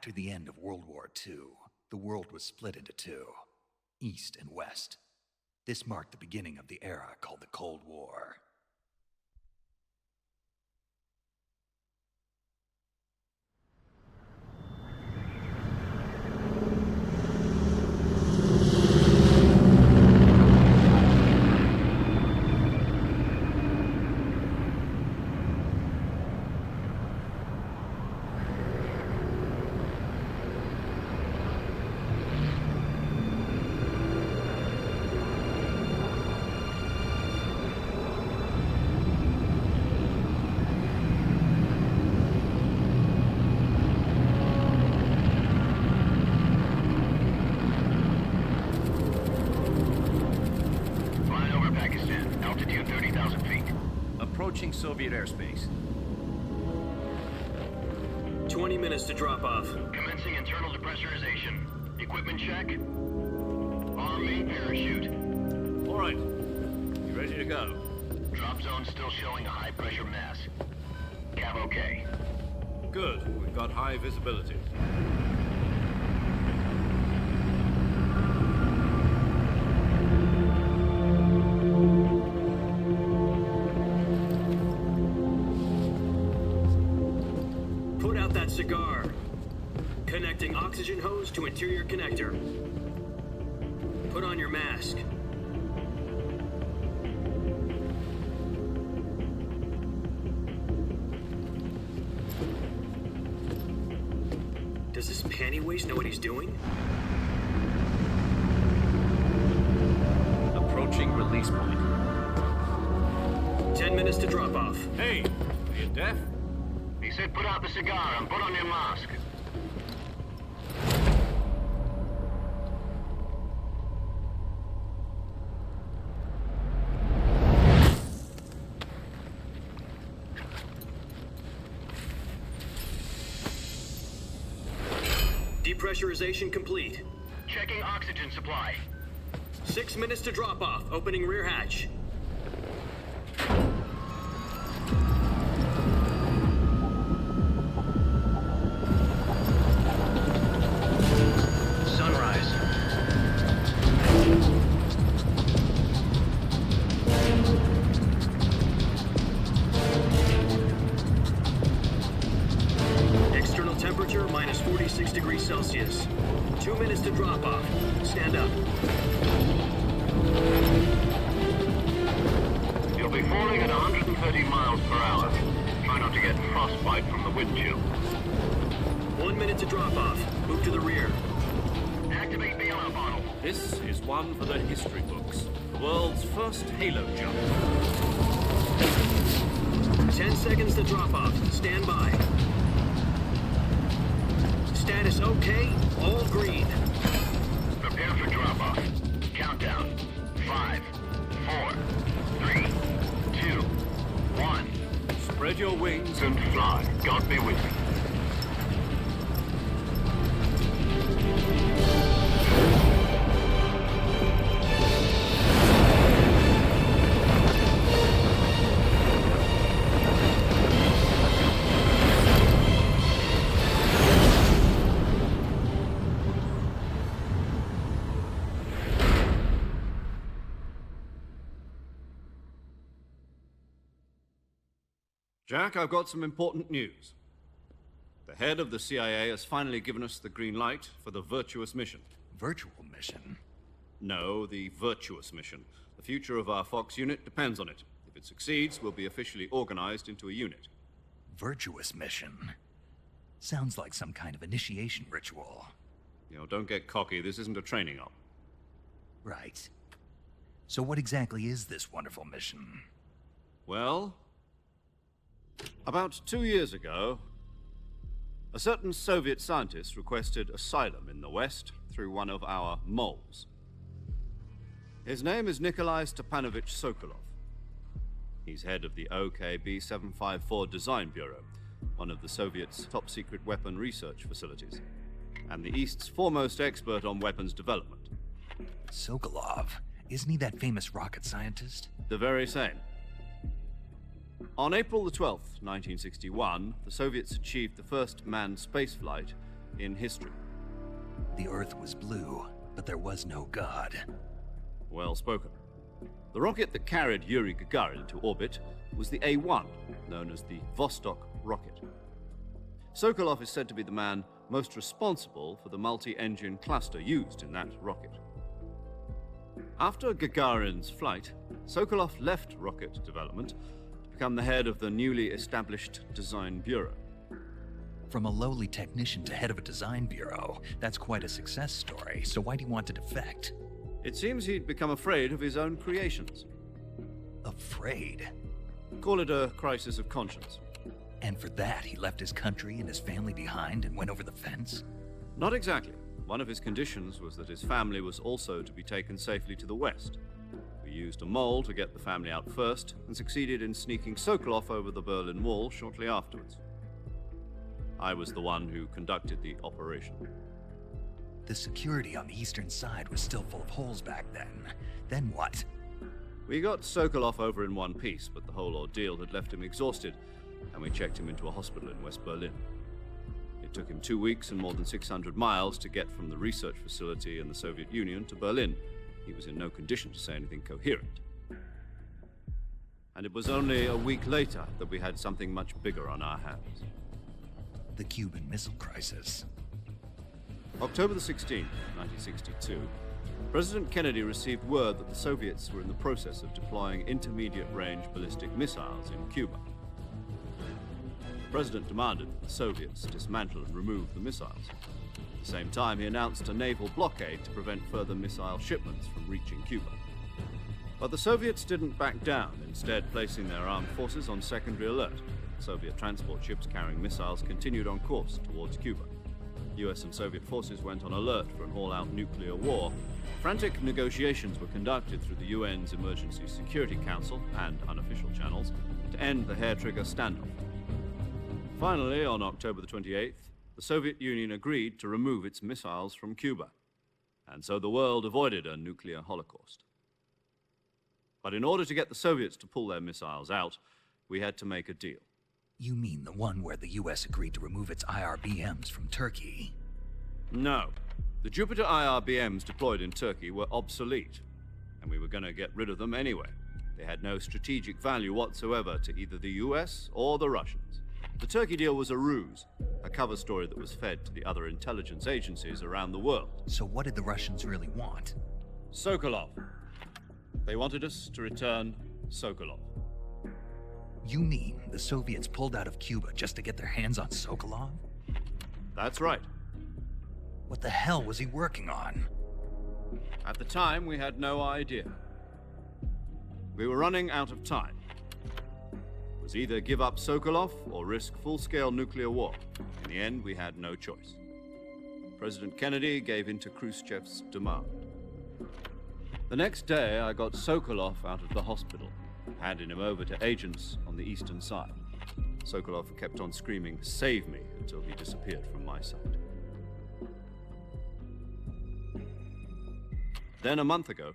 After the end of World War II, the world was split into two, East and West. This marked the beginning of the era called the Cold War. Approaching Soviet airspace. 20 minutes to drop off. Commencing internal depressurization. Equipment check. Arm main parachute. All right. You ready to go? Drop zone still showing a high pressure mass. Cav okay. Good. We've got high visibility. Cigar. Connecting oxygen hose to interior connector. Put on your mask. Does this panty waste know what he's doing? Approaching release point. 10 minutes to drop off. Hey, are you deaf? He said put out the cigar and put on your mask. Depressurization complete. Checking oxygen supply. 6 minutes to drop off. Opening rear hatch. Temperature minus 46 degrees Celsius. 2 minutes to drop off. Stand up. You'll be falling at 130 miles per hour. Try not to get frostbite from the wind chill. 1 minute to drop off. Move to the rear. Activate the alarm bottle. This is one for the history books. The world's first halo jump. 10 seconds to drop off. Stand by. Status okay, all green. Prepare for drop-off. Countdown. 5, 4, 3, 2, 1. Spread your wings And fly. God be with you. Jack, I've got some important news. The head of the CIA has finally given us the green light for the virtuous mission. Virtual mission? No, the virtuous mission. The future of our Fox unit depends on it. If it succeeds, we'll be officially organized into a unit. Virtuous mission? Sounds like some kind of initiation ritual. You know, don't get cocky. This isn't a training op. Right. So what exactly is this wonderful mission? Well, about 2 years ago, a certain Soviet scientist requested asylum in the West through one of our moles. His name is Nikolai Stepanovich Sokolov. He's head of the OKB 754 Design Bureau, one of the Soviets' top-secret weapon research facilities, and the East's foremost expert on weapons development. Sokolov? Isn't he that famous rocket scientist? The very same. On April the 12th, 1961, the Soviets achieved the first manned spaceflight in history. The Earth was blue, but there was no God. Well spoken. The rocket that carried Yuri Gagarin into orbit was the A-1, known as the Vostok rocket. Sokolov is said to be the man most responsible for the multi-engine cluster used in that rocket. After Gagarin's flight, Sokolov left rocket development to become the head of the newly established Design Bureau. From a lowly technician to head of a design bureau, that's quite a success story, so why'd he want to defect? It seems he'd become afraid of his own creations. Afraid? Call it a crisis of conscience. And for that, he left his country and his family behind and went over the fence? Not exactly. One of his conditions was that his family was also to be taken safely to the west. We used a mole to get the family out first, and succeeded in sneaking Sokolov over the Berlin Wall shortly afterwards. I was the one who conducted the operation. The security on the eastern side was still full of holes back then. Then what? We got Sokolov over in one piece, but the whole ordeal had left him exhausted, and we checked him into a hospital in West Berlin. It took him 2 weeks and more than 600 miles to get from the research facility in the Soviet Union to Berlin. He was in no condition to say anything coherent. And it was only a week later that we had something much bigger on our hands. The Cuban Missile Crisis. October the 16th, 1962, President Kennedy received word that the Soviets were in the process of deploying intermediate-range ballistic missiles in Cuba. The President demanded that the Soviets dismantle and remove the missiles. At the same time, he announced a naval blockade to prevent further missile shipments from reaching Cuba. But the Soviets didn't back down, instead placing their armed forces on secondary alert. Soviet transport ships carrying missiles continued on course towards Cuba. US and Soviet forces went on alert for an all-out nuclear war. Frantic negotiations were conducted through the UN's Emergency Security Council and unofficial channels to end the hair-trigger standoff. Finally, on October the 28th, the Soviet Union agreed to remove its missiles from Cuba, and so the world avoided a nuclear holocaust. But in order to get the Soviets to pull their missiles out, we had to make a deal. You mean the one where the US agreed to remove its IRBMs from Turkey? No. The Jupiter IRBMs deployed in Turkey were obsolete, and we were going to get rid of them anyway. They had no strategic value whatsoever to either the US or the Russians. The Turkey deal was a ruse, a cover story that was fed to the other intelligence agencies around the world. So what did the Russians really want? Sokolov. They wanted us to return Sokolov. You mean the Soviets pulled out of Cuba just to get their hands on Sokolov? That's right. What the hell was he working on? At the time, we had no idea. We were running out of time. It was either give up Sokolov or risk full-scale nuclear war. In the end, we had no choice. President Kennedy gave in to Khrushchev's demand. The next day, I got Sokolov out of the hospital, handing him over to agents on the eastern side. Sokolov kept on screaming, "Save me," until he disappeared from my sight. Then, a month ago,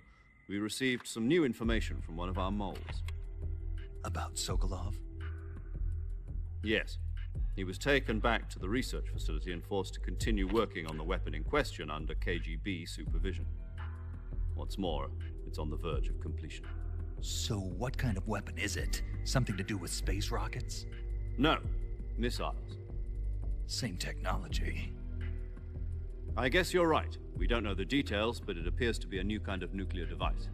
we received some new information from one of our moles. About Sokolov? Yes. He was taken back to the research facility and forced to continue working on the weapon in question under KGB supervision. What's more, it's on the verge of completion. So what kind of weapon is it? Something to do with space rockets? No, missiles. Same technology. I guess you're right. We don't know the details, but it appears to be a new kind of nuclear device.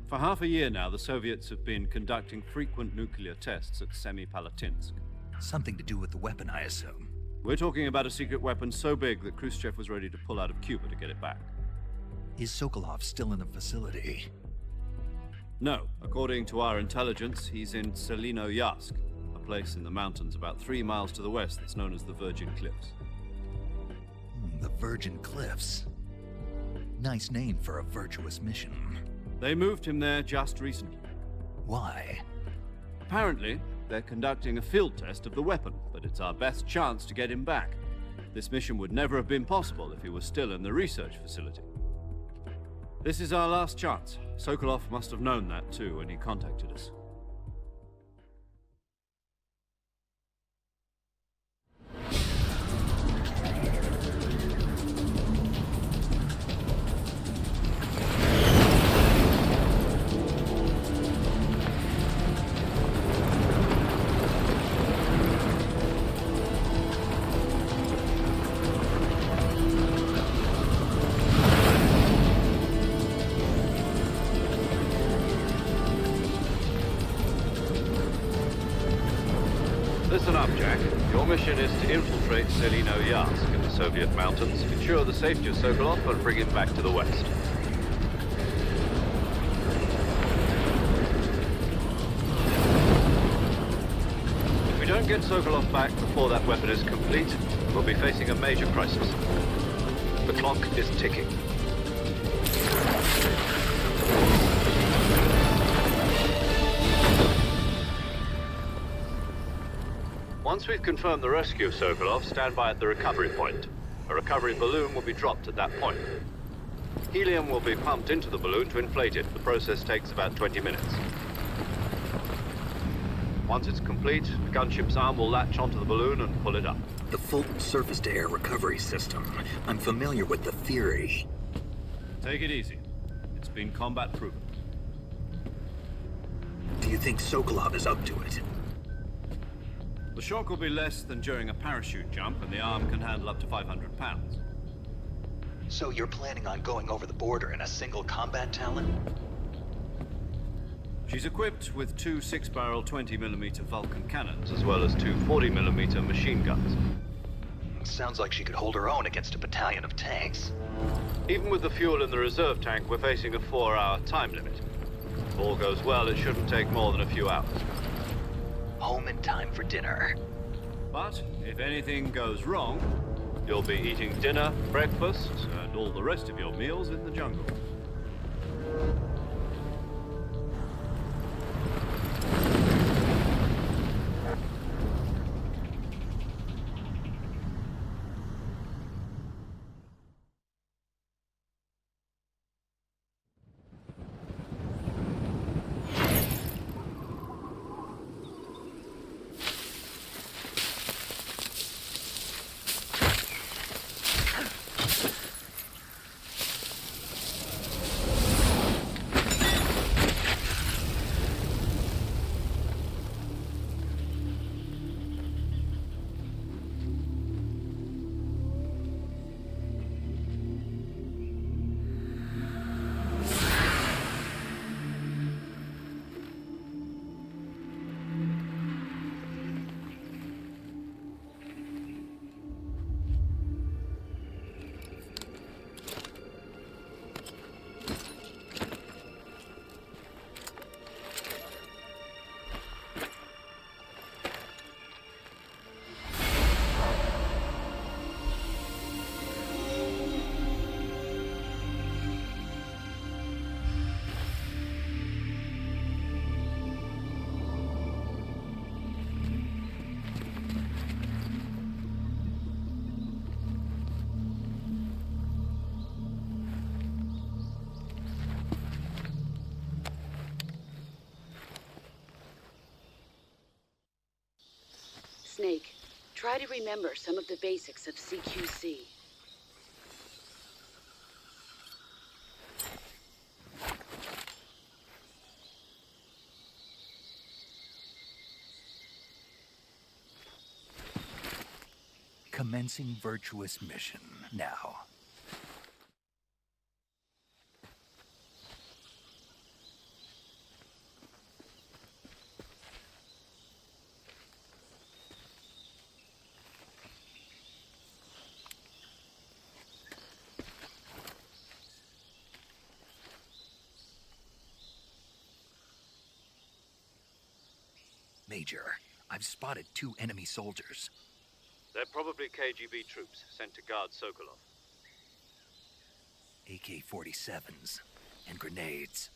For half a year now, the Soviets have been conducting frequent nuclear tests at Semipalatinsk. Something to do with the weapon, I assume. We're talking about a secret weapon so big that Khrushchev was ready to pull out of Cuba to get it back. Is Sokolov still in the facility? No. According to our intelligence, he's in Selino-Yarsk, a place in the mountains about 3 miles to the west that's known as the Virgin Cliffs. The Virgin Cliffs. Nice name for a virtuous mission. They moved him there just recently. Why? Apparently, they're conducting a field test of the weapon, but it's our best chance to get him back. This mission would never have been possible if he was still in the research facility. This is our last chance. Sokolov must have known that too when he contacted us. mission is to infiltrate Selino Yask in the Soviet mountains, ensure the safety of Sokolov, and bring him back to the West. If we don't get Sokolov back before that weapon is complete, we'll be facing a major crisis. The clock is ticking. Once we've confirmed the rescue of Sokolov, stand by at the recovery point. A recovery balloon will be dropped at that point. Helium will be pumped into the balloon to inflate it. The process takes about 20 minutes. Once it's complete, the gunship's arm will latch onto the balloon and pull it up. The Fulton surface-to-air recovery system. I'm familiar with the theory. Take it easy. It's been combat-proven. Do you think Sokolov is up to it? The shock will be less than during a parachute jump, and the arm can handle up to 500 pounds. So you're planning on going over the border in a single combat Talon? She's equipped with two 6-barrel 20mm Vulcan cannons, as well as two 40mm machine guns. Sounds like she could hold her own against a battalion of tanks. Even with the fuel in the reserve tank, we're facing a 4-hour time limit. If all goes well, it shouldn't take more than a few hours. Home in time for dinner. But if anything goes wrong, you'll be eating dinner, breakfast, and all the rest of your meals in the jungle. Snake, try to remember some of the basics of CQC. Commencing virtuous mission now. Major, I've spotted 2 enemy soldiers. They're probably KGB troops sent to guard Sokolov. AK-47s and grenades.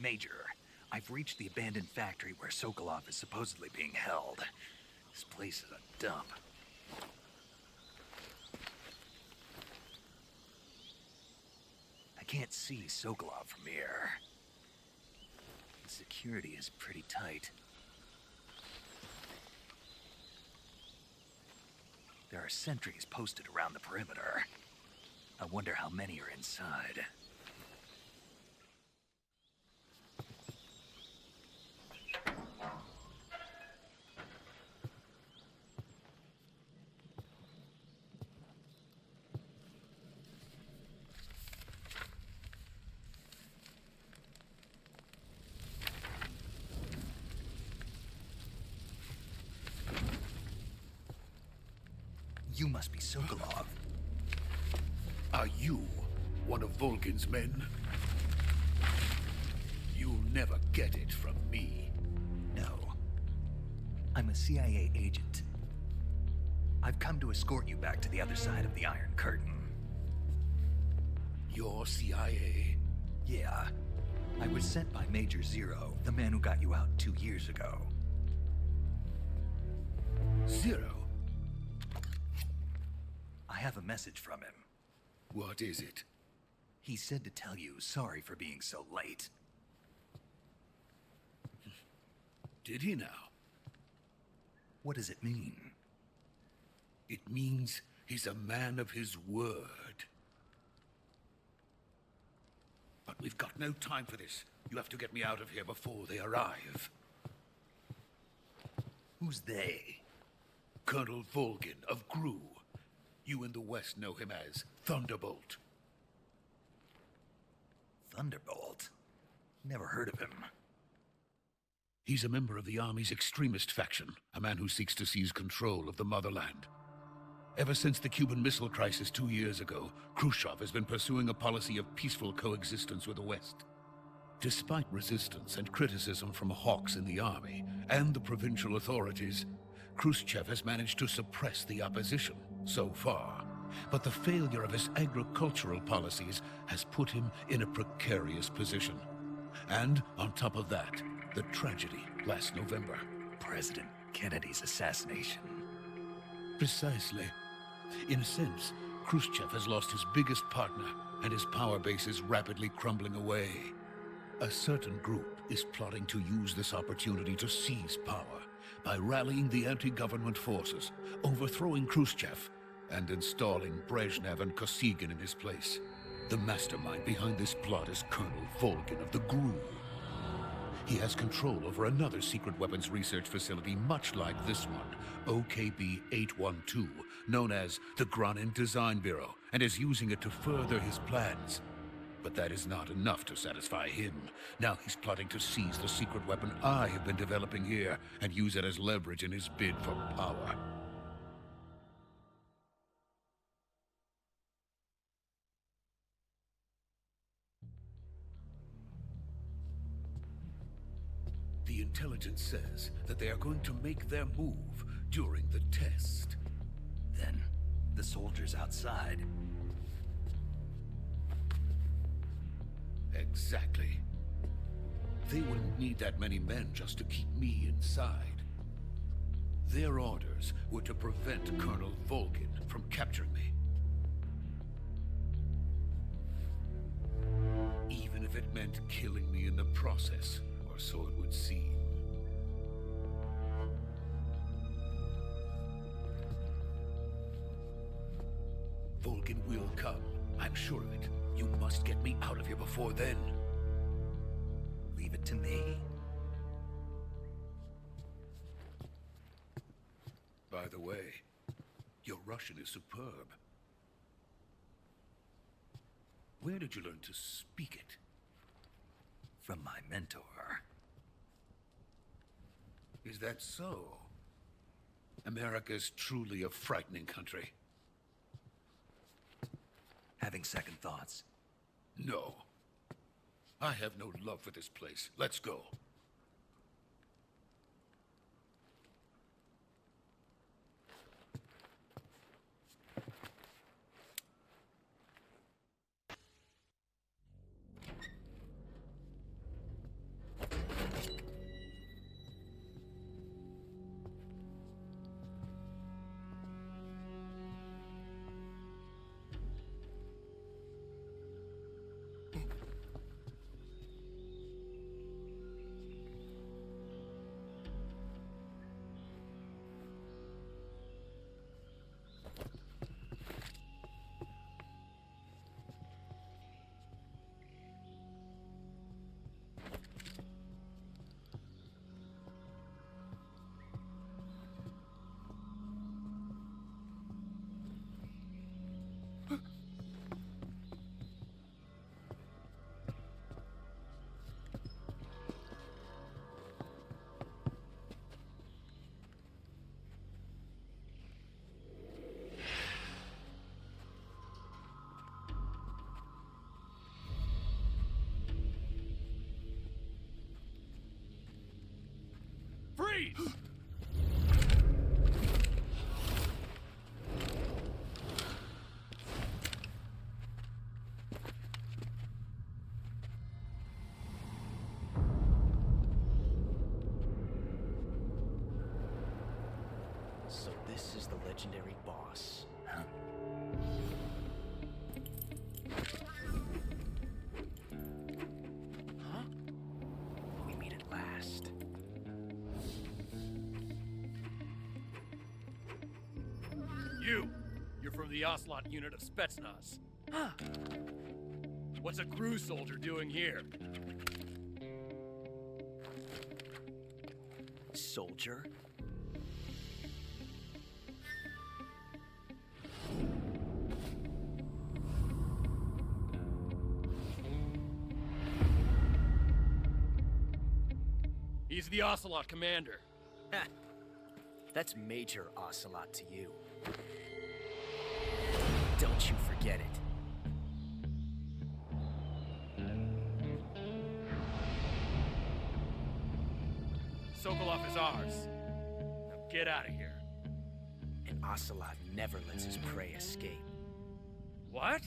Major, I've reached the abandoned factory where Sokolov is supposedly being held. This place is a dump. I can't see Sokolov from here. The security is pretty tight. There are sentries posted around the perimeter. I wonder how many are inside. You must be Sokolov. Are you one of Volgin's men? You'll never get it from me. No. I'm a CIA agent. I've come to escort you back to the other side of the Iron Curtain. You're CIA? Yeah. I was sent by Major Zero, the man who got you out 2 years ago. Zero? I have a message from him. What is it? He said to tell you sorry for being so late. Did he now? What does it mean? It means he's a man of his word. But we've got no time for this. You have to get me out of here before they arrive. Who's they? Colonel Volgin of GRU. You in the West know him as Thunderbolt. Thunderbolt? Never heard of him. He's a member of the Army's extremist faction, a man who seeks to seize control of the motherland. Ever since the Cuban Missile Crisis 2 years ago, Khrushchev has been pursuing a policy of peaceful coexistence with the West. Despite resistance and criticism from hawks in the army and the provincial authorities, Khrushchev has managed to suppress the opposition so far. But the failure of his agricultural policies has put him in a precarious position. And on top of that, the tragedy last November. President Kennedy's assassination. Precisely. In a sense, Khrushchev has lost his biggest partner, and his power base is rapidly crumbling away. A certain group is plotting to use this opportunity to seize power by rallying the anti-government forces, overthrowing Khrushchev, and installing Brezhnev and Kosygin in his place. The mastermind behind this plot is Colonel Volgin of the GRU. He has control over another secret weapons research facility much like this one, OKB-812, known as the Granin Design Bureau, and is using it to further his plans. But that is not enough to satisfy him. Now he's plotting to seize the secret weapon I have been developing here and use it as leverage in his bid for power. The intelligence says that they are going to make their move during the test. Then, the soldiers outside. Exactly. They wouldn't need that many men just to keep me inside. Their orders were to prevent Colonel Volgin from capturing me. Even if it meant killing me in the process, or so it would seem. Volgin will come, I'm sure of it. You must get me out of here before then. Leave it to me. By the way, your Russian is superb. Where did you learn to speak it? From my mentor. Is that so? America's truly a frightening country. Having second thoughts. No. I have no love for this place. Let's go. mercenaries! So this is the legendary boss. Huh? Huh? We meet at last. You're from the Ocelot unit of Spetsnaz. Huh. What's a crew soldier doing here? Soldier? He's the Ocelot commander. Ha! That's Major Ocelot to you. Don't you forget it. Sokolov is ours. Now get out of here. And Ocelot never lets his prey escape. What?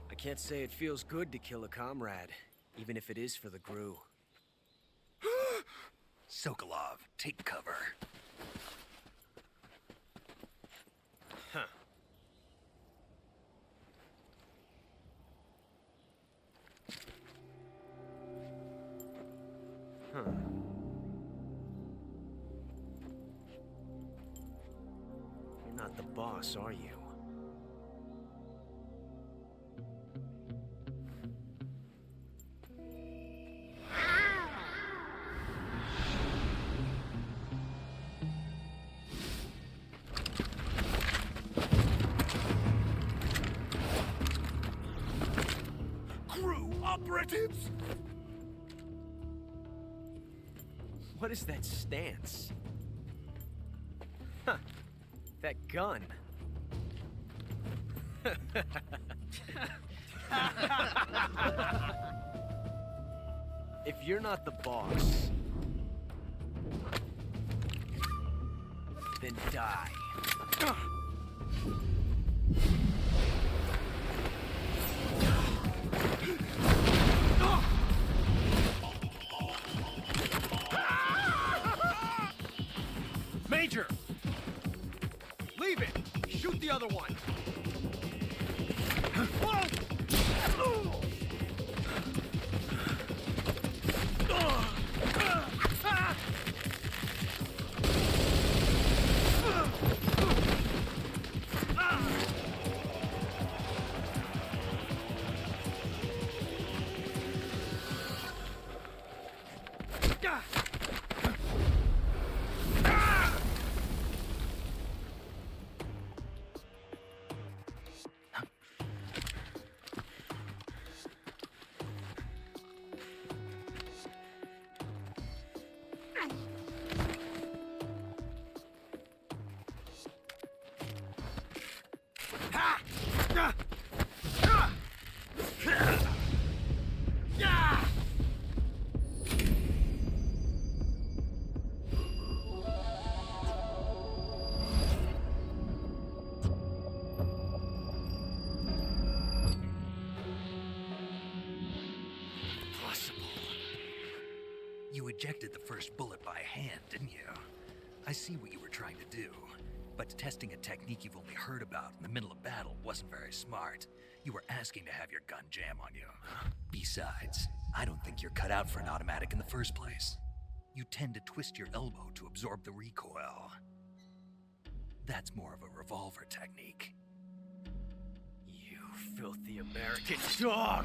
I can't say it feels good to kill a comrade, even if it is for the Gru. Sokolov, take cover. Huh. Huh. You're not the boss, are you? Operatives! What is that stance? Huh. That gun. If you're not the boss, then die. Major! Leave it! Shoot the other one! ejected the first bullet by hand, didn't you? I see what you were trying to do, but testing a technique you've only heard about in the middle of battle wasn't very smart. You were asking to have your gun jam on you. Besides, I don't think you're cut out for an automatic in the first place. You tend to twist your elbow to absorb the recoil. That's more of a revolver technique. You filthy American dog!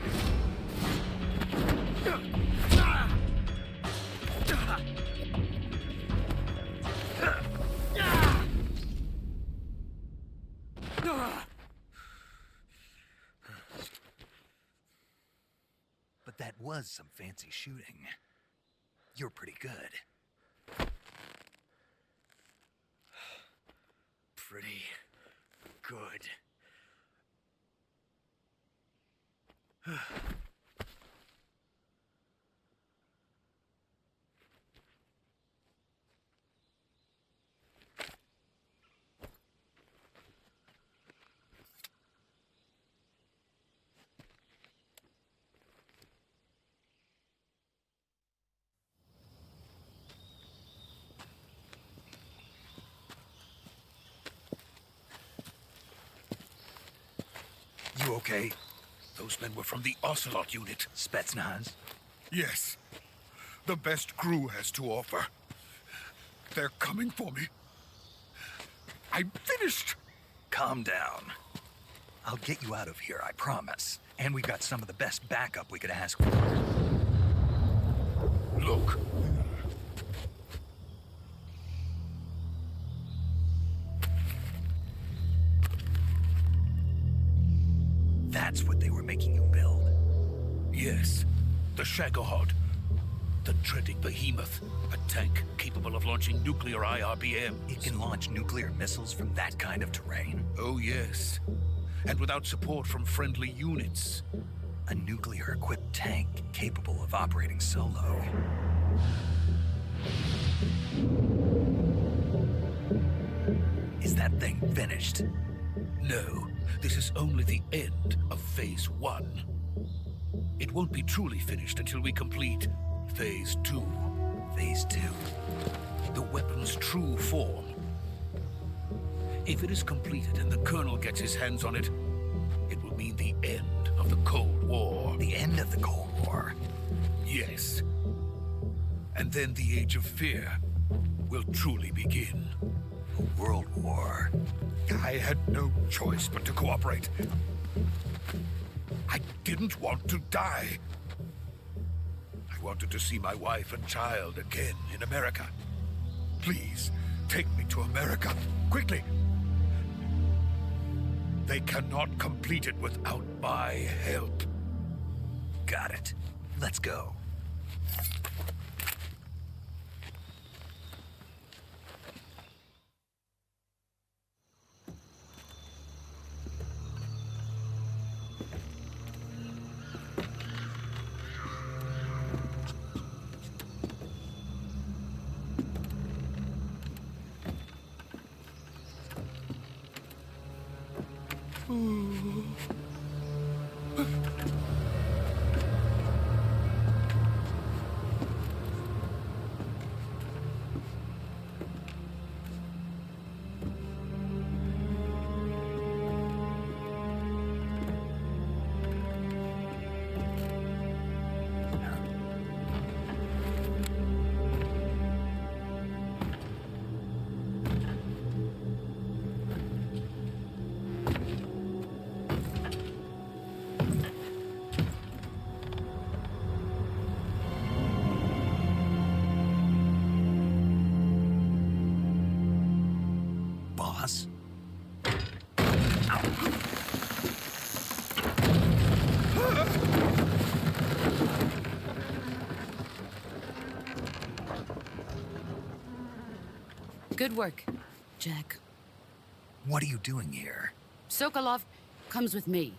But that was some fancy shooting. You're pretty good. Pretty good. You okay? Those men were from the Ocelot unit. Spetsnaz? Yes. The best crew has to offer. They're coming for me. I'm finished. Calm down. I'll get you out of here, I promise. And we've got some of the best backup we could ask for. Look. That's what they were making you build? Yes. The Shagohod. The dreaded behemoth. A tank capable of launching nuclear IRBMs. It can launch nuclear missiles from that kind of terrain? Oh, yes. And without support from friendly units. A nuclear-equipped tank capable of operating solo. Is that thing finished? No, this is only the end of Phase 1. It won't be truly finished until we complete Phase 2. Phase 2? The weapon's true form. If it is completed and the Colonel gets his hands on it, it will mean the end of the Cold War. The end of the Cold War? Yes. And then the Age of Fear will truly begin. A world war? I had no choice but to cooperate. I didn't want to die. I wanted to see my wife and child again in America. Please, take me to America, quickly. They cannot complete it without my help. Got it. Let's go. Boss? Good work, Jack. What are you doing here? Sokolov comes with me.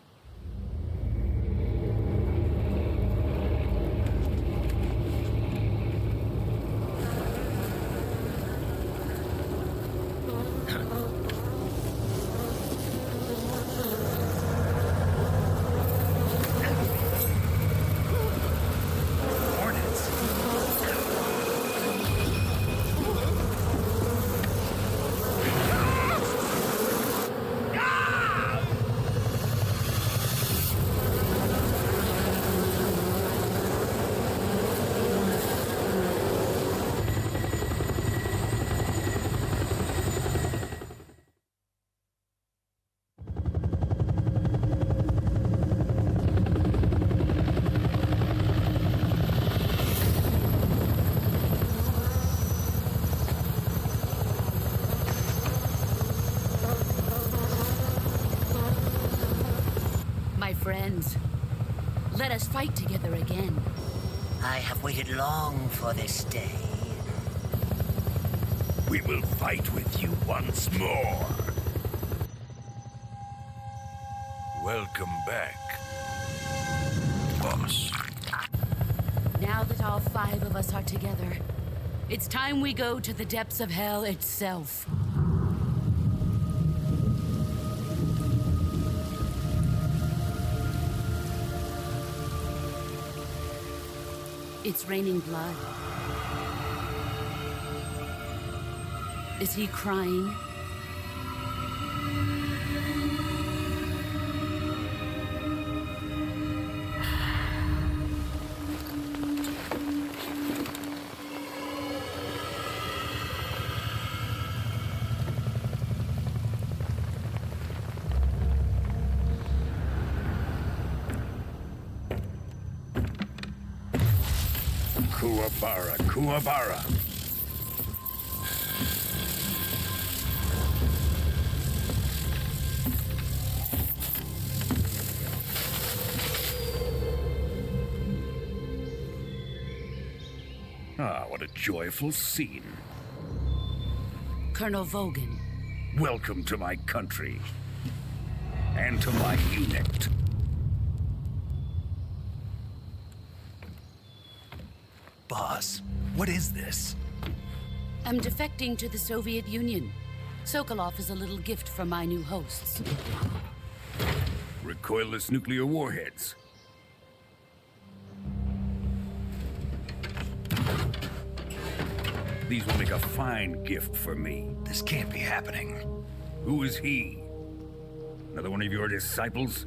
friends. Let us fight together again. I have waited long for this day. We will fight with you once more. Welcome back, boss. Now that all 5 of us are together, it's time we go to the depths of hell itself. It's raining blood. Is he crying? Kuwabara, Kuwabara. Ah, what a joyful scene. Colonel Vogan. Welcome to my country. And to my unit. Boss, what is this? I'm defecting to the Soviet Union. Sokolov is a little gift from my new hosts. Recoilless nuclear warheads. These will make a fine gift for me. This can't be happening. Who is he? Another one of your disciples?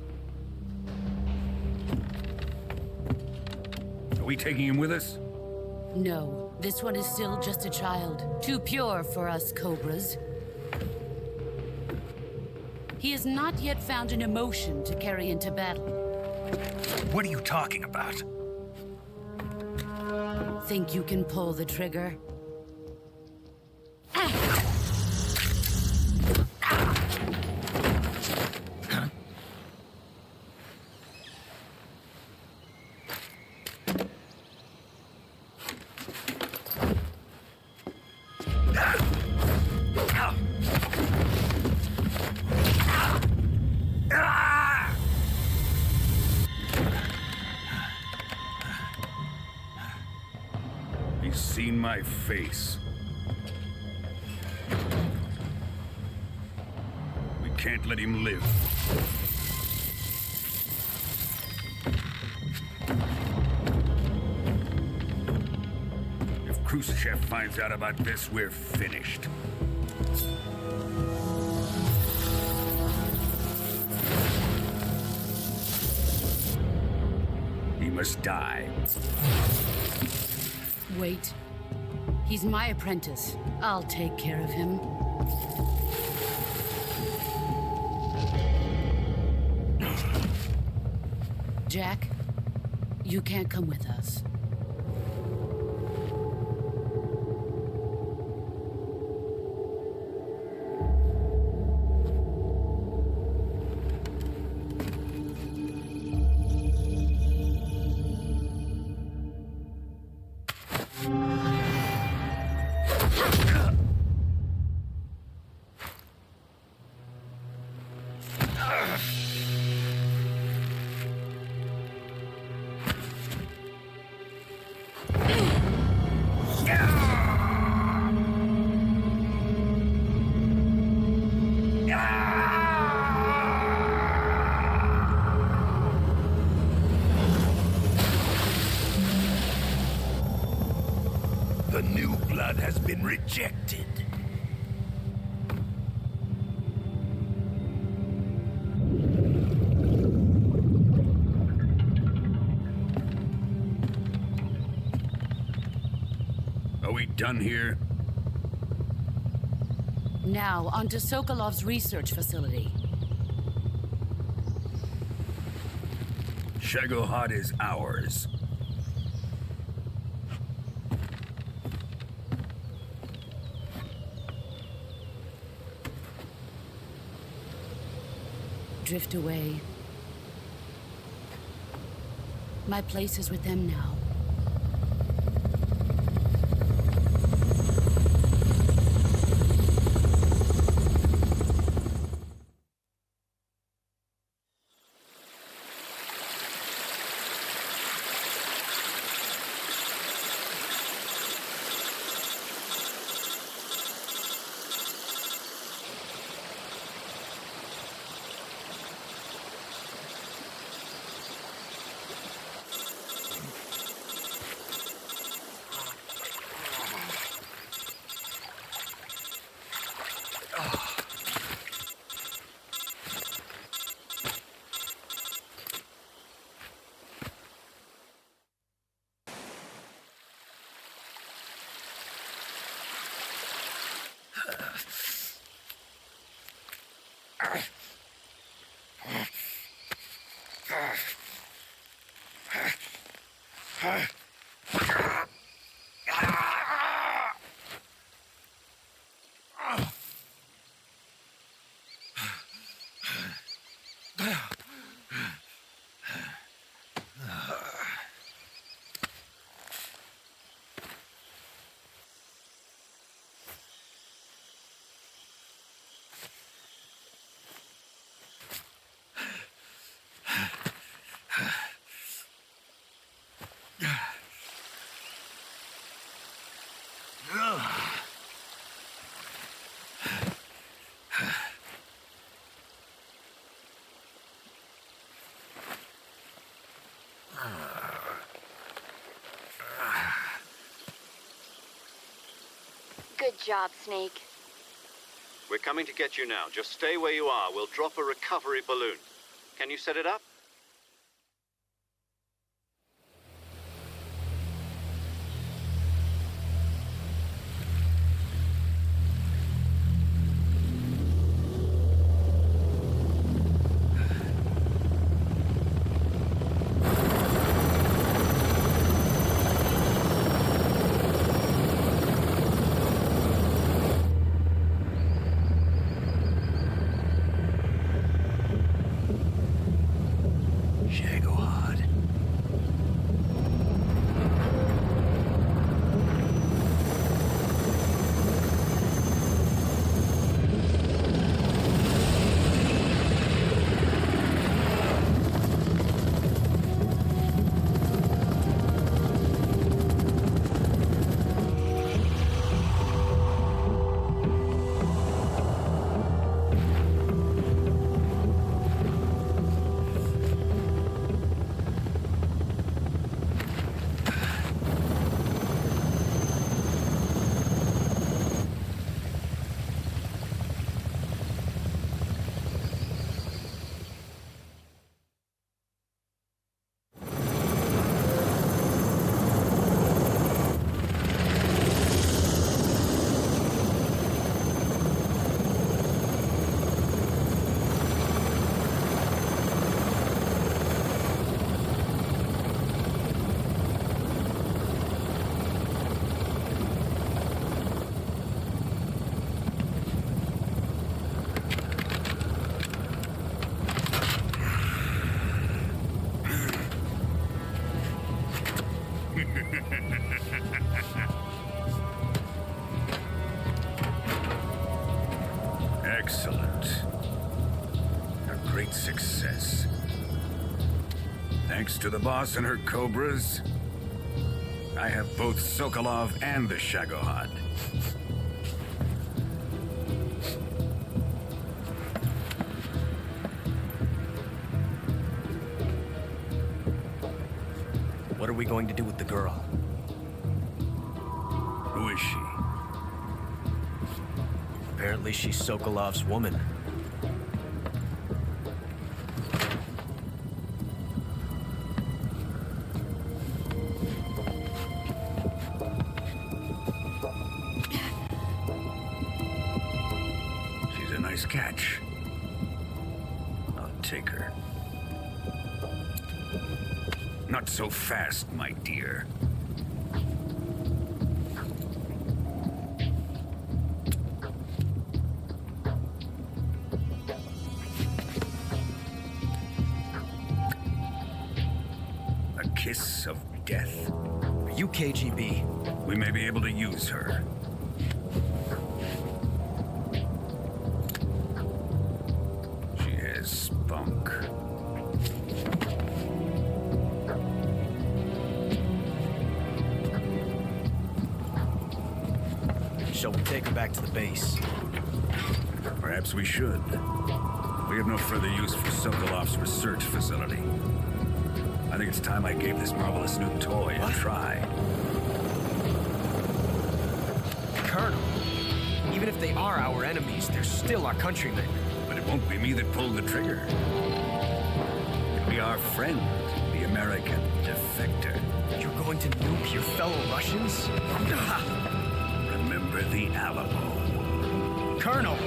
Are we taking him with us? No, this one is still just a child. Too pure for us Cobras. He has not yet found an emotion to carry into battle. What are you talking about? Think you can pull the trigger? He's seen my face. We can't let him live. If Khrushchev finds out about this, we're finished. He must die. Wait. He's my apprentice. I'll take care of him. Jack, you can't come with us. The new blood has been rejected. Are we done here? Now, onto Sokolov's research facility. Shagohod is ours. Drift away. My place is with them now. Good job, Snake. We're coming to get you now. Just stay where you are. We'll drop a recovery balloon. Can you set it up? Excellent. A great success. Thanks to the boss and her cobras, I have both Sokolov and the Shagohod. What are we going to do with the girl? Who is she? Apparently she's Sokolov's woman. She's a nice catch. I'll take her. Not so fast, my dear. kiss of death. Are you KGB? We may be able to use her. She has spunk. Shall we take her back to the base? Perhaps we should. We have no further use for Sokolov's research facility. I think it's time I gave this marvelous new toy a try. Colonel, even if they are our enemies, they're still our countrymen. But it won't be me that pulled the trigger. It'll be our friend, the American defector. You're going to nuke your fellow Russians? Remember the Alamo. Colonel!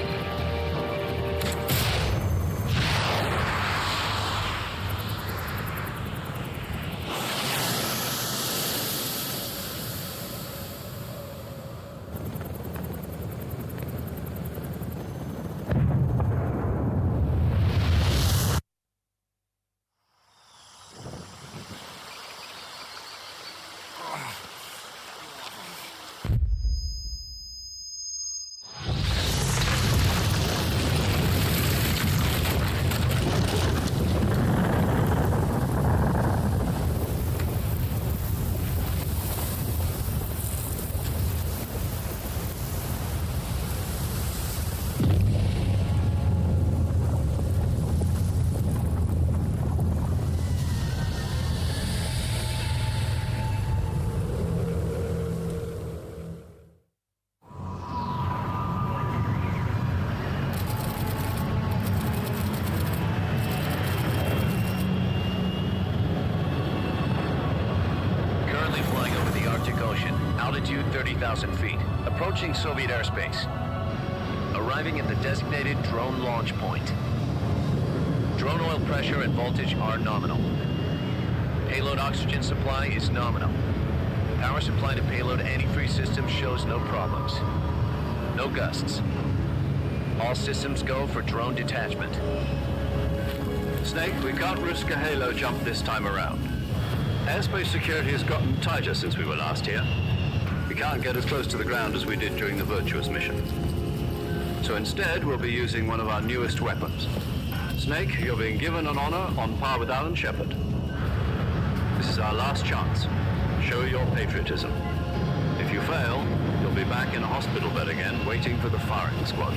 Altitude 30,000 feet. Approaching Soviet airspace. Arriving at the designated drone launch point. Drone oil pressure and voltage are nominal. Payload oxygen supply is nominal. Power supply to payload antifreeze system shows no problems. No gusts. All systems go for drone detachment. Snake, we can't risk a halo jump this time around. Airspace security has gotten tighter since we were last here. We can't get as close to the ground as we did during the Virtuous mission. So instead, we'll be using one of our newest weapons. Snake, you're being given an honor on par with Alan Shepard. This is our last chance. Show your patriotism. If you fail, you'll be back in a hospital bed again, waiting for the firing squad.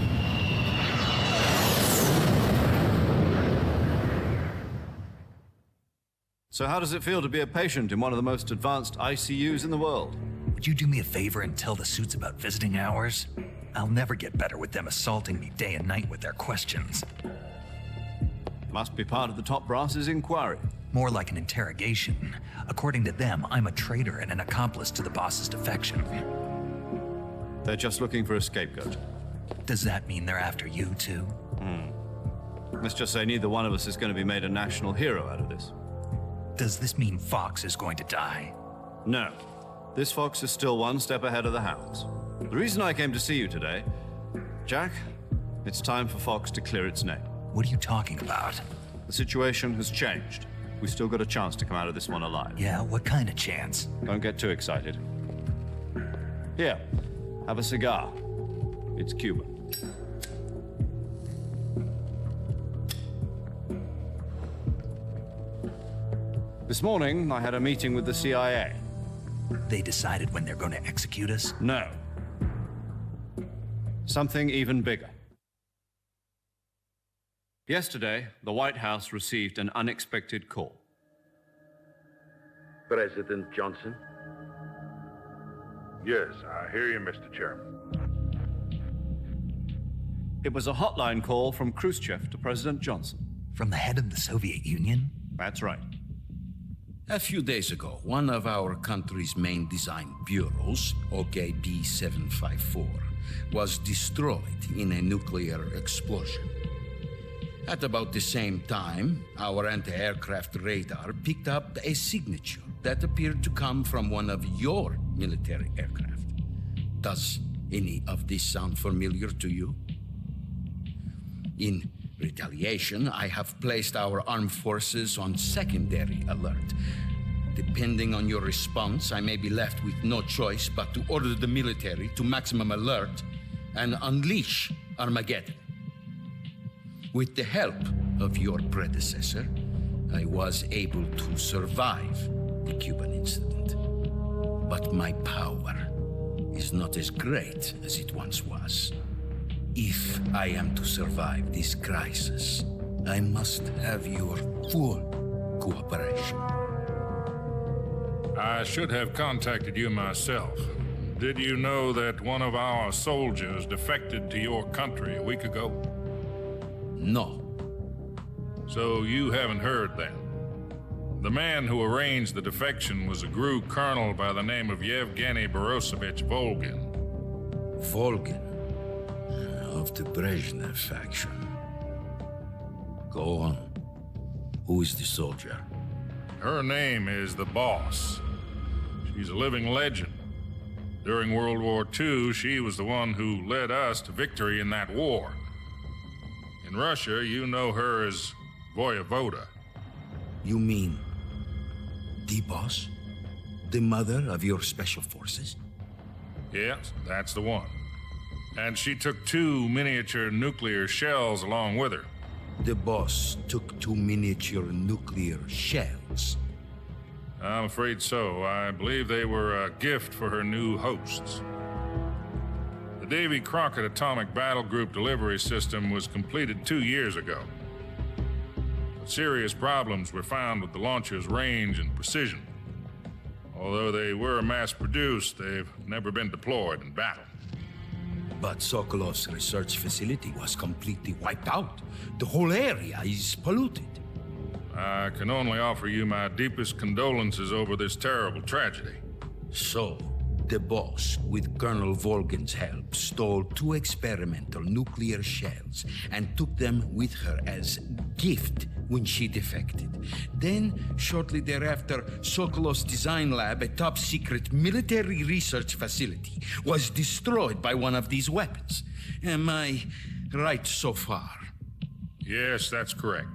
So how does it feel to be a patient in one of the most advanced ICUs in the world? Would you do me a favor and tell the suits about visiting hours? I'll never get better with them assaulting me day and night with their questions. Must be part of the top brass's inquiry. More like an interrogation. According to them, I'm a traitor and an accomplice to the boss's defection. They're just looking for a scapegoat. Does that mean they're after you, too? Let's just say neither one of us is going to be made a national hero out of this. Does this mean Fox is going to die? No. This Fox is still one step ahead of the Hounds. The reason I came to see you today, Jack, it's time for Fox to clear its name. What are you talking about? The situation has changed. We've still got a chance to come out of this one alive. Yeah, what kind of chance? Don't get too excited. Here, have a cigar. It's Cuban. This morning, I had a meeting with the CIA. They decided when they're going to execute us? No. Something even bigger. Yesterday, the White House received an unexpected call. President Johnson? Yes, I hear you, Mr. Chairman. It was a hotline call from Khrushchev to President Johnson. From the head of the Soviet Union? That's right. A few days ago, one of our country's main design bureaus, OKB 754, was destroyed in a nuclear explosion. At about the same time, our anti-aircraft radar picked up a signature that appeared to come from one of your military aircraft. Does any of this sound familiar to you? In retaliation, I have placed our armed forces on secondary alert. Depending on your response, I may be left with no choice but to order the military to maximum alert and unleash Armageddon. With the help of your predecessor, I was able to survive the Cuban incident. But my power is not as great as it once was. If I am to survive this crisis, I must have your full cooperation. I should have contacted you myself. Did you know that one of our soldiers defected to your country a week ago? No. So you haven't heard then? The man who arranged the defection was a GRU colonel by the name of Yevgeny Borisovich Volgin. Volgin? Of the Brezhnev faction. Go on. Who is the soldier? Her name is the Boss. She's a living legend. During World War II, she was the one who led us to victory in that war. In Russia, you know her as Voyevoda. You mean the Boss? The mother of your special forces? Yes, that's the one. And she took 2 miniature nuclear shells along with her. The Boss took 2 miniature nuclear shells? I'm afraid so. I believe they were a gift for her new hosts. The Davy Crockett Atomic Battle Group delivery system was completed 2 years ago. But serious problems were found with the launcher's range and precision. Although they were mass-produced, they've never been deployed in battle. But Sokolov's research facility was completely wiped out. The whole area is polluted. I can only offer you my deepest condolences over this terrible tragedy. So, the Boss, with Colonel Volgin's help, stole 2 experimental nuclear shells and took them with her as gift when she defected. Then, shortly thereafter, Sokolov's design lab, a top-secret military research facility, was destroyed by one of these weapons. Am I right so far? Yes, that's correct.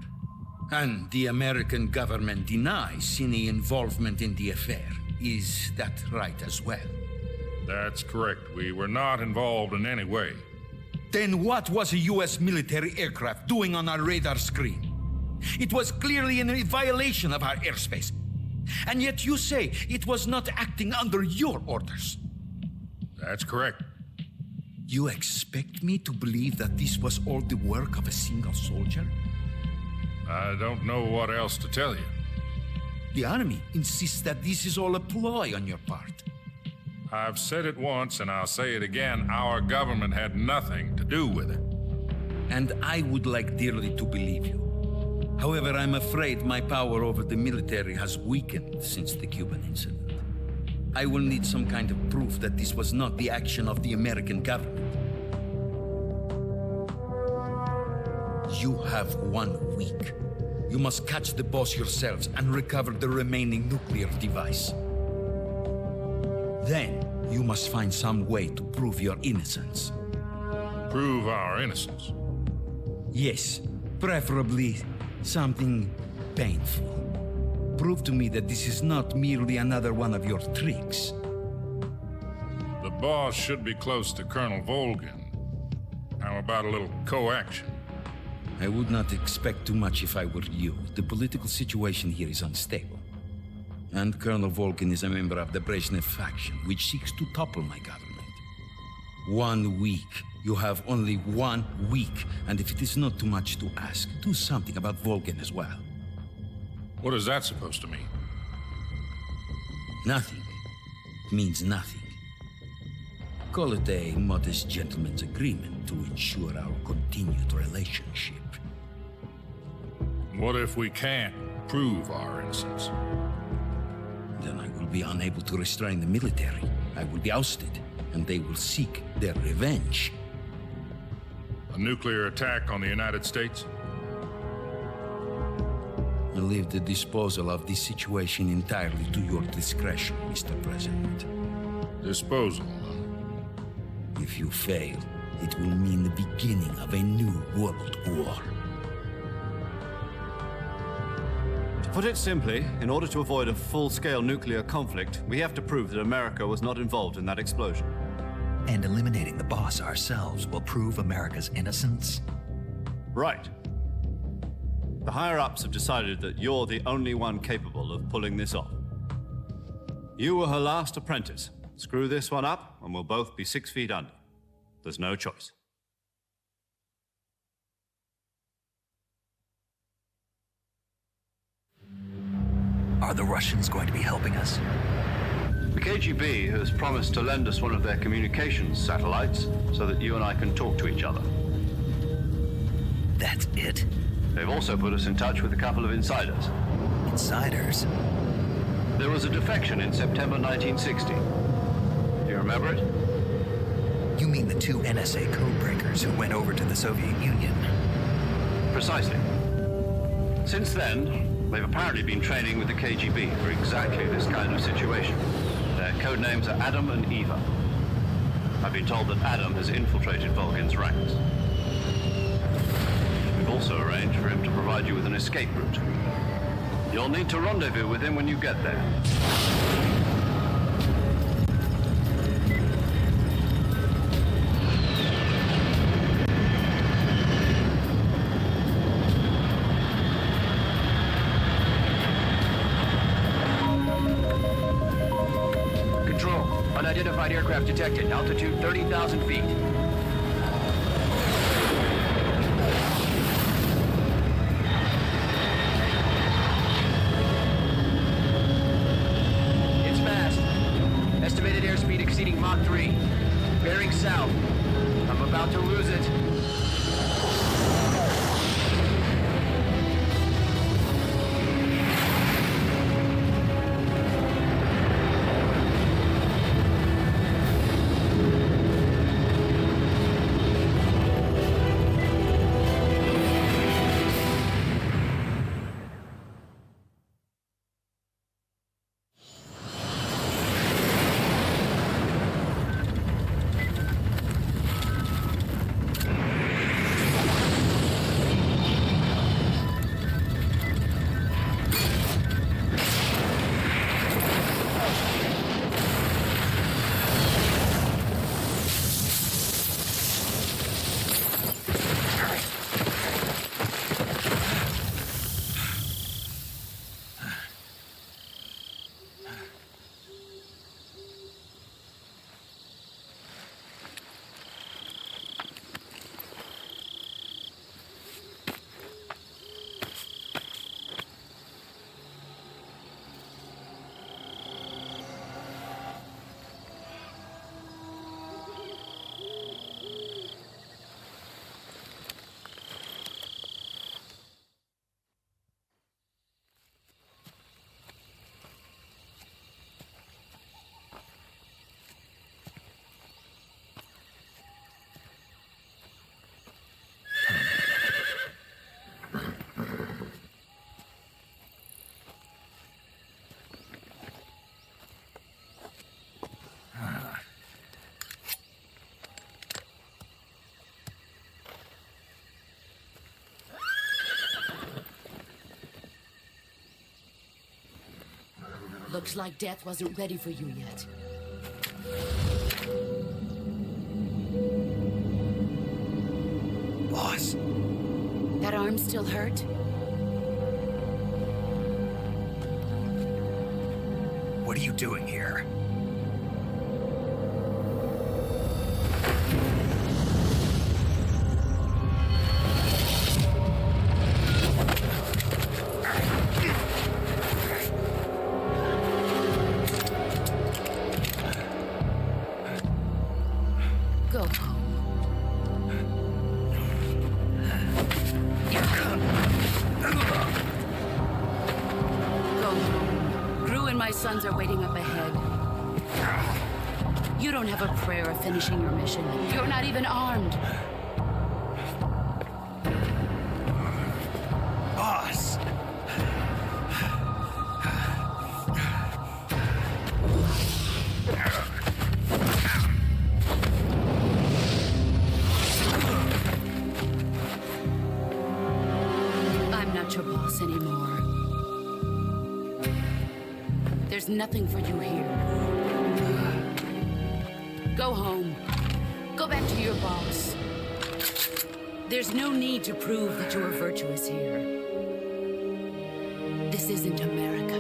And the American government denies any involvement in the affair. Is that right as well? That's correct. We were not involved in any way. Then what was a U.S. military aircraft doing on our radar screen? It was clearly in a violation of our airspace. And yet you say it was not acting under your orders. That's correct. You expect me to believe that this was all the work of a single soldier? I don't know what else to tell you. The Army insists that this is all a ploy on your part. I've said it once and I'll say it again. Our government had nothing to do with it. And I would like dearly to believe you. However, I'm afraid my power over the military has weakened since the Cuban incident. I will need some kind of proof that this was not the action of the American government. You have 1 week. You must catch the Boss yourselves and recover the remaining nuclear device. Then, you must find some way to prove your innocence. Prove our innocence? Yes, preferably something painful. Prove to me that this is not merely another one of your tricks. The Boss should be close to Colonel Volgin. How about a little coaction? I would not expect too much if I were you. The political situation here is unstable. And Colonel Volgin is a member of the Brezhnev faction, which seeks to topple my government. 1 week. You have only 1 week, and if it is not too much to ask, do something about Volgin as well. What is that supposed to mean? Nothing. It means nothing. Call it a modest gentleman's agreement to ensure our continued relationship. What if we can't prove our innocence? Then I will be unable to restrain the military. I will be ousted, and they will seek their revenge. A nuclear attack on the United States? I leave the disposal of this situation entirely to your discretion, Mr. President. Disposal? If you fail, it will mean the beginning of a new world war. Put it simply, in order to avoid a full-scale nuclear conflict, we have to prove that America was not involved in that explosion. And eliminating the boss ourselves will prove America's innocence? Right. The higher-ups have decided that you're the only one capable of pulling this off. You were her last apprentice. Screw this one up, and we'll both be 6 feet under. There's no choice. Are the Russians going to be helping us? The KGB has promised to lend us one of their communications satellites so that you and I can talk to each other. That's it? They've also put us in touch with a couple of insiders. Insiders? There was a defection in September 1960. Do you remember it? You mean the 2 NSA codebreakers who went over to the Soviet Union? Precisely. Since then, they've apparently been training with the KGB for exactly this kind of situation. Their code names are Adam and Eva. I've been told that Adam has infiltrated Vulcan's ranks. We've also arranged for him to provide you with an escape route. You'll need to rendezvous with him when you get there. Control, unidentified aircraft detected, altitude 30,000 feet. Estimated airspeed exceeding Mach 3. Bearing south. I'm about to lose it. Looks like death wasn't ready for you yet. Boss. That arm still hurt? What are you doing here? Go home. Go home. Gru and my sons are waiting up ahead. You don't have a prayer of finishing your mission. You're not even armed. Boss! I'm not your boss anymore. There's nothing for you here. Go home. Go back to your boss. There's no need to prove that you are virtuous here. This isn't America.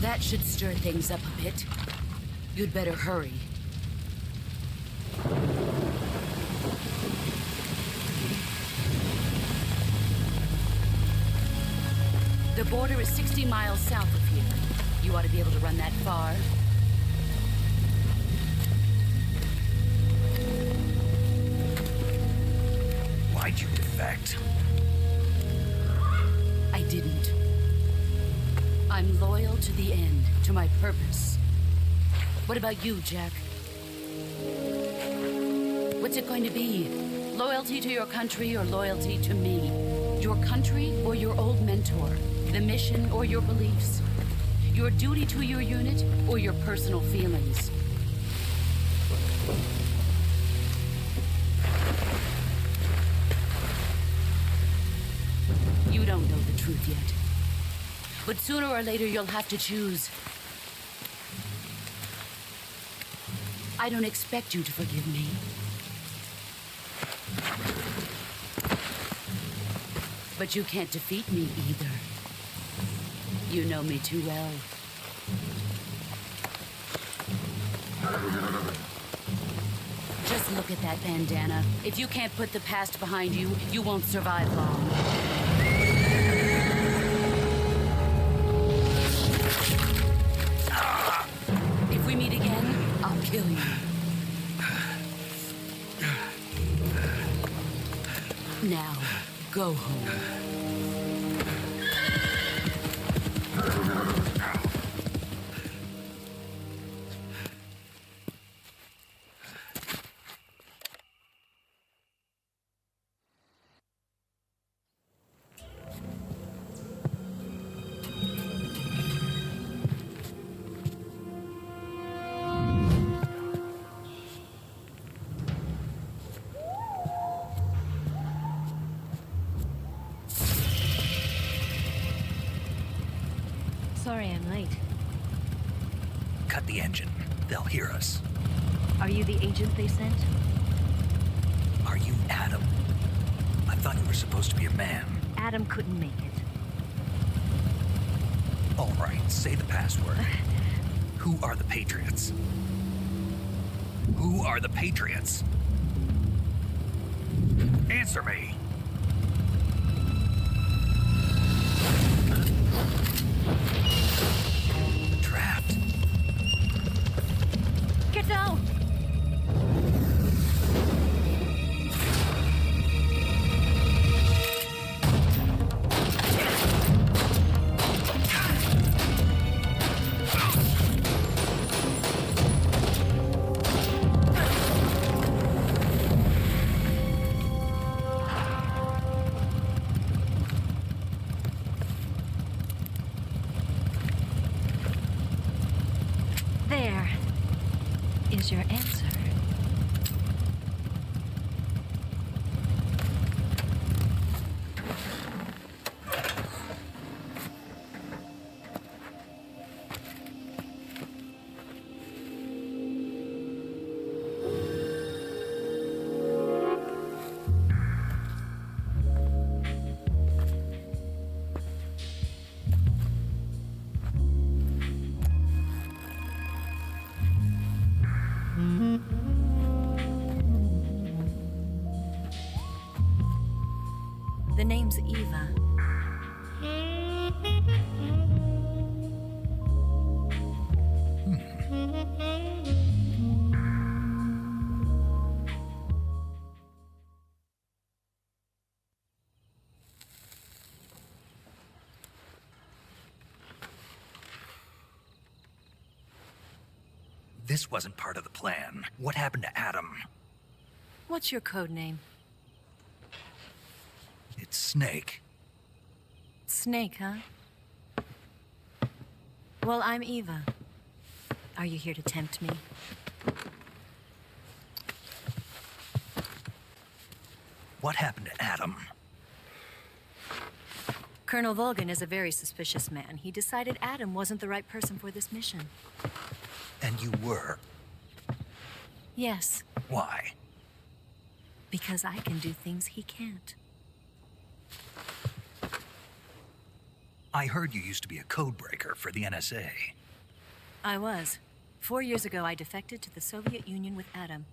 That should stir things up a bit. You'd better hurry. The border is 60 miles south of here. You ought to be able to run that far. Why'd you defect? I didn't. I'm loyal to the end, to my purpose. What about you, Jack? What's it going to be? Loyalty to your country or loyalty to me? Your country or your old mentor? The mission or your beliefs? Your duty to your unit or your personal feelings? You don't know the truth yet. But sooner or later you'll have to choose. I don't expect you to forgive me. But you can't defeat me either. You know me too well. Just look at that bandana. If you can't put the past behind you, you won't survive long. If we meet again, I'll kill you. Now, go home. Sorry I'm late. Cut the engine. They'll hear us. Are you the agent they sent? Are you Adam? I thought you were supposed to be a man. Adam couldn't make it. All right, say the password. Who are the Patriots? Who are the Patriots? Answer me. Trapped. Get down! There is your answer. The name's Eva. This wasn't part of the plan. What happened to Adam? What's your code name? It's Snake. Snake, huh? Well, I'm Eva. Are you here to tempt me? What happened to Adam? Colonel Volgan is a very suspicious man. He decided Adam wasn't the right person for this mission. And you were? Yes. Why? Because I can do things he can't. I heard you used to be a codebreaker for the NSA. I was. 4 years ago, I defected to the Soviet Union with Adam.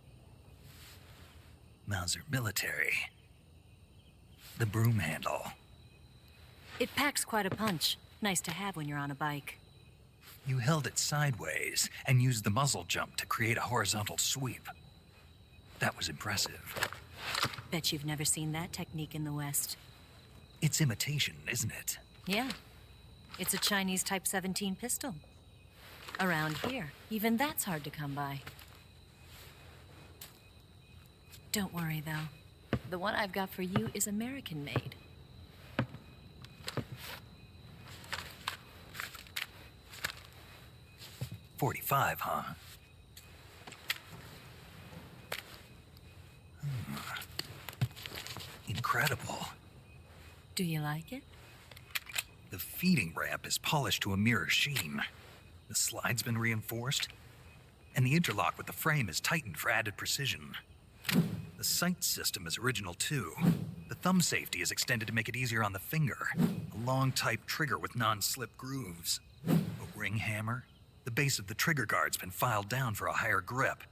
Mauser military. The broom handle. It packs quite a punch. Nice to have when you're on a bike. You held it sideways and used the muzzle jump to create a horizontal sweep. That was impressive. Bet you've never seen that technique in the West. It's imitation, isn't it? Yeah. It's a Chinese Type 17 pistol. Around here, even that's hard to come by. Don't worry, though. The one I've got for you is American-made. .45, huh? Incredible. Do you like it? The feeding ramp is polished to a mirror sheen. The slide's been reinforced, and the interlock with the frame is tightened for added precision. The sight system is original too. The thumb safety is extended to make it easier on the finger. A long type trigger with non-slip grooves. A ring hammer. The base of the trigger guard's been filed down for a higher grip.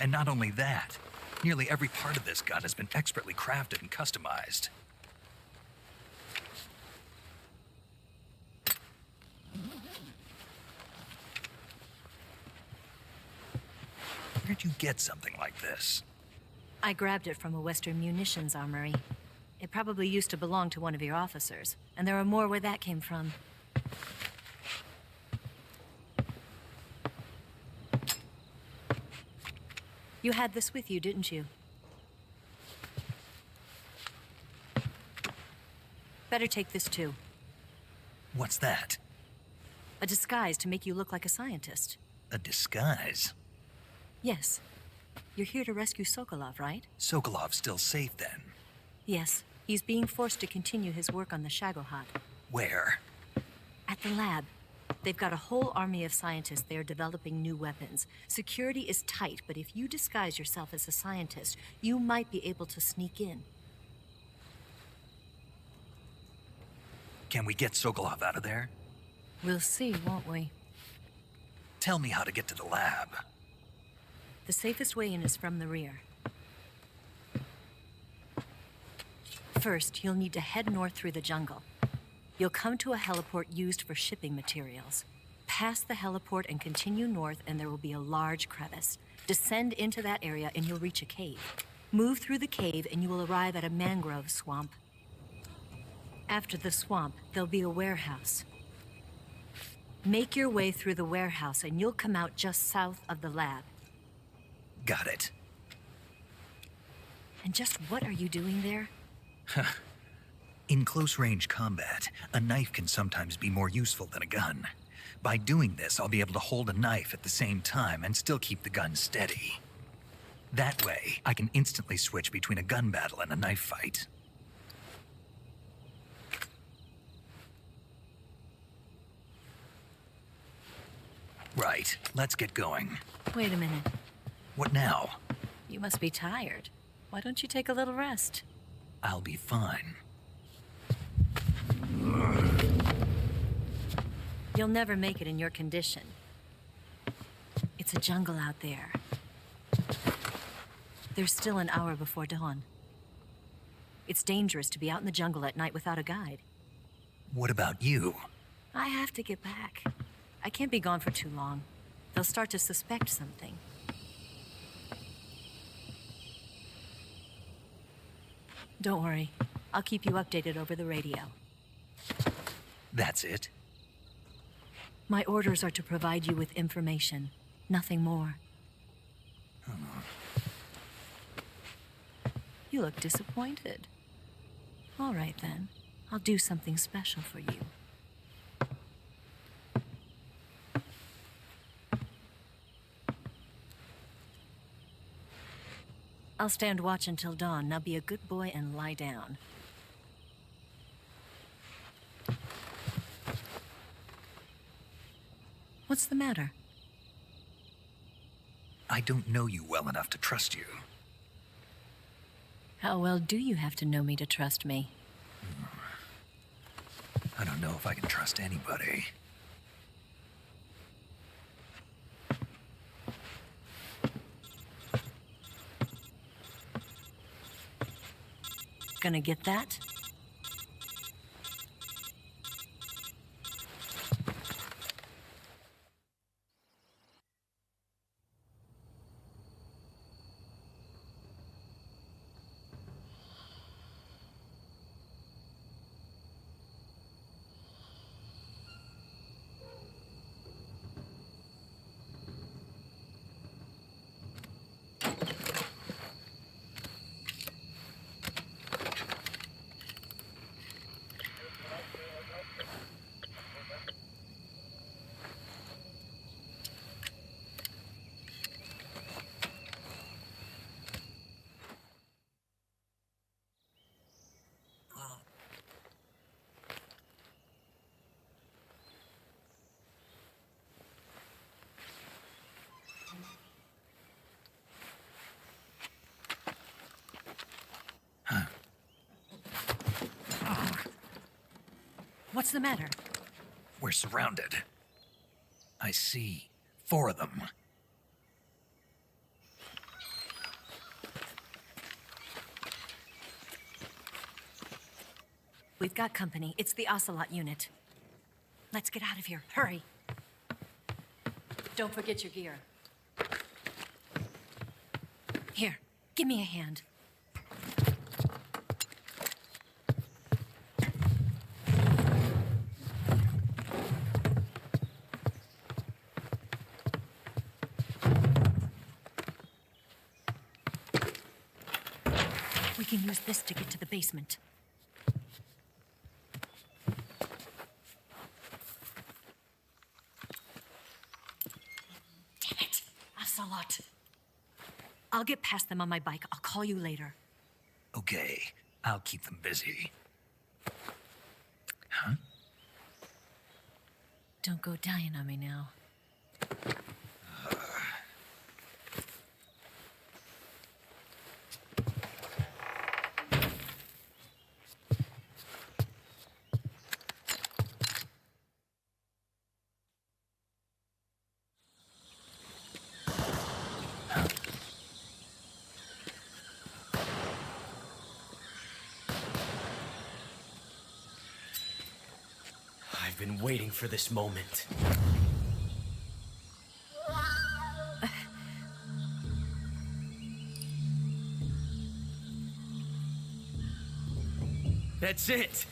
And not only that, nearly every part of this gun has been expertly crafted and customized. Where'd you get something like this? I grabbed it from a Western munitions armory. It probably used to belong to one of your officers, and there are more where that came from. You had this with you, didn't you? Better take this too. What's that? A disguise to make you look like a scientist. A disguise? Yes. You're here to rescue Sokolov, right? Sokolov's still safe then? Yes. He's being forced to continue his work on the Shagohod. Where? At the lab. They've got a whole army of scientists there developing new weapons. Security is tight, but if you disguise yourself as a scientist, you might be able to sneak in. Can we get Sokolov out of there? We'll see, won't we? Tell me how to get to the lab. The safest way in is from the rear. First, you'll need to head north through the jungle. You'll come to a heliport used for shipping materials. Pass the heliport and continue north, and there will be a large crevice. Descend into that area and you'll reach a cave. Move through the cave and you will arrive at a mangrove swamp. After the swamp, there'll be a warehouse. Make your way through the warehouse and you'll come out just south of the lab. Got it. And just what are you doing there? In close-range combat, a knife can sometimes be more useful than a gun. By doing this, I'll be able to hold a knife at the same time and still keep the gun steady. That way, I can instantly switch between a gun battle and a knife fight. Right, let's get going. Wait a minute. What now? You must be tired. Why don't you take a little rest? I'll be fine. You'll never make it in your condition. It's a jungle out there. There's still an hour before dawn. It's dangerous to be out in the jungle at night without a guide. What about you? I have to get back. I can't be gone for too long. They'll start to suspect something. Don't worry. I'll keep you updated over the radio. That's it? My orders are to provide you with information. Nothing more. You look disappointed. All right, then. I'll do something special for you. I'll stand watch until dawn. Now be a good boy and lie down. What's the matter? I don't know you well enough to trust you. How well do you have to know me to trust me? I don't know if I can trust anybody. Gonna get that? What's the matter? We're surrounded. I see 4 of them. We've got company. It's the Ocelot unit. Let's get out of here. Hurry. Don't forget your gear. Here, give me a hand. We can use this to get to the basement. Damn it, Ocelot. I'll get past them on my bike. I'll call you later. Okay, I'll keep them busy. Huh? Don't go dying on me now. I've been waiting for this moment. That's it.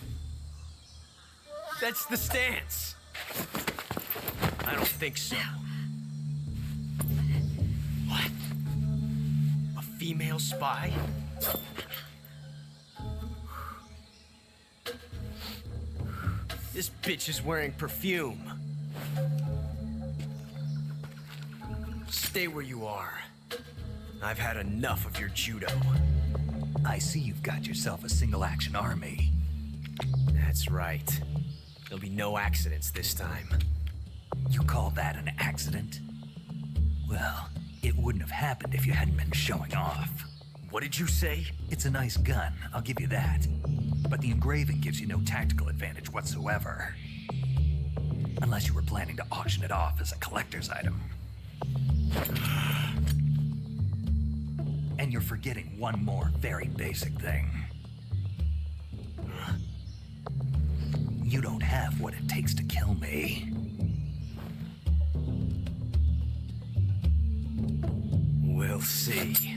That's the stance. I don't think so. What? A female spy? This bitch is wearing perfume. Stay where you are. I've had enough of your judo. I see you've got yourself a single-action army. That's right. There'll be no accidents this time. You call that an accident? Well, it wouldn't have happened if you hadn't been showing off. What did you say? It's a nice gun, I'll give you that. But the engraving gives you no tactical advantage whatsoever. Unless you were planning to auction it off as a collector's item. And you're forgetting one more very basic thing. You don't have what it takes to kill me. We'll see.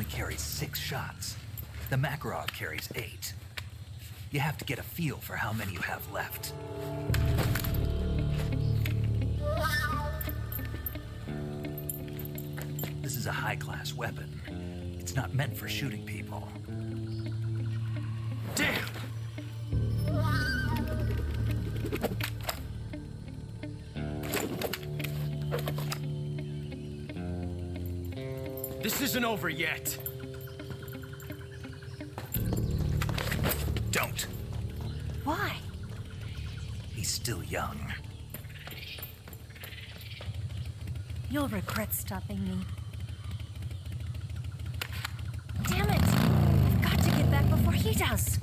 only carries 6 shots. The Makarov carries 8. You have to get a feel for how many you have left. This is a high-class weapon. It's not meant for shooting people. Damn! This isn't over yet. Don't. Why? He's still young. You'll regret stopping me. Damn it! I've got to get back before he does.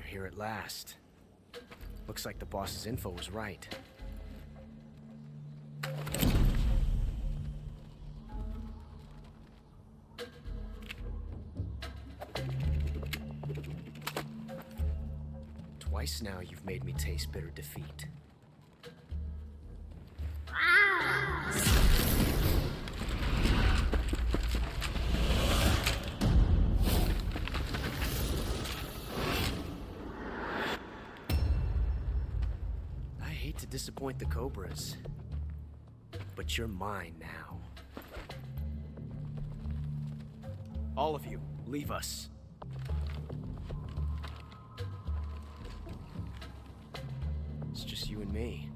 Here at last. Looks like the boss's info was right. Twice now you've made me taste bitter defeat. Disappoint the Cobras, but you're mine now. All of you, leave us. It's just you and me.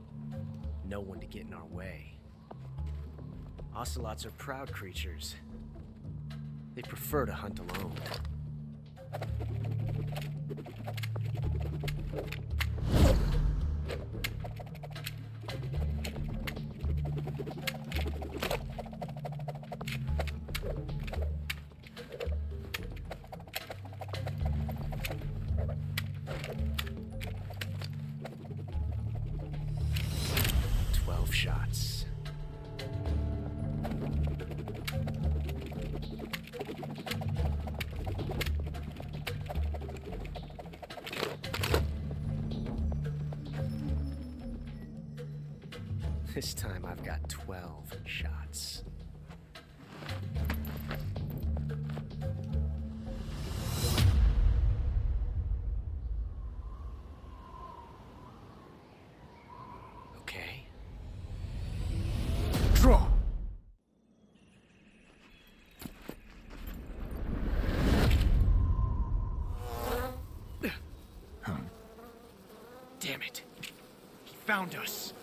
No one to get in our way. Ocelots are proud creatures. They prefer to hunt alone. Shots. This time I've got 12 shots. Okay. Draw! Damn it. He found us.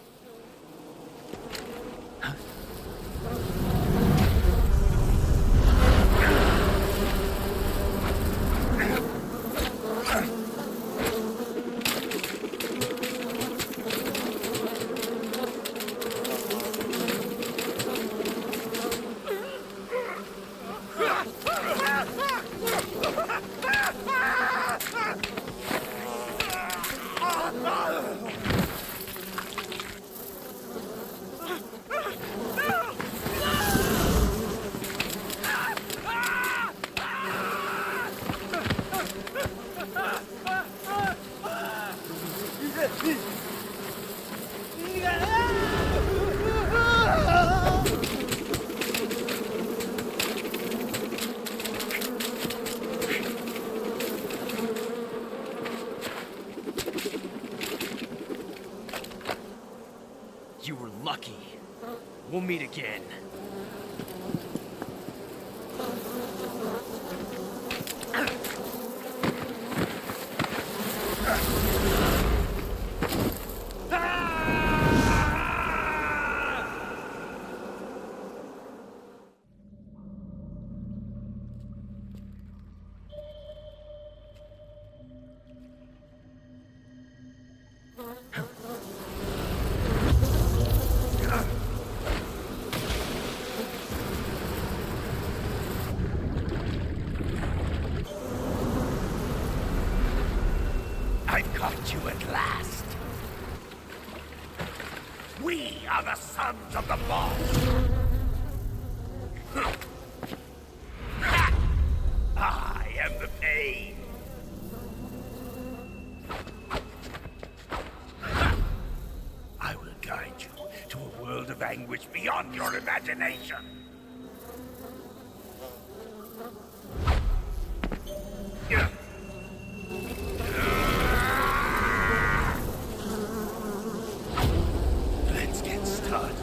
You were lucky. We'll meet again. I've got you at last. We are the sons of the boss. I am the pain. I will guide you to a world of anguish beyond your imagination. Let's get started.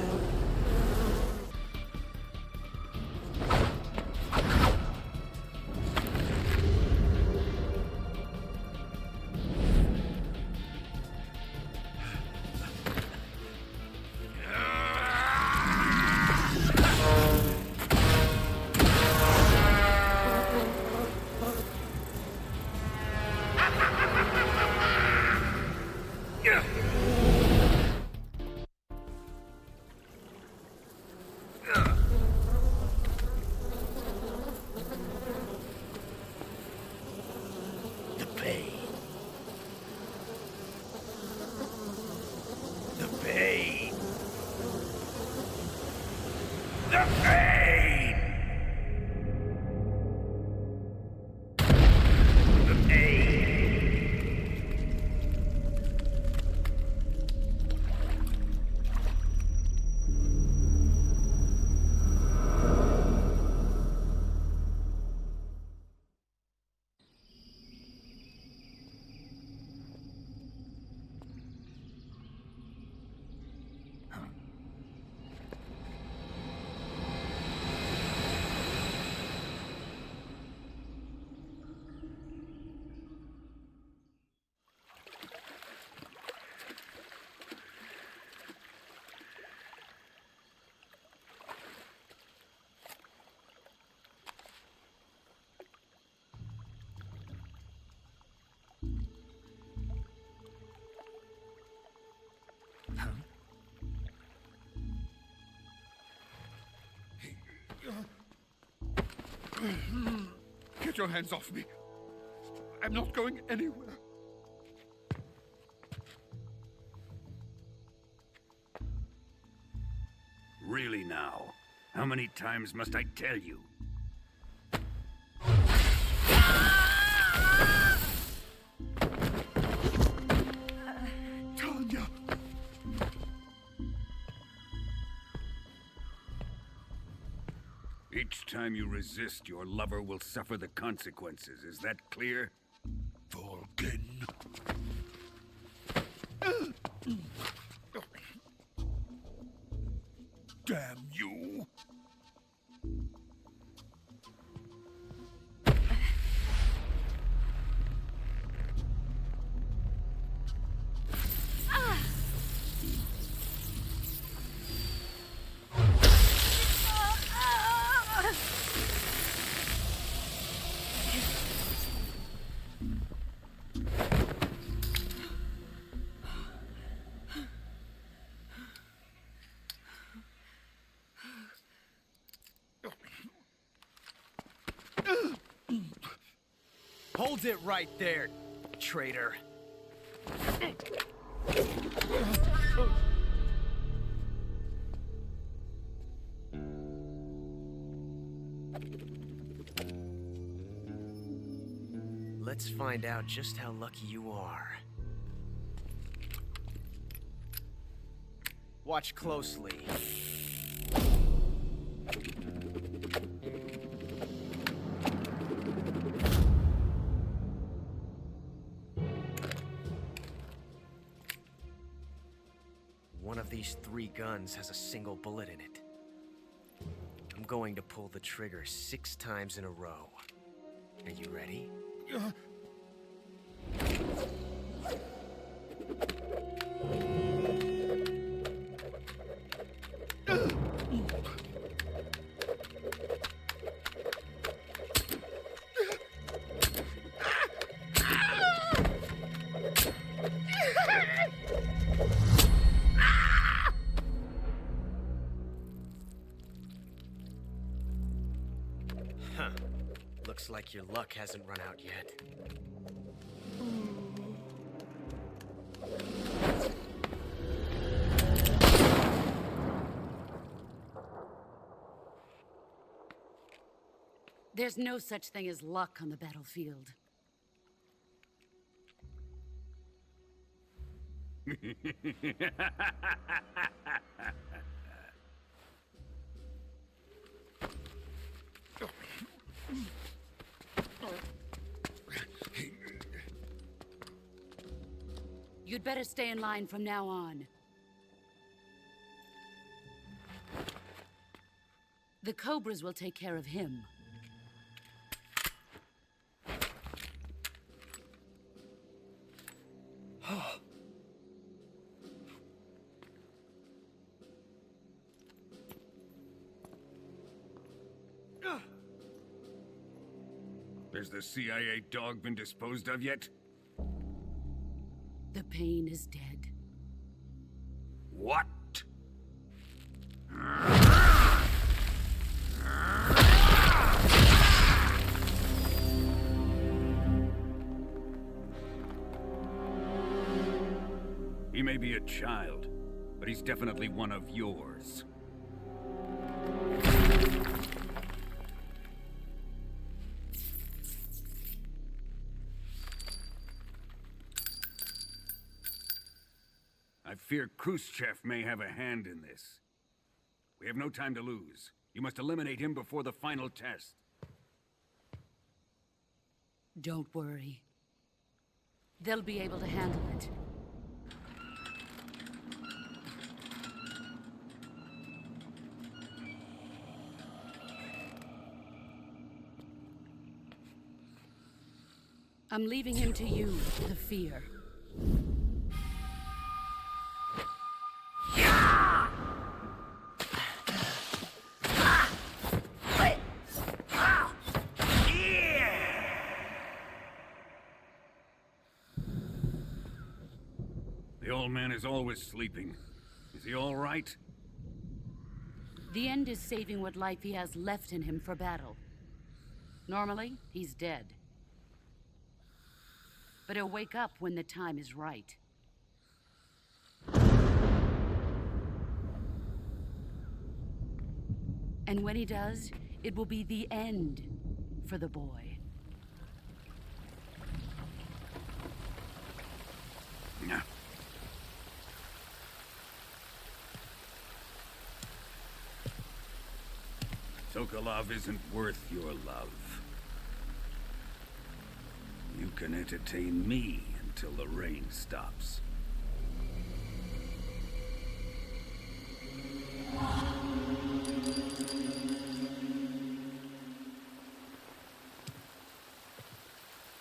Get your hands off me. I'm not going anywhere. Really now? How many times must I tell you? Tanya! Each time you resist, your lover will suffer the consequences. Is that clear? Volgin. Damn you! Hold it right there, traitor. Let's find out just how lucky you are. Watch closely. One of these 3 guns has a single bullet in it. I'm going to pull the trigger 6 times in a row. Are you ready? Huh. Looks like your luck hasn't run out yet. There's no such thing as luck on the battlefield. You'd better stay in line from now on. The Cobras will take care of him. Has the CIA dog been disposed of yet? The pain is dead. What? He may be a child, but he's definitely one of yours. I fear Khrushchev may have a hand in this. We have no time to lose. You must eliminate him before the final test. Don't worry. They'll be able to handle it. I'm leaving him to you, the fear. The old man is always sleeping. Is he all right? The end is saving what life he has left in him for battle. Normally, he's dead. But he'll wake up when the time is right. And when he does, it will be the end for the boy. Yeah. Sokolov isn't worth your love. You can entertain me until the rain stops.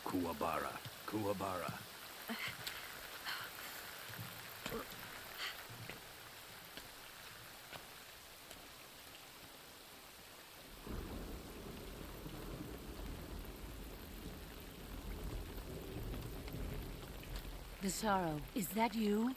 Kuwabara, Kuwabara. The sorrow, is that you?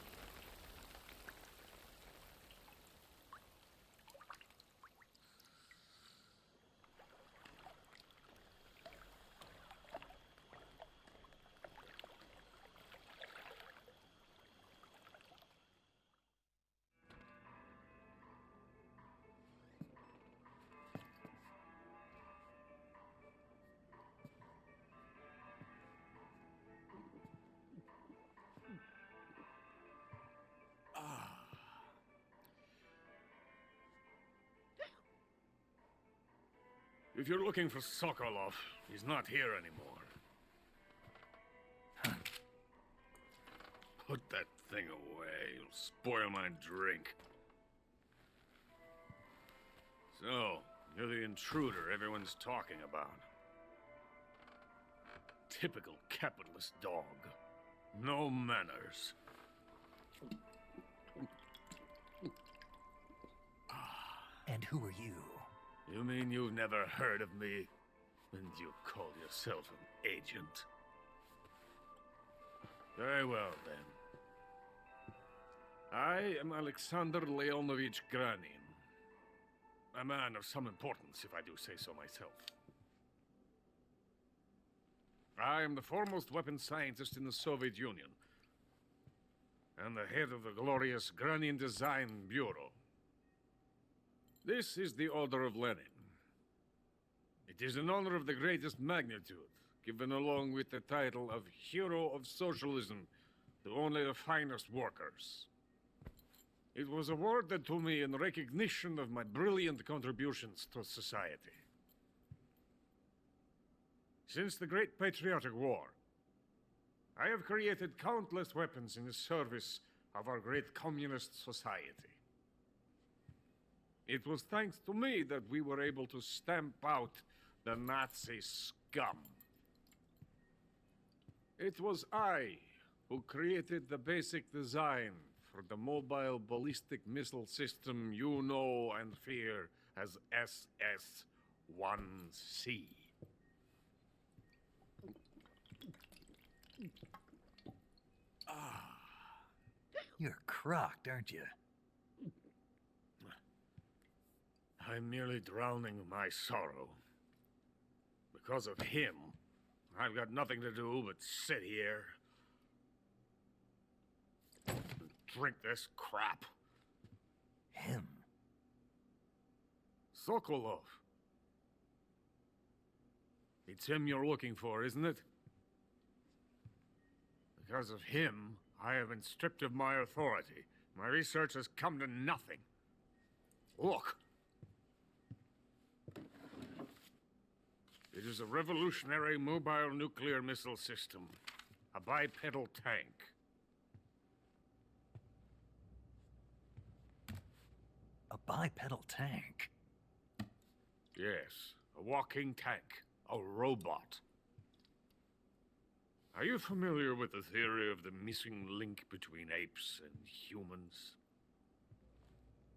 If you're looking for Sokolov, he's not here anymore. Put that thing away. You'll spoil my drink. So, you're the intruder everyone's talking about. Typical capitalist dog. No manners. And who are you? You mean you've never heard of me? And you call yourself an agent? Very well, then. I am Alexander Leonovich Granin. A man of some importance, if I do say so myself. I am the foremost weapons scientist in the Soviet Union, and the head of the glorious Granin Design Bureau. This is the Order of Lenin. It is an honor of the greatest magnitude, given along with the title of Hero of Socialism to only the finest workers. It was awarded to me in recognition of my brilliant contributions to society. Since the Great Patriotic War, I have created countless weapons in the service of our great communist society. It was thanks to me that we were able to stamp out the Nazi scum. It was I who created the basic design for the mobile ballistic missile system you know and fear as SS-1C. You're crocked, aren't you? I'm merely drowning my sorrow. Because of him, I've got nothing to do but sit here and drink this crap. Him? Sokolov. It's him you're looking for, isn't it? Because of him, I have been stripped of my authority. My research has come to nothing. Look. It is a revolutionary mobile nuclear missile system. A bipedal tank. A bipedal tank? Yes, a walking tank. A robot. Are you familiar with the theory of the missing link between apes and humans?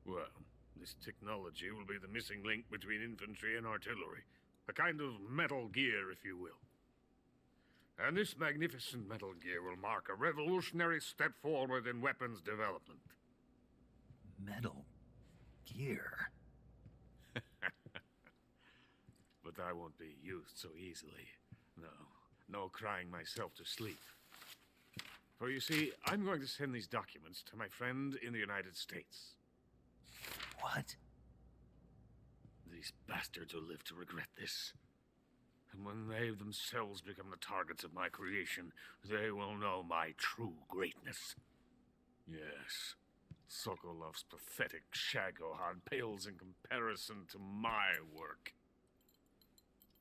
Well, this technology will be the missing link between infantry and artillery. A kind of Metal Gear, if you will. And this magnificent Metal Gear will mark a revolutionary step forward in weapons development. Metal Gear? But I won't be used so easily. No crying myself to sleep. For you see, I'm going to send these documents to my friend in the United States. What? These bastards will live to regret this. And when they themselves become the targets of my creation, they will know my true greatness. Yes, Sokolov's pathetic Shagohod pales in comparison to my work.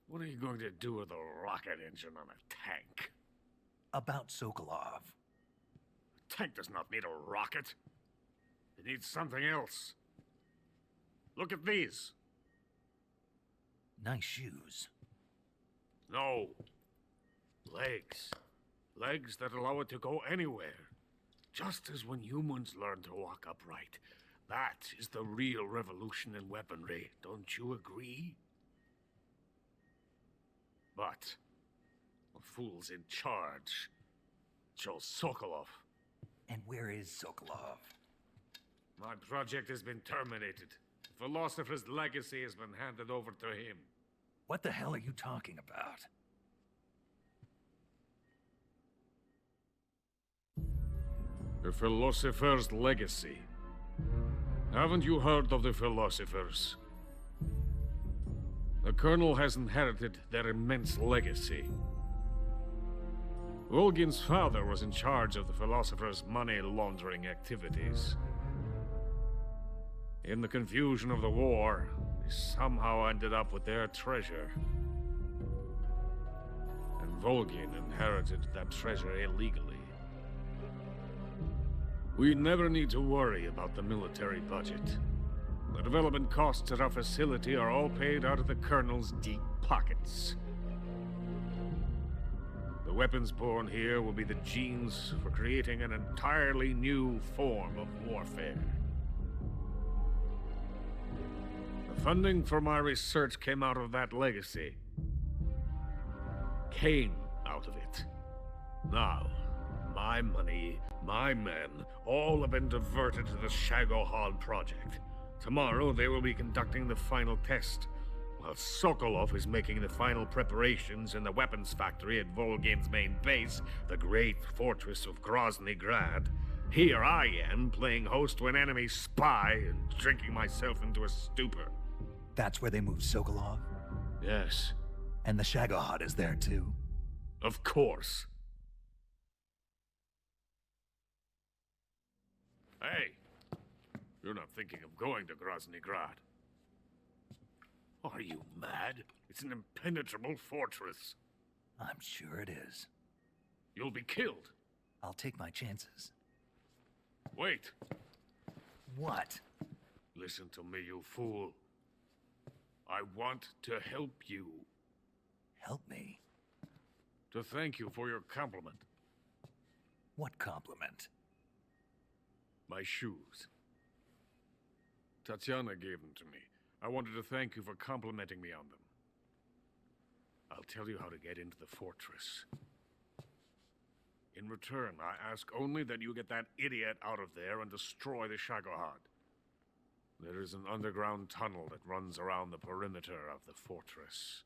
What are you going to do with a rocket engine on a tank? About Sokolov. A tank does not need a rocket. It needs something else. Look at these. Nice shoes. No. Legs. Legs that allow it to go anywhere. Just as when humans learn to walk upright. That is the real revolution in weaponry. Don't you agree? But the fool's in charge. Joe Sokolov. And where is Sokolov? My project has been terminated. The philosopher's legacy has been handed over to him. What the hell are you talking about? The philosopher's legacy. Haven't you heard of the philosophers? The Colonel has inherited their immense legacy. Volgin's father was in charge of the philosophers' money laundering activities. In the confusion of the war, he somehow ended up with their treasure. And Volgin inherited that treasure illegally. We never need to worry about the military budget. The development costs at our facility are all paid out of the Colonel's deep pockets. The weapons born here will be the genes for creating an entirely new form of warfare. The funding for my research came out of that legacy. Came out of it. Now, my money, my men, all have been diverted to the Shagohod project. Tomorrow, they will be conducting the final test, while Sokolov is making the final preparations in the weapons factory at Volgin's main base, the great fortress of Grozny Grad. Here I am, playing host to an enemy spy and drinking myself into a stupor. That's where they moved Sokolov? Yes. And the Shagohod is there too? Of course. Hey! You're not thinking of going to Grozny Grad. Are you mad? It's an impenetrable fortress. I'm sure it is. You'll be killed. I'll take my chances. Wait. What? Listen to me, you fool. I want to help you. Help me? To thank you for your compliment. What compliment? My shoes. Tatiana gave them to me. I wanted to thank you for complimenting me on them. I'll tell you how to get into the fortress. In return, I ask only that you get that idiot out of there and destroy the Shagohod. There is an underground tunnel that runs around the perimeter of the fortress.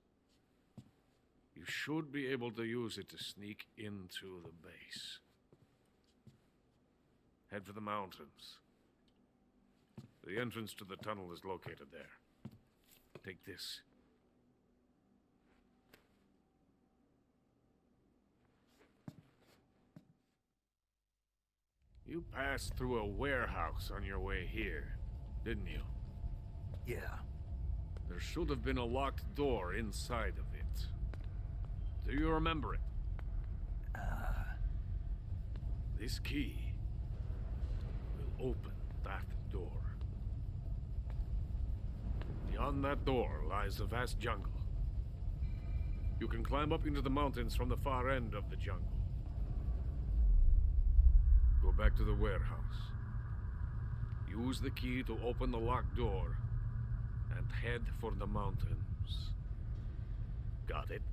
You should be able to use it to sneak into the base. Head for the mountains. The entrance to the tunnel is located there. Take this. You passed through a warehouse on your way here, didn't you? Yeah. There should have been a locked door inside of it. Do you remember it? This key will open that door. Beyond that door lies a vast jungle. You can climb up into the mountains from the far end of the jungle. Go back to the warehouse. Use the key to open the locked door and head for the mountains. Got it?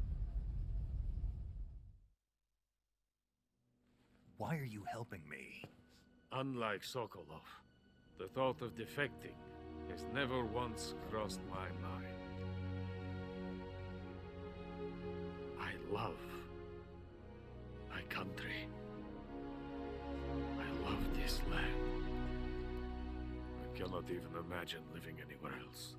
Why are you helping me? Unlike Sokolov, the thought of defecting has never once crossed my mind. I love my country. I love this land. I cannot even imagine living anywhere else.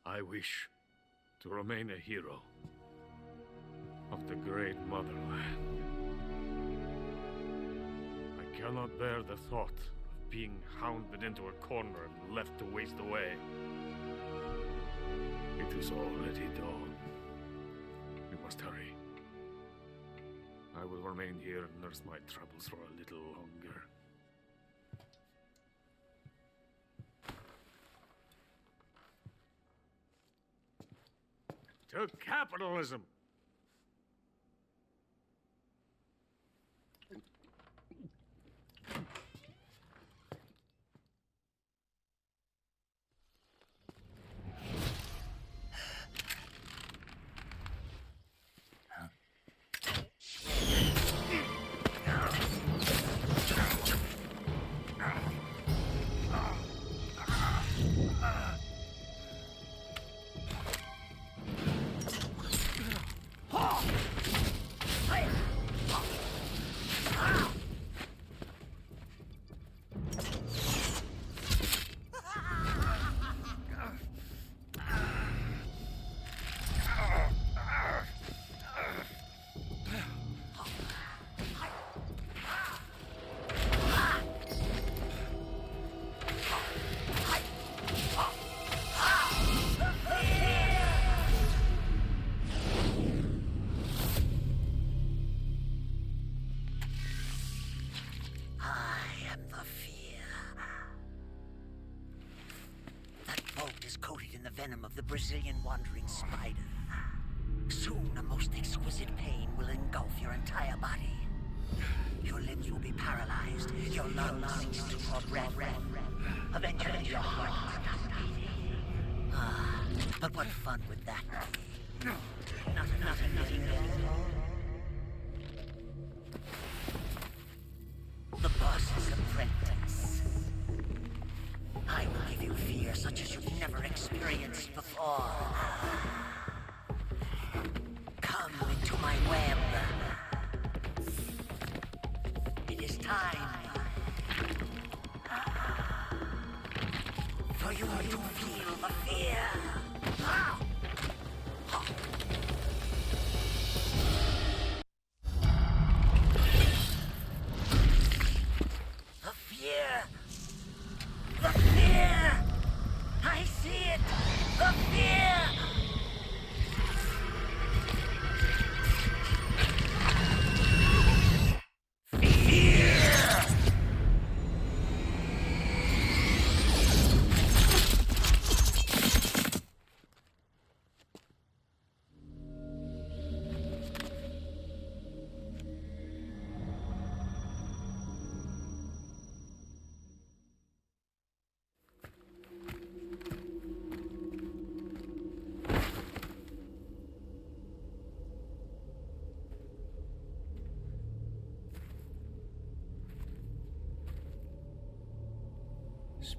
I wish to remain a hero of the great motherland. I cannot bear the thought of being hounded into a corner and left to waste away. It is already dawn. We must hurry. I will remain here and nurse my troubles for a little longer. To capitalism! Venom of the Brazilian wandering spider. Soon a most exquisite pain will engulf your entire body. Your limbs will be paralyzed, your lungs cease to draw breath. Eventually your heart will stop beating. Ah, but what fun would that be? Nothing. The boss's apprentice. I will give you fear such as you've never experienced before. Come into my web. It is time for you to feel the fear. The fear! The fear! I see it! The fear!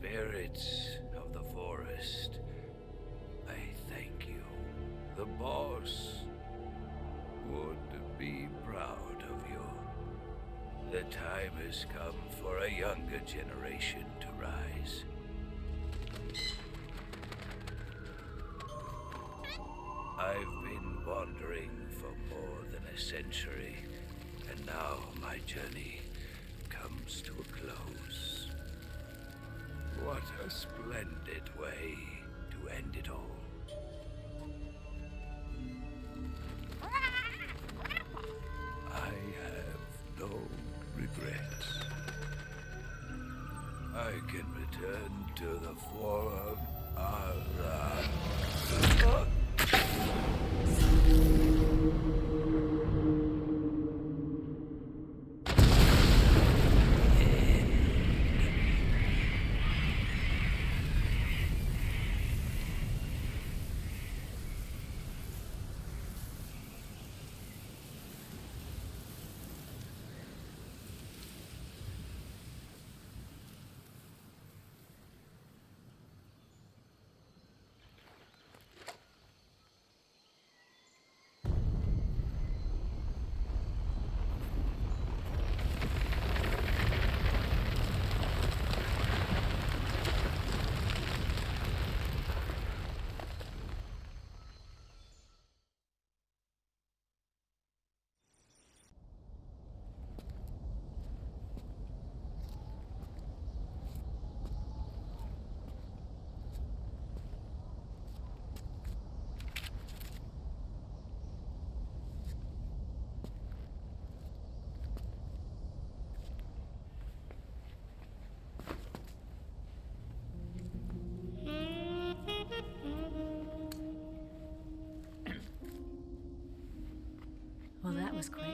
Spirits of the forest, I thank you. The boss would be proud of you. The time has come for a younger generation to rise. I've been wandering for more than a century, and now my journey comes to a close. What a splendid way to end it all. I have no regrets. I can return to the Forum Well, that was quick.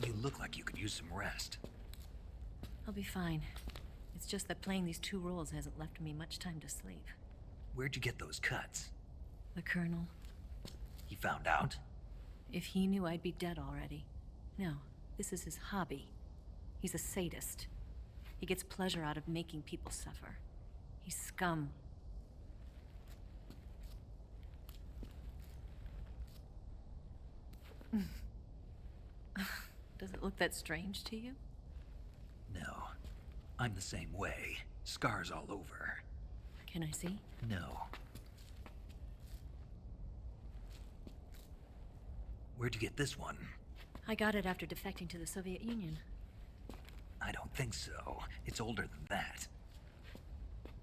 You look like you could use some rest. I'll be fine. It's just that playing these two roles hasn't left me much time to sleep. Where'd you get those cuts? The Colonel. He found out? If he knew, I'd be dead already. No, this is his hobby. He's a sadist. He gets pleasure out of making people suffer. He's scum. Does it look that strange to you? No. I'm the same way. Scars all over. Can I see? No. Where'd you get this one? I got it after defecting to the Soviet Union. I don't think so. It's older than that.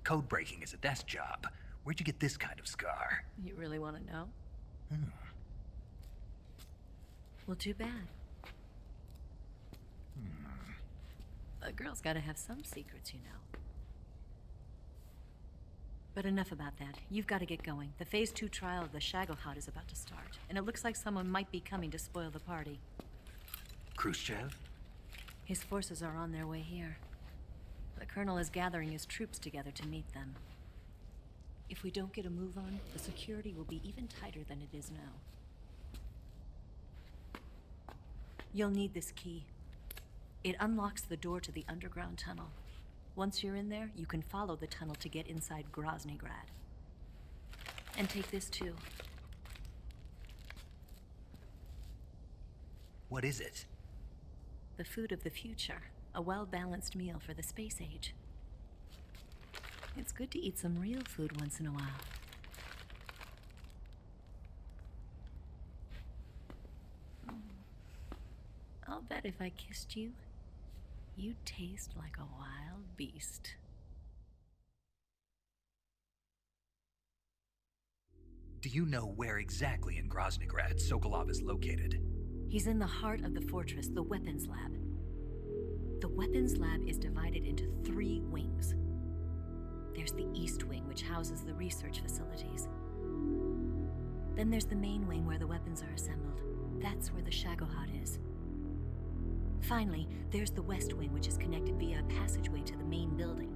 Code breaking is a desk job. Where'd you get this kind of scar? You really want to know? Hmm. Well, too bad. A girl's gotta have some secrets, you know. But enough about that. You've got to get going. The Phase 2 trial of the Shagohod is about to start, and it looks like someone might be coming to spoil the party. Khrushchev? His forces are on their way here. The Colonel is gathering his troops together to meet them. If we don't get a move on, the security will be even tighter than it is now. You'll need this key. It unlocks the door to the underground tunnel. Once you're in there, you can follow the tunnel to get inside Groznygrad. And take this too. What is it? The food of the future. A well-balanced meal for the space age. It's good to eat some real food once in a while. I'll bet if I kissed you, you'd taste like a wild beast. Do you know where exactly in Groznygrad Sokolov is located? He's in the heart of the fortress, the weapons lab. The weapons lab is divided into 3 wings. There's the East Wing, which houses the research facilities. Then there's the main wing where the weapons are assembled. That's where the Shagohod is. Finally, there's the West Wing, which is connected via a passageway to the main building.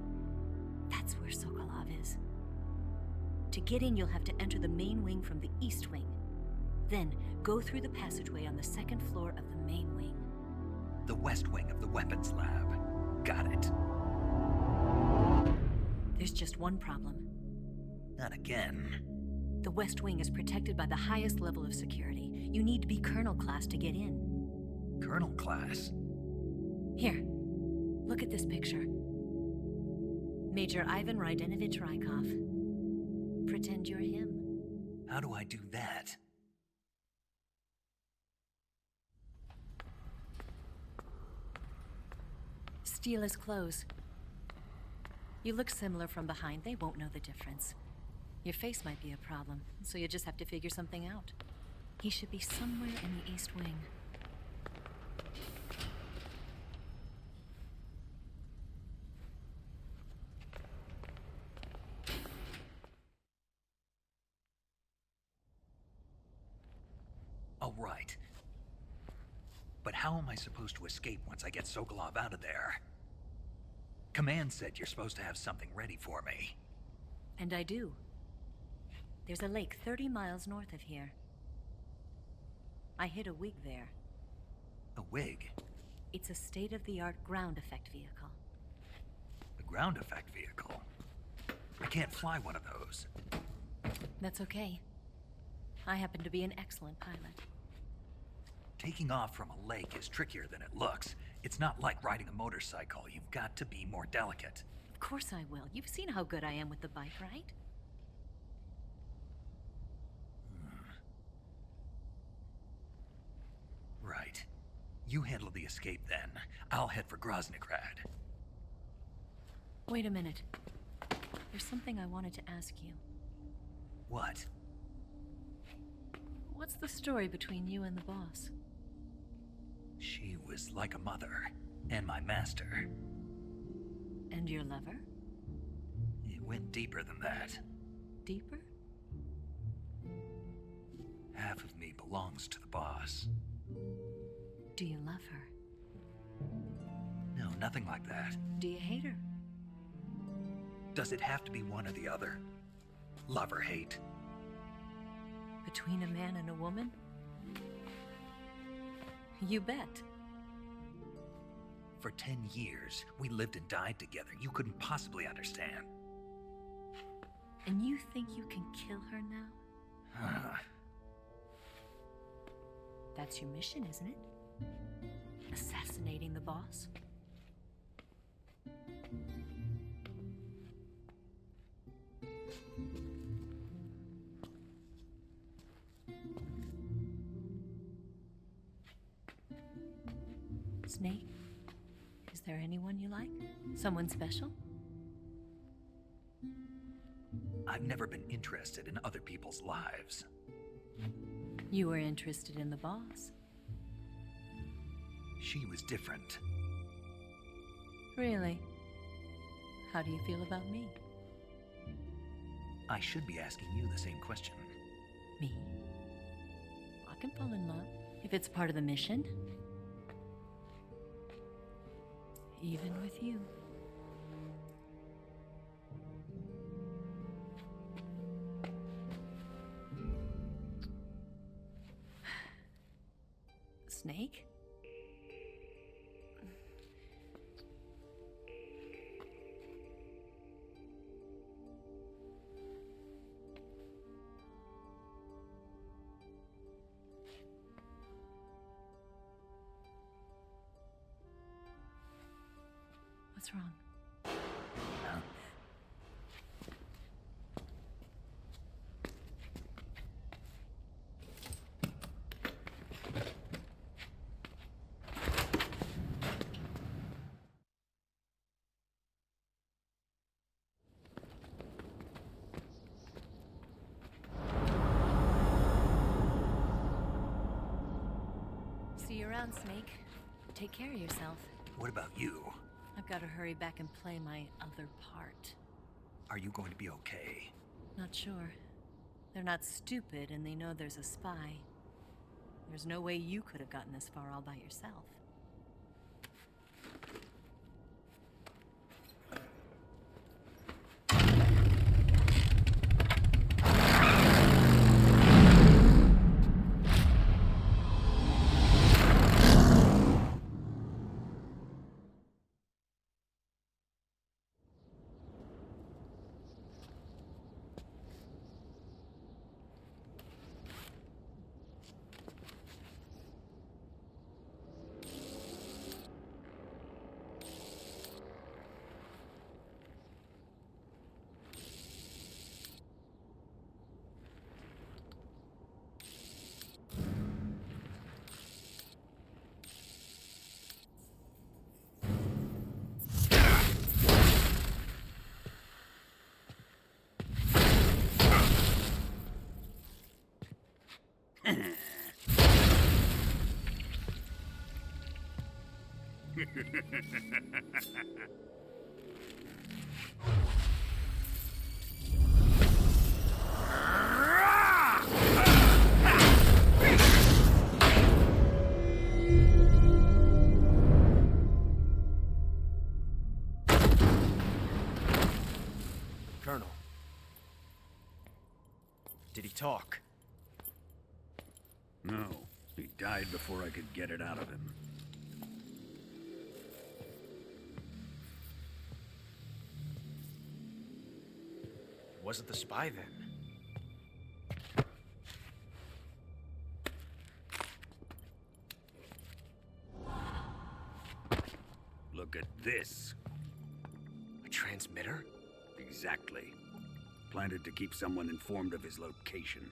That's where Sokolov is. To get in, you'll have to enter the main wing from the East Wing. Then, go through the passageway on the 2nd floor of the main wing. The West Wing of the weapons lab. Got it. There's just one problem. Not again. The West Wing is protected by the highest level of security. You need to be Colonel class to get in. Colonel class? Here, look at this picture. Major Ivan Rydenovich Rykov. Pretend you're him. How do I do that? Steal his clothes. You look similar from behind. They won't know the difference. Your face might be a problem, so you just have to figure something out. He should be somewhere in the East Wing. All right. But how am I supposed to escape once I get Sokolov out of there? Command said you're supposed to have something ready for me. And I do. There's a lake 30 miles north of here. I hid a wig there. A wig? It's a state-of-the-art ground effect vehicle. A ground effect vehicle? I can't fly one of those. That's okay. I happen to be an excellent pilot. Taking off from a lake is trickier than it looks. It's not like riding a motorcycle. You've got to be more delicate. Of course I will. You've seen how good I am with the bike, right? Right. You handle the escape then. I'll head for Groznygrad. Wait a minute. There's something I wanted to ask you. What? What's the story between you and the boss? She was like a mother, and my master. And your lover? It went deeper than that. Deeper? Half of me belongs to the boss. Do you love her? No, nothing like that. Do you hate her? Does it have to be one or the other? Love or hate? Between a man and a woman? You bet. For 10 years, we lived and died together. You couldn't possibly understand. And you think you can kill her now? That's your mission, isn't it? Assassinating the boss? Snake, is there anyone you like? Someone special? I've never been interested in other people's lives. You were interested in the boss. She was different. Really? How do you feel about me? I should be asking you the same question. Me? I can fall in love if it's part of the mission. Even with you. Snake? What's wrong? See you around, Snake. Take care of yourself. What about you? I've got to hurry back and play my other part. Are you going to be okay? Not sure. They're not stupid, and they know there's a spy. There's no way you could have gotten this far all by yourself. Colonel. Did he talk? No. He died before I could get it out of him. Wasn't the spy then? Look at this. A transmitter? Exactly. Planted to keep someone informed of his location.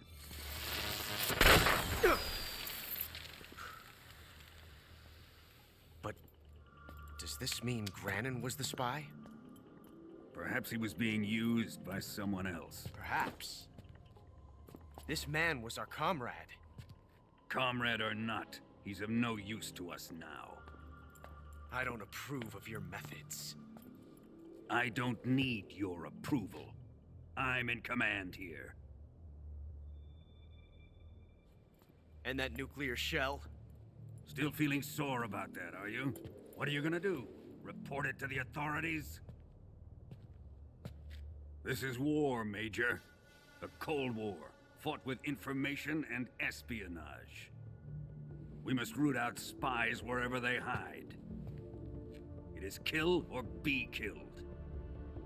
But does this mean Grannon was the spy? Perhaps he was being used by someone else. Perhaps. This man was our comrade. Comrade or not, he's of no use to us now. I don't approve of your methods. I don't need your approval. I'm in command here. And that nuclear shell? Still feeling sore about that, are you? What are you gonna do? Report it to the authorities? This is war, Major. The Cold War, fought with information and espionage. We must root out spies wherever they hide. It is kill or be killed.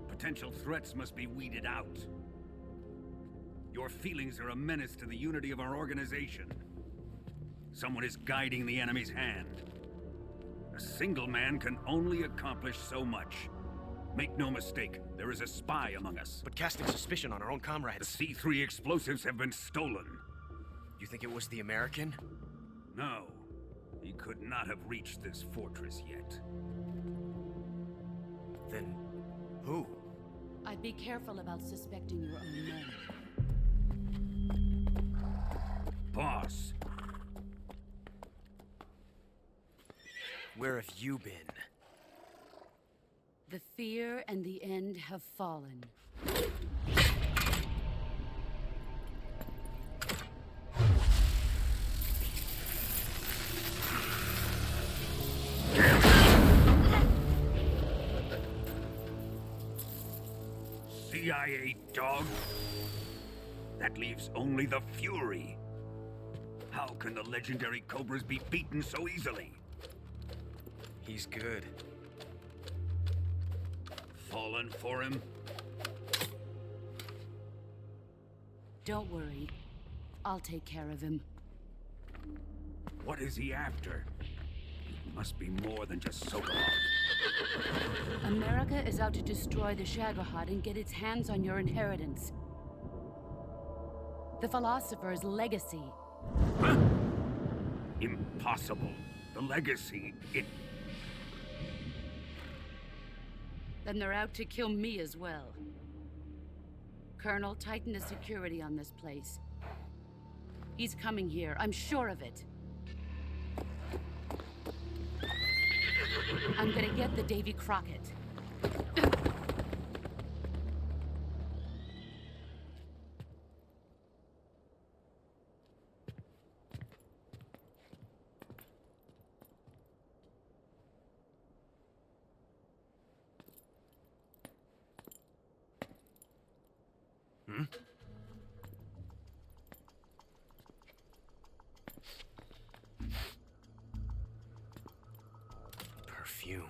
Potential threats must be weeded out. Your feelings are a menace to the unity of our organization. Someone is guiding the enemy's hand. A single man can only accomplish so much. Make no mistake, there is a spy among us. But casting suspicion on our own comrades. The C3 explosives have been stolen. You think it was the American? No. He could not have reached this fortress yet. Then, who? I'd be careful about suspecting your own men. Boss. Where have you been? The fear and the end have fallen. CIA dog? That leaves only the Fury. How can the legendary Cobras be beaten so easily? He's good. Fallen for him? Don't worry. I'll take care of him. What is he after? It must be more than just Sokolov. America is out to destroy the Shagohod and get its hands on your inheritance. The philosopher's legacy. Huh? Impossible. The legacy, Then they're out to kill me as well. Colonel, tighten the security on this place. He's coming here, I'm sure of it. I'm gonna get the Davy Crockett. Perfume.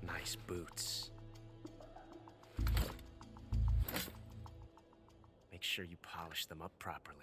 Nice boots. Make sure you polish them up properly.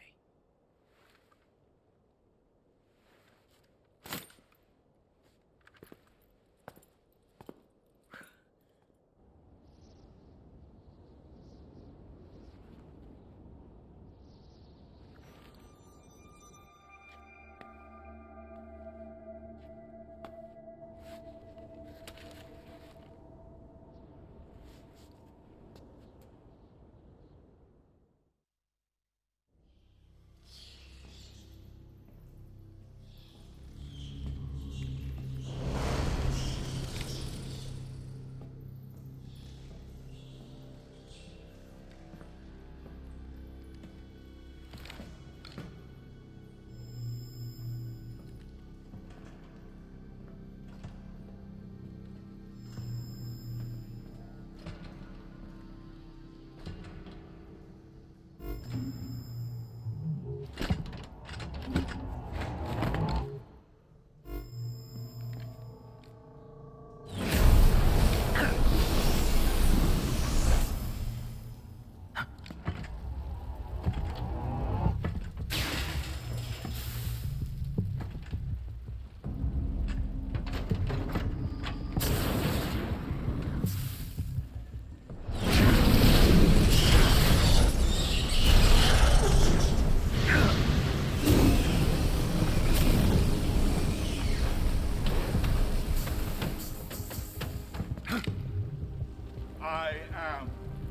I am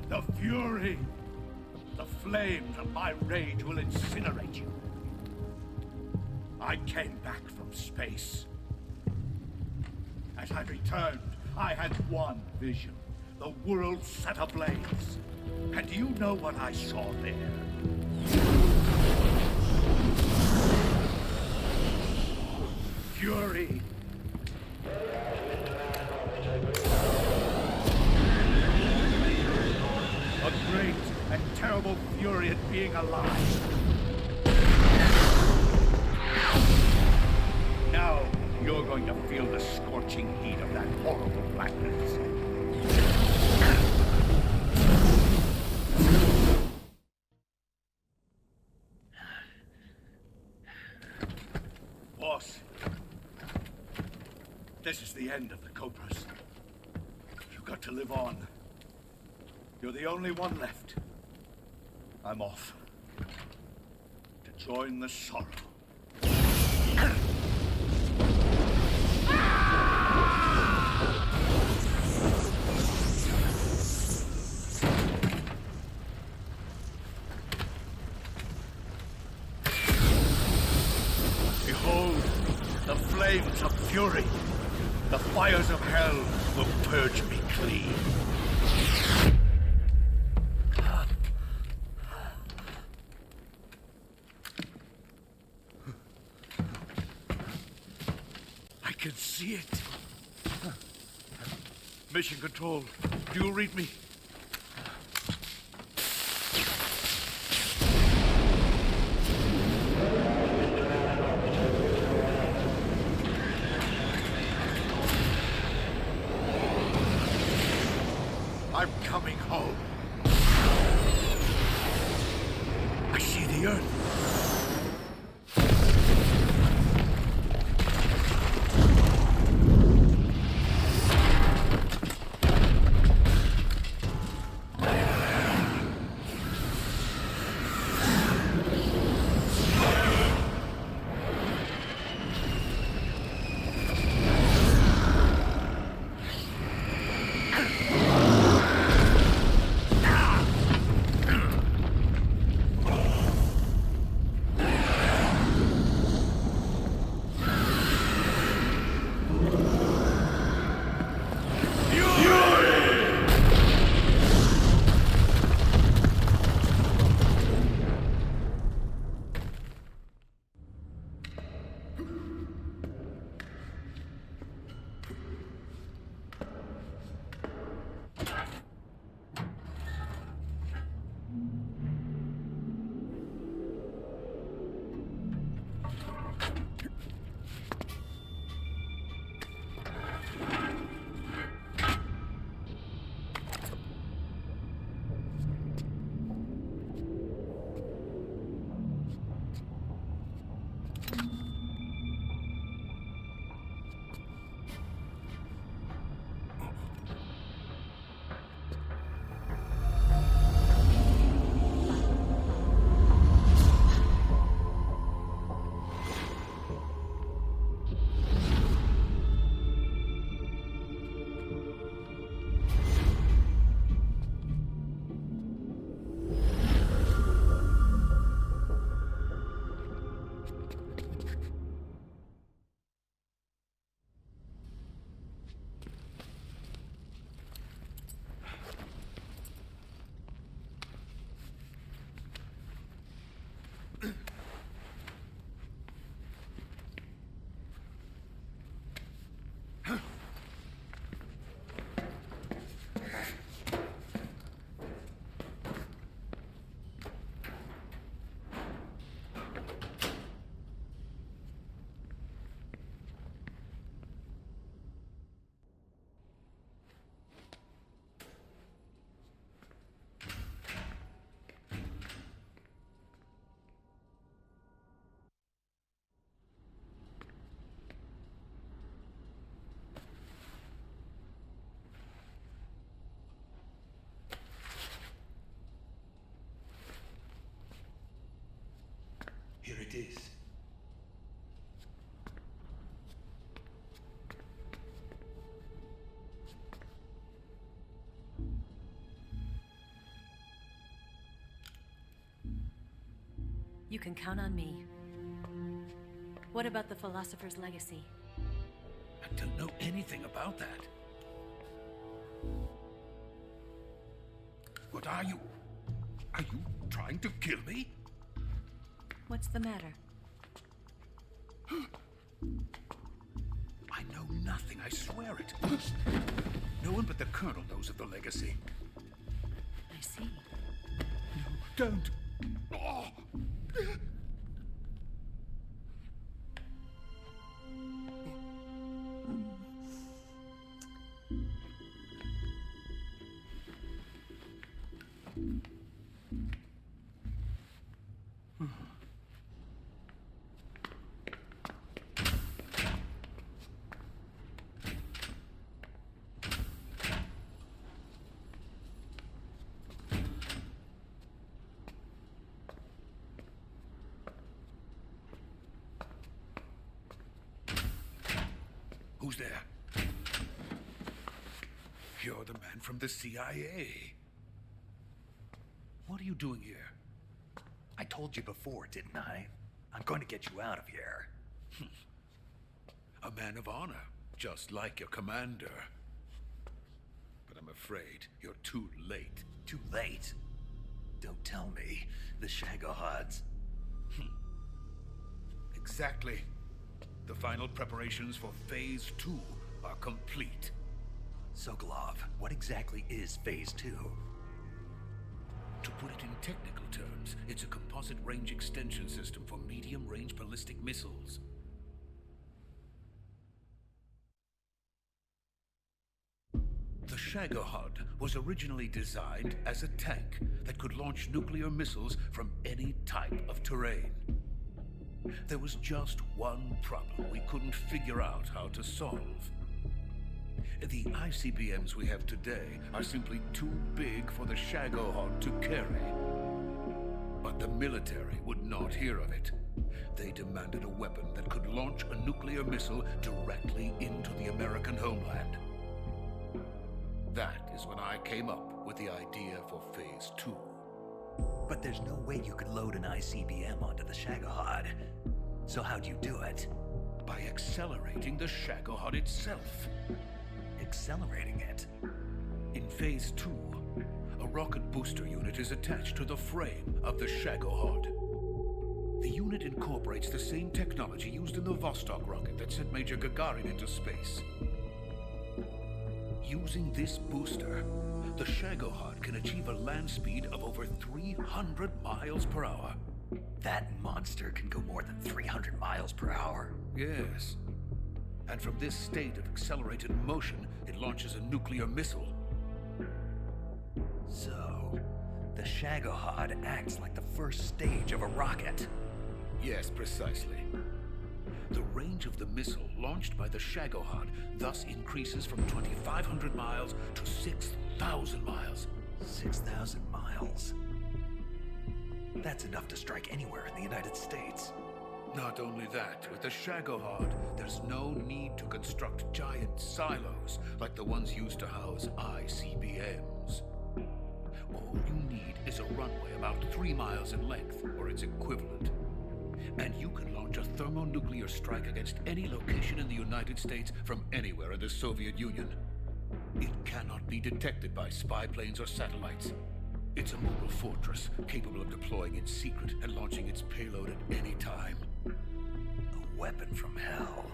the Fury. The flames of my rage will incinerate you. I came back from space. As I returned, I had one vision. The world set ablaze. And do you know what I saw there? Fury. A great and terrible fury at being alive. Now, you're going to feel the scorching heat of that horrible blackness. Boss, this is the end of the Cobras. You've got to live on. You're the only one left. I'm off. To join the sorrow. Behold, the flames of fury. The fires of hell will purge me clean. I can see it. Mission Control, do you read me? I'm coming home. I see the Earth. You can count on me. What about the Philosopher's Legacy? I don't know anything about that. What are you? Are you trying to kill me? What's the matter? I know nothing, I swear it. No one but the Colonel knows of the legacy. I see. No, don't. Oh. Who's there? You're the man from the CIA. What are you doing here? I told you before, didn't I? I'm going to get you out of here. A man of honor, just like your commander. But I'm afraid you're too late. Too late? Don't tell me. The Shagohods. Exactly. The final preparations for Phase 2 are complete. Sokolov, what exactly is Phase 2? To put it in technical terms, it's a composite range extension system for medium-range ballistic missiles. The Shagohod was originally designed as a tank that could launch nuclear missiles from any type of terrain. There was just one problem we couldn't figure out how to solve. The ICBMs we have today are simply too big for the Shagohod to carry. But the military would not hear of it. They demanded a weapon that could launch a nuclear missile directly into the American homeland. That is when I came up with the idea for Phase 2. But there's no way you could load an ICBM onto the Shagohod. So how'd you do it? By accelerating the Shagohod itself. Accelerating it? In Phase 2, a rocket booster unit is attached to the frame of the Shagohod. The unit incorporates the same technology used in the Vostok rocket that sent Major Gagarin into space. Using this booster, the Shagohod can achieve a land speed of over 300 miles per hour. That monster can go more than 300 miles per hour? Yes. And from this state of accelerated motion, it launches a nuclear missile. So, the Shagohod acts like the first stage of a rocket? Yes, precisely. The range of the missile launched by the Shagohod thus increases from 2,500 miles to 6,000 miles. 6,000 miles? That's enough to strike anywhere in the United States. Not only that, with the Shagohod, there's no need to construct giant silos like the ones used to house ICBMs. All you need is a runway about 3 miles in length, or its equivalent. And you can launch a thermonuclear strike against any location in the United States from anywhere in the Soviet Union. It cannot be detected by spy planes or satellites. It's a mobile fortress, capable of deploying in secret and launching its payload at any time. A weapon from hell.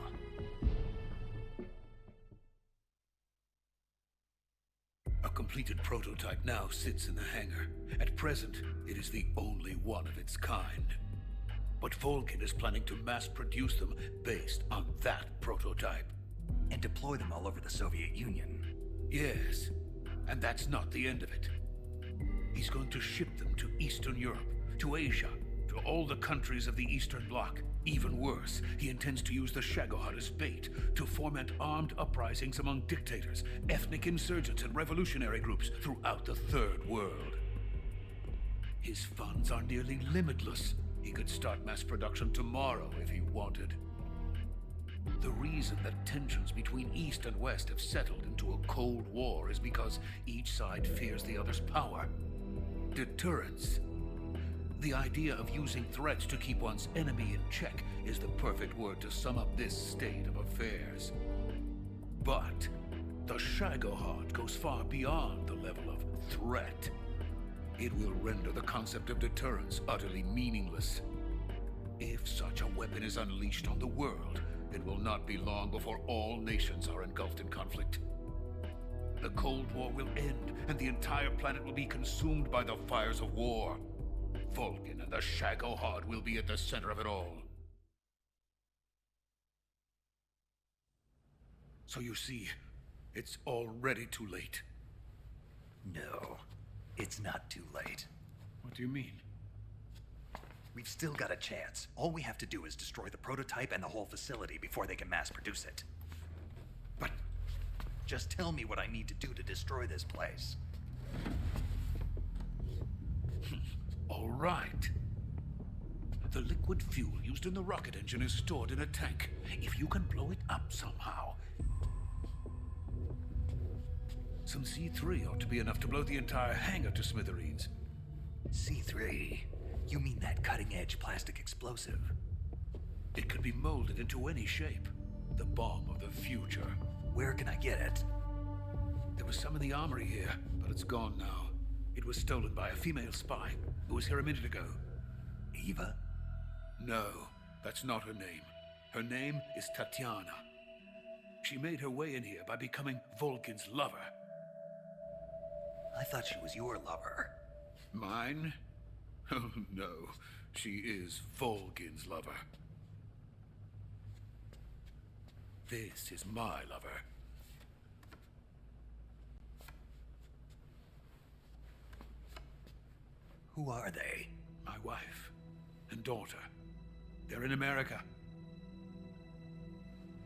A completed prototype now sits in the hangar. At present, it is the only one of its kind. But Volkin is planning to mass-produce them based on that prototype. And deploy them all over the Soviet Union. Yes, and that's not the end of it. He's going to ship them to Eastern Europe, to Asia, to all the countries of the Eastern Bloc. Even worse, he intends to use the Shagohod as bait to foment armed uprisings among dictators, ethnic insurgents, and revolutionary groups throughout the Third World. His funds are nearly limitless. He could start mass production tomorrow if he wanted. The reason that tensions between East and West have settled into a Cold War is because each side fears the other's power. Deterrence. The idea of using threats to keep one's enemy in check is the perfect word to sum up this state of affairs. But the Shagohod goes far beyond the level of threat. It will render the concept of deterrence utterly meaningless. If such a weapon is unleashed on the world, it will not be long before all nations are engulfed in conflict. The Cold War will end, and the entire planet will be consumed by the fires of war. Vulcan and the Shagohod will be at the center of it all. So you see, it's already too late. No, it's not too late. What do you mean? We've still got a chance. All we have to do is destroy the prototype and the whole facility before they can mass produce it. But just tell me what I need to do to destroy this place. All right. The liquid fuel used in the rocket engine is stored in a tank. If you can blow it up somehow. Some C3 ought to be enough to blow the entire hangar to smithereens. C3? You mean that cutting-edge plastic explosive? It could be molded into any shape. The bomb of the future. Where can I get it? There was some in the armory here, but it's gone now. It was stolen by a female spy who was here a minute ago. Eva? No, that's not her name. Her name is Tatiana. She made her way in here by becoming Vulcan's lover. I thought she was your lover. Mine? Oh, no. She is Vulcan's lover. This is my lover. Who are they? My wife and daughter. They're in America.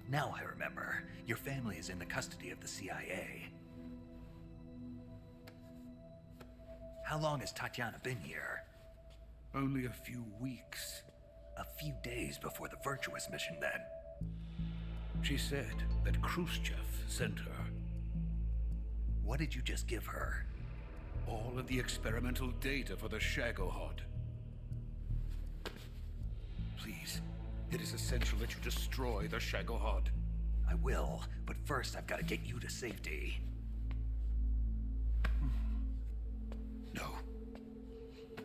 Now I remember. Your family is in the custody of the CIA. How long has Tatiana been here? Only a few weeks. A few days before the Virtuous mission, then. She said that Khrushchev sent her. What did you just give her? All of the experimental data for the Shagohod. Please, it is essential that you destroy the Shagohod. I will, but first I've got to get you to safety. No.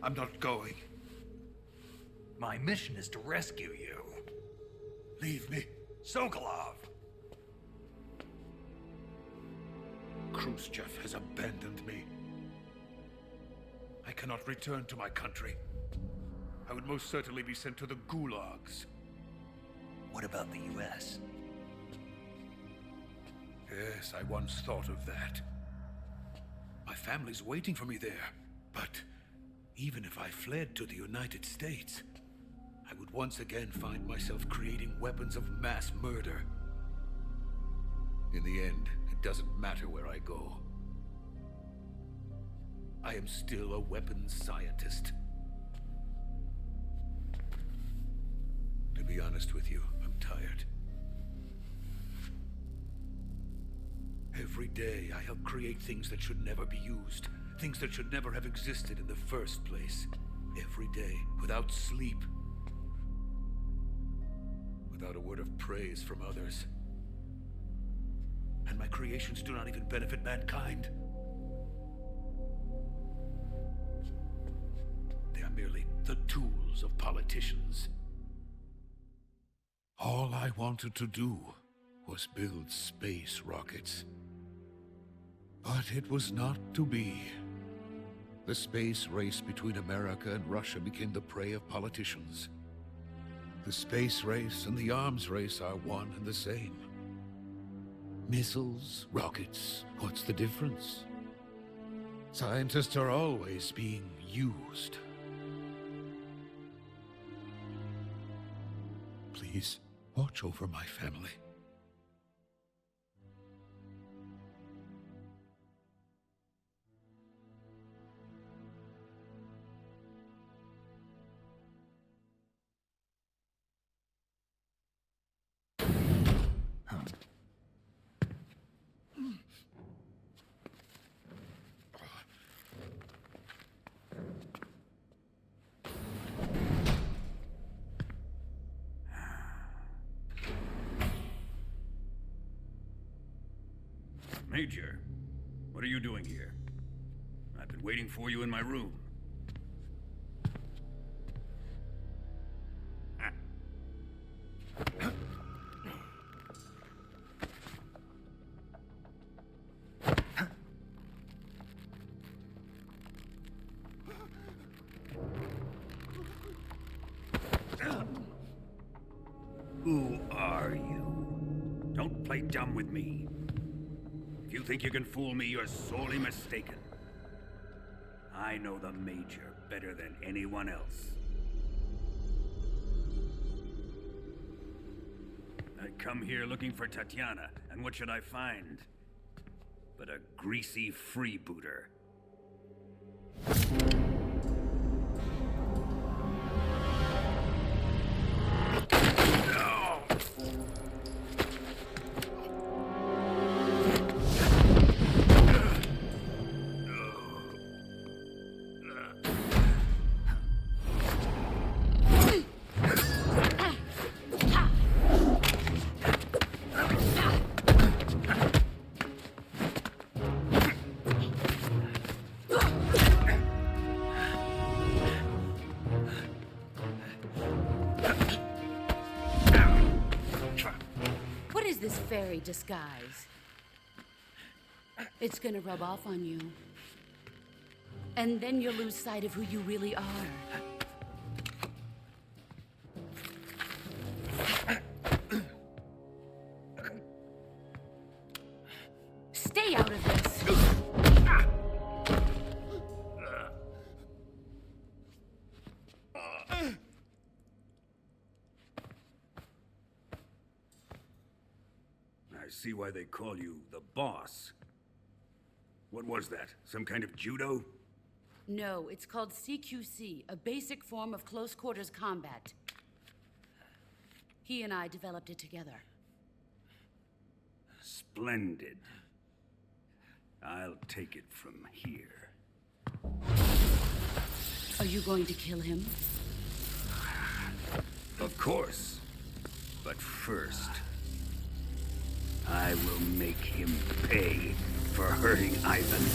I'm not going. My mission is to rescue you. Leave me. Sokolov! Khrushchev has abandoned me. I cannot return to my country. I would most certainly be sent to the gulags. What about the US? Yes, I once thought of that. My family's waiting for me there. But even if I fled to the United States, I would once again find myself creating weapons of mass murder. In the end, it doesn't matter where I go. I am still a weapons scientist. To be honest with you, I'm tired. Every day, I help create things that should never be used. Things that should never have existed in the first place. Every day, without sleep. Without a word of praise from others. And my creations do not even benefit mankind. They are merely the tools of politicians. All I wanted to do was build space rockets. But it was not to be. The space race between America and Russia became the prey of politicians. The space race and the arms race are one and the same. Missiles, rockets, what's the difference? Scientists are always being used. Please, watch over my family. Major, what are you doing here? I've been waiting for you in my room. Who are you? Don't play dumb with me. If you think you can fool me, you're sorely mistaken. I know the Major better than anyone else. I come here looking for Tatiana, and what should I find? But a greasy freebooter. Fairy disguise. It's gonna rub off on you. And then you'll lose sight of who you really are. Stay out of this! I see why they call you the boss. What was that? Some kind of judo? No, it's called CQC, a basic form of close quarters combat. He and I developed it together. Splendid. I'll take it from here. Are you going to kill him? Of course. But first, I will make him pay for hurting Ivan.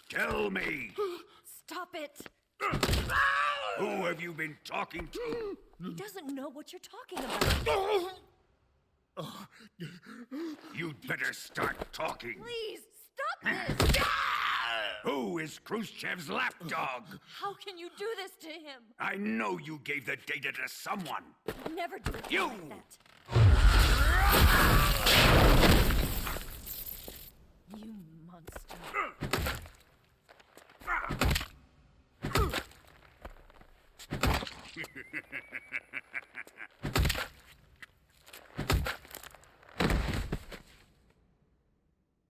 Tell me! Stop it! Who have you been talking to? He doesn't know what you're talking about. You'd better start talking. Please, stop this! Who is Khrushchev's lapdog? How can you do this to him? I know you gave the data to someone. Never do it You! like that. You monster.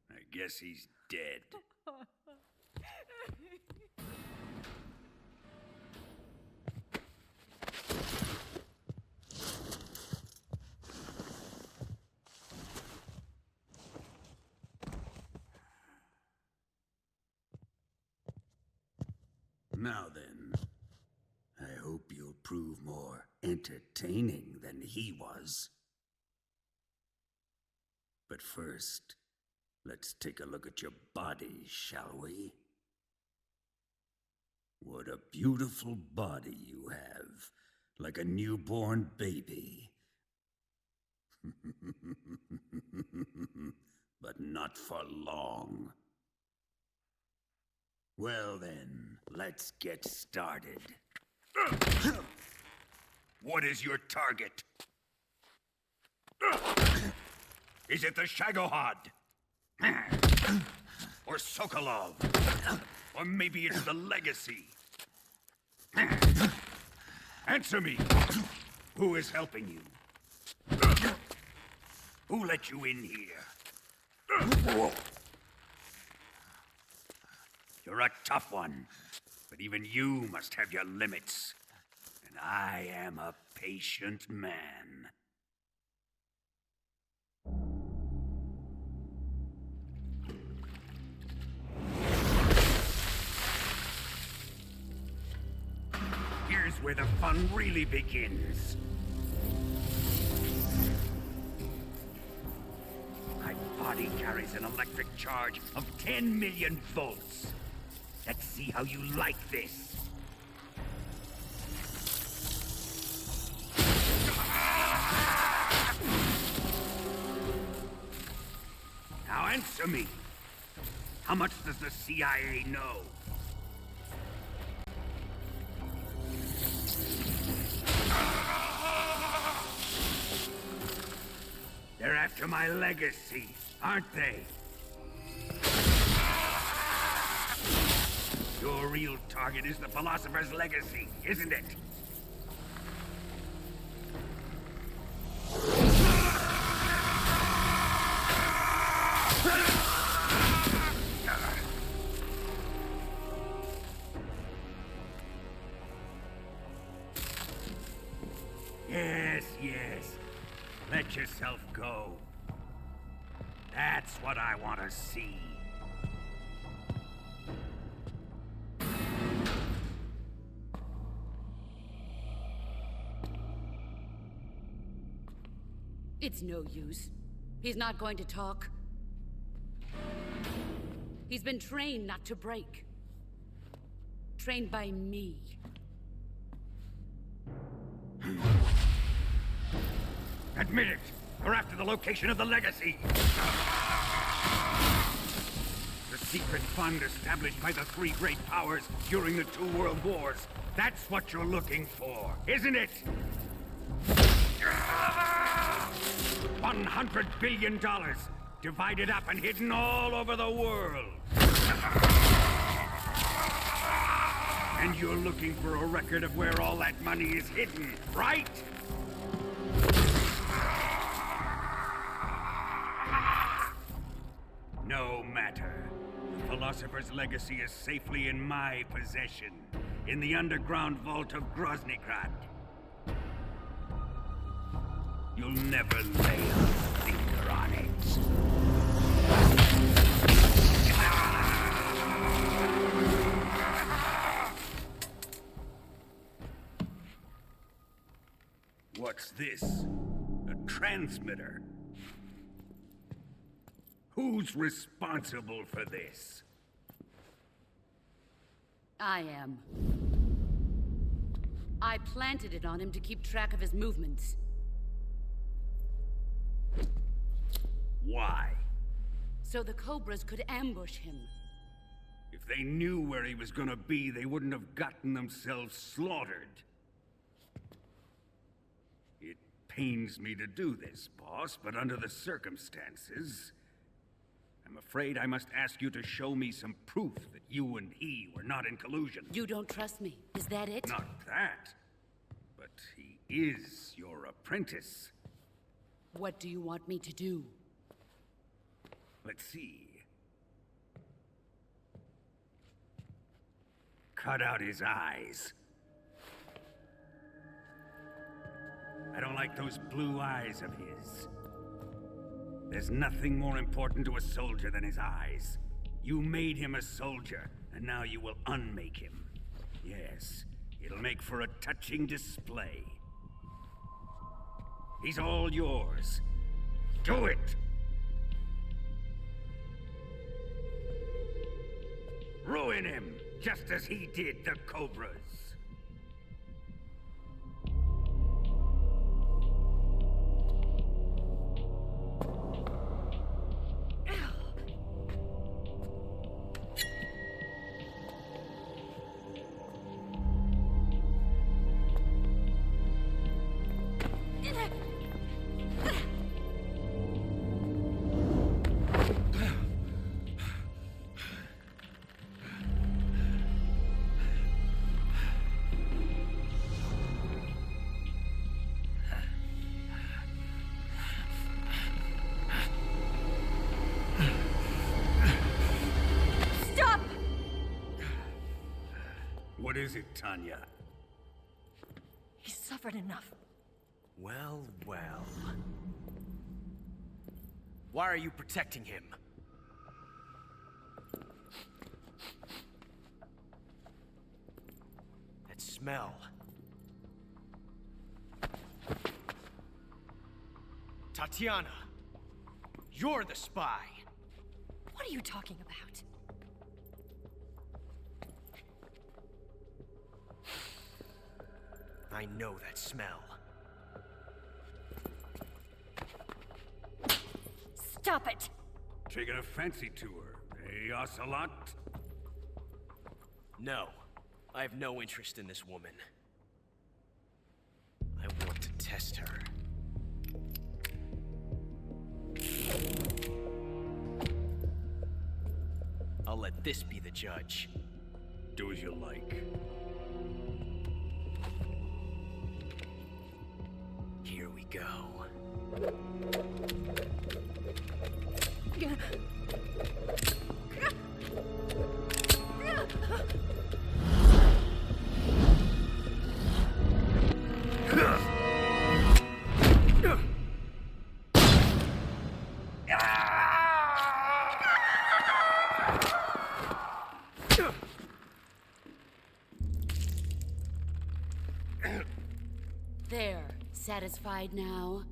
I guess he's dead. Now then, I hope you'll prove more entertaining than he was. But first, let's take a look at your body, shall we? What a beautiful body you have, like a newborn baby. But not for long. Well then, let's get started. What is your target? Is it the Shagohod? Or Sokolov? Or maybe it's the Legacy? Answer me! Who is helping you? Who let you in here? You're a tough one, but even you must have your limits. And I am a patient man. Here's where the fun really begins. My body carries an electric charge of 10 million volts. Let's see how you like this. Now answer me. How much does the CIA know? They're after my legacy, aren't they? Your real target is the Philosopher's Legacy, isn't it? Yes, yes. Let yourself go. That's what I want to see. It's no use. He's not going to talk. He's been trained not to break. Trained by me. Admit it! We're after the location of the Legacy! The secret fund established by the three great powers during the 2 world wars. That's what you're looking for, isn't it? $100 billion, divided up and hidden all over the world. And you're looking for a record of where all that money is hidden, right? No matter. The Philosopher's Legacy is safely in my possession, in the underground vault of Groznygrad. You'll never lay a finger on it. What's this? A transmitter? Who's responsible for this? I am. I planted it on him to keep track of his movements. Why? So the Cobras could ambush him. If they knew where he was gonna be, they wouldn't have gotten themselves slaughtered. It pains me to do this, boss, but under the circumstances, I'm afraid I must ask you to show me some proof that you and he were not in collusion. You don't trust me. Is that it? Not that. But he is your apprentice. What do you want me to do? Let's see. Cut out his eyes. I don't like those blue eyes of his. There's nothing more important to a soldier than his eyes. You made him a soldier, and now you will unmake him. Yes, it'll make for a touching display. He's all yours. Do it! Ruin him, just as he did the Cobras. What is it, Tanya? He's suffered enough. Well, well. Why are you protecting him? That smell. Tatiana, you're the spy. What are you talking about? I know that smell. Stop it! Taking a fancy to her, eh, Ocelot? No. I have no interest in this woman. I want to test her. I'll let this be the judge. Do as you like. Here we go. There. Satisfied now?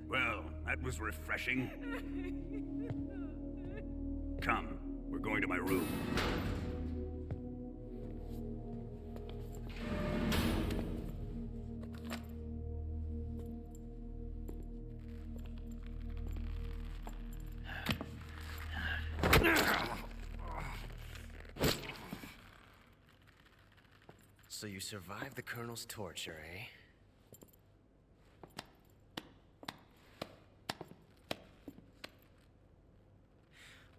Well, that was refreshing. Come, we're going to my room. So you survived the Colonel's torture, eh?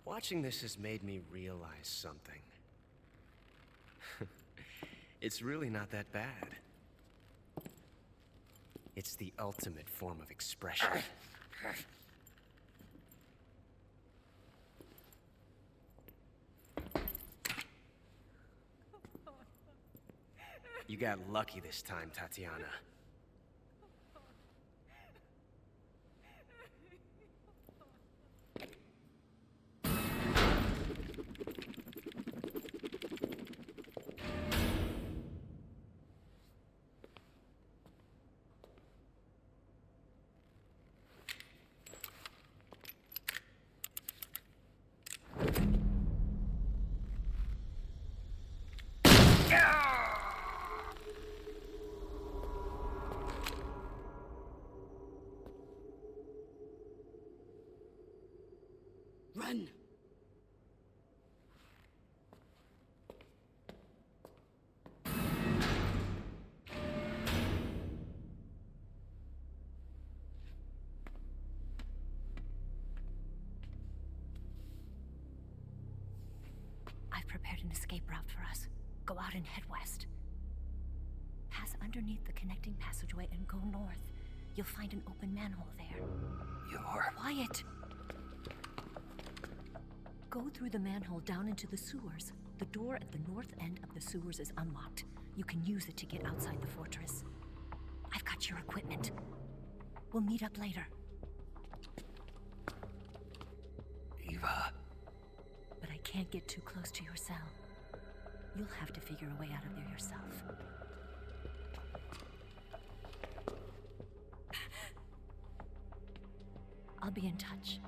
Watching this has made me realize something. It's really not that bad. It's the ultimate form of expression. You got lucky this time, Tatiana. Run! prepared an escape route for us. Go out and head west. Pass underneath the connecting passageway and go north. You'll find an open manhole there. You're... Quiet! Go through the manhole down into the sewers. The door at the north end of the sewers is unlocked. You can use it to get outside the fortress. I've got your equipment. We'll meet up later. Eva... But I can't get too close to your cell. You'll have to figure a way out of there yourself. I'll be in touch.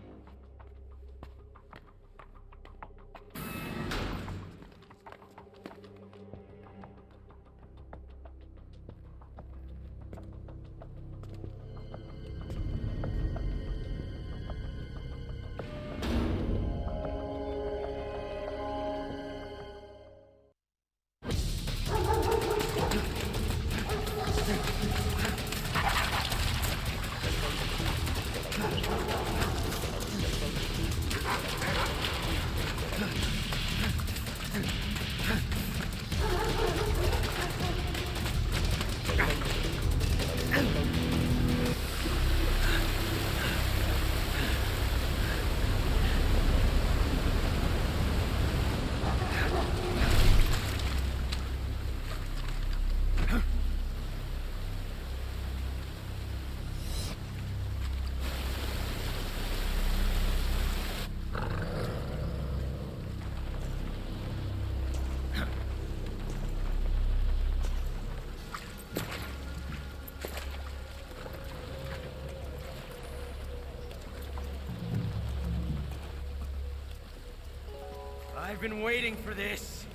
I've been waiting for this.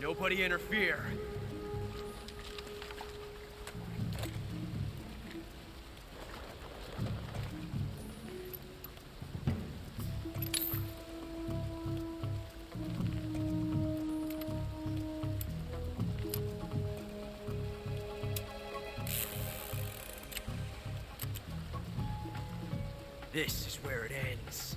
Nobody interfere. This is where it ends.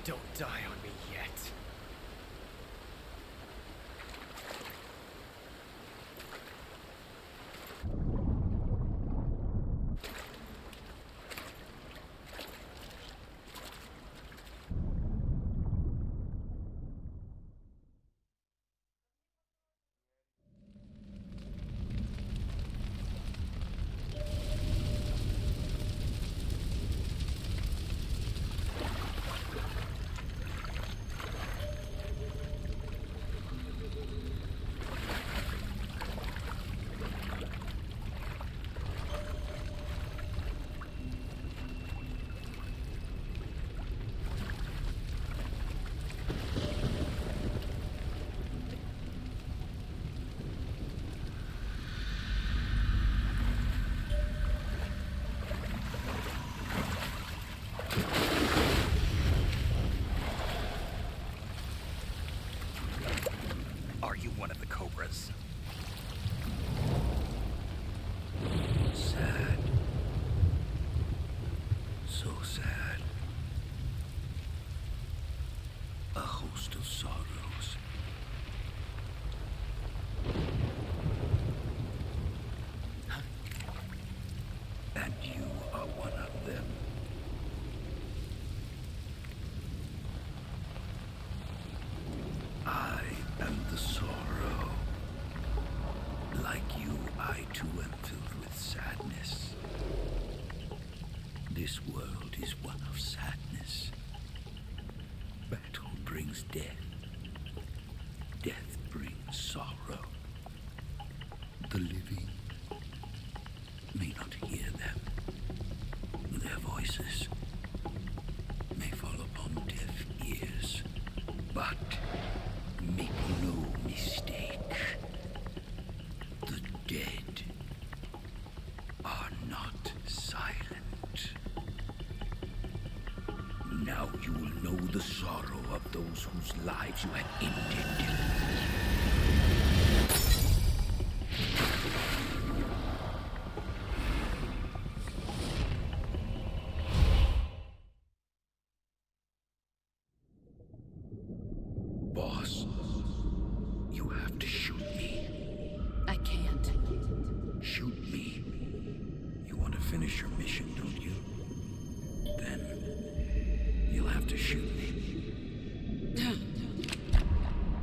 Don't die on me yet. Are you one of the Cobras? Sad. So sad. A host of sorrows. And you are one of them. I am the sorrow. Like you, I too am filled with sadness. This world is one of sadness. Yes. Battle brings death. Death brings sorrow. The living may not hear them. Their voices may fall upon deaf ears. But make no mistake, the dead are not silent. Now you will know the sorrow of those whose lives you have ended. Boss, you have to shoot me. I can't. Shoot me. You want to finish your mission, don't you? Then you'll have to shoot me.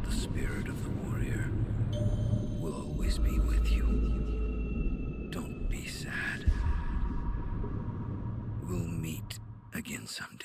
The spirit of the warrior will always be with you. Don't be sad. We'll meet again someday.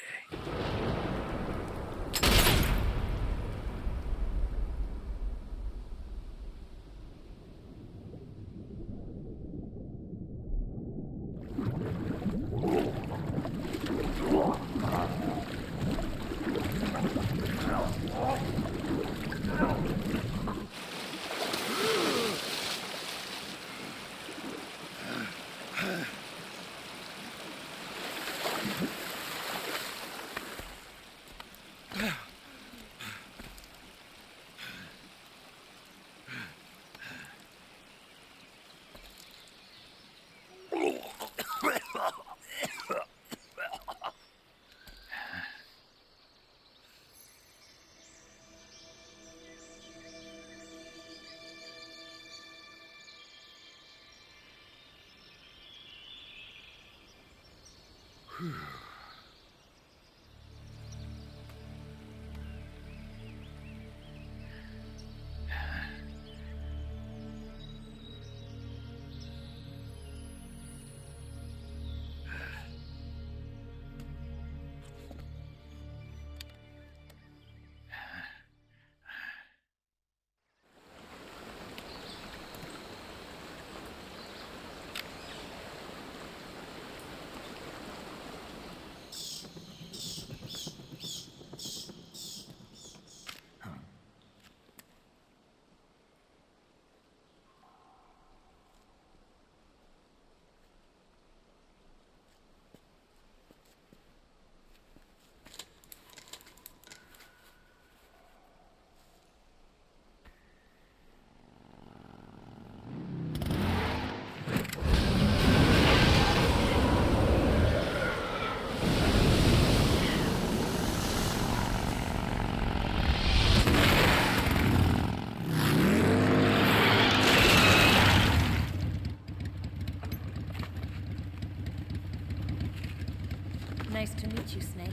Nice to meet you, Snake.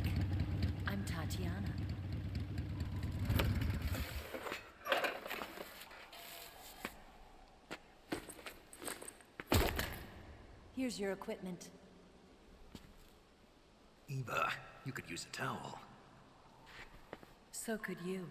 I'm Tatiana. Here's your equipment. Eva, you could use a towel. So could you.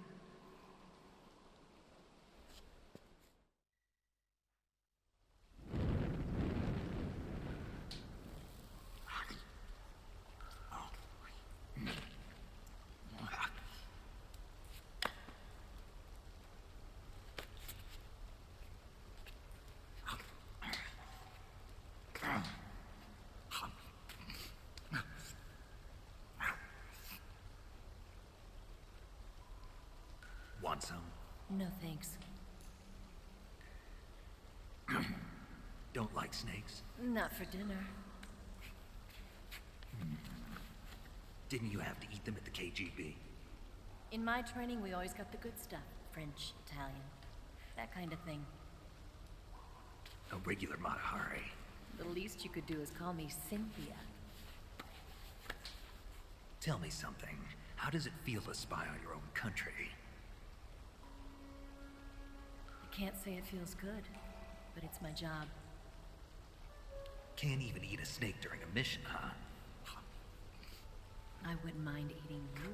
Want some? No thanks. Don't like snakes? Not for dinner. Didn't you have to eat them at the KGB? In my training, we always got the good stuff. French, Italian, that kind of thing. A regular Matahari. The least you could do is call me Cynthia. Tell me something. How does it feel to spy on your own country? I can't say it feels good, but it's my job. Can't even eat a snake during a mission, huh? I wouldn't mind eating you.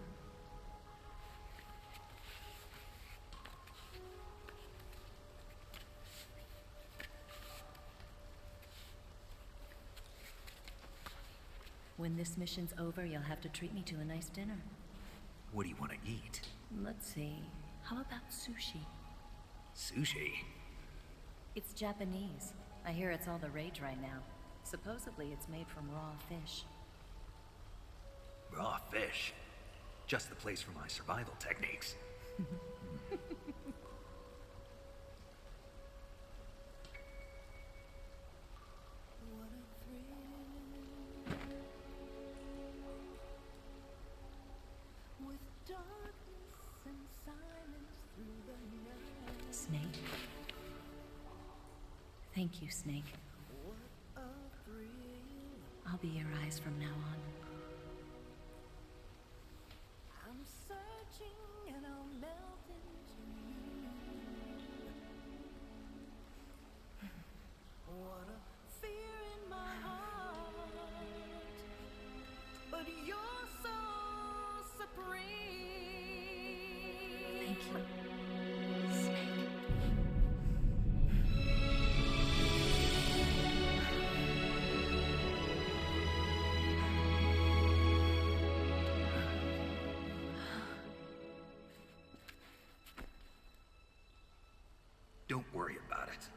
When this mission's over, you'll have to treat me to a nice dinner. What do you want to eat? Let's see. How about sushi? Sushi? It's Japanese. I hear it's all the rage right now. Supposedly it's made from raw fish. Raw fish? Just the place for my survival techniques. Snake. Thank you, Snake. I'll be your eyes from now on. I'm searching and I'll melt into you. What a fear in my heart, but you're so supreme. Thank you. Don't worry about it.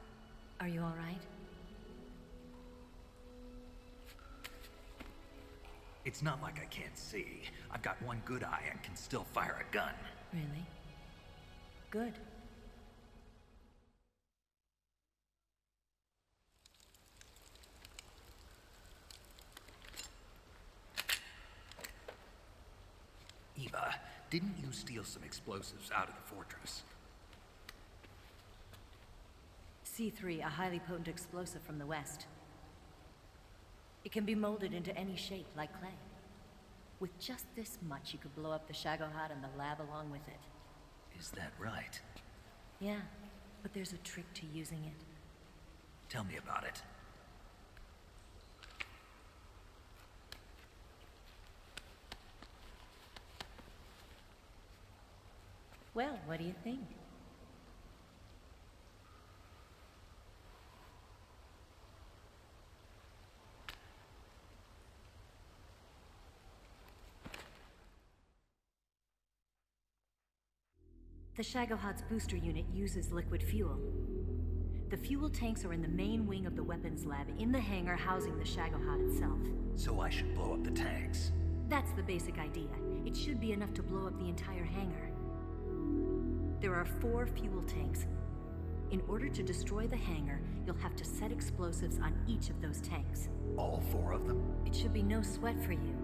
Are you all right? It's not like I can't see. I've got one good eye and can still fire a gun. Really? Good. Eva, didn't you steal some explosives out of the fortress? C3, a highly potent explosive from the west. It can be molded into any shape, like clay. With just this much, you could blow up the Shagohod and the lab along with it. Is that right? Yeah, but there's a trick to using it. Tell me about it. Well, what do you think? The Shagohod's booster unit uses liquid fuel. The fuel tanks are in the main wing of the weapons lab, in the hangar housing the Shagohod itself. So I should blow up the tanks? That's the basic idea. It should be enough to blow up the entire hangar. There are 4 fuel tanks. In order to destroy the hangar, you'll have to set explosives on each of those tanks. All 4 of them? It should be no sweat for you.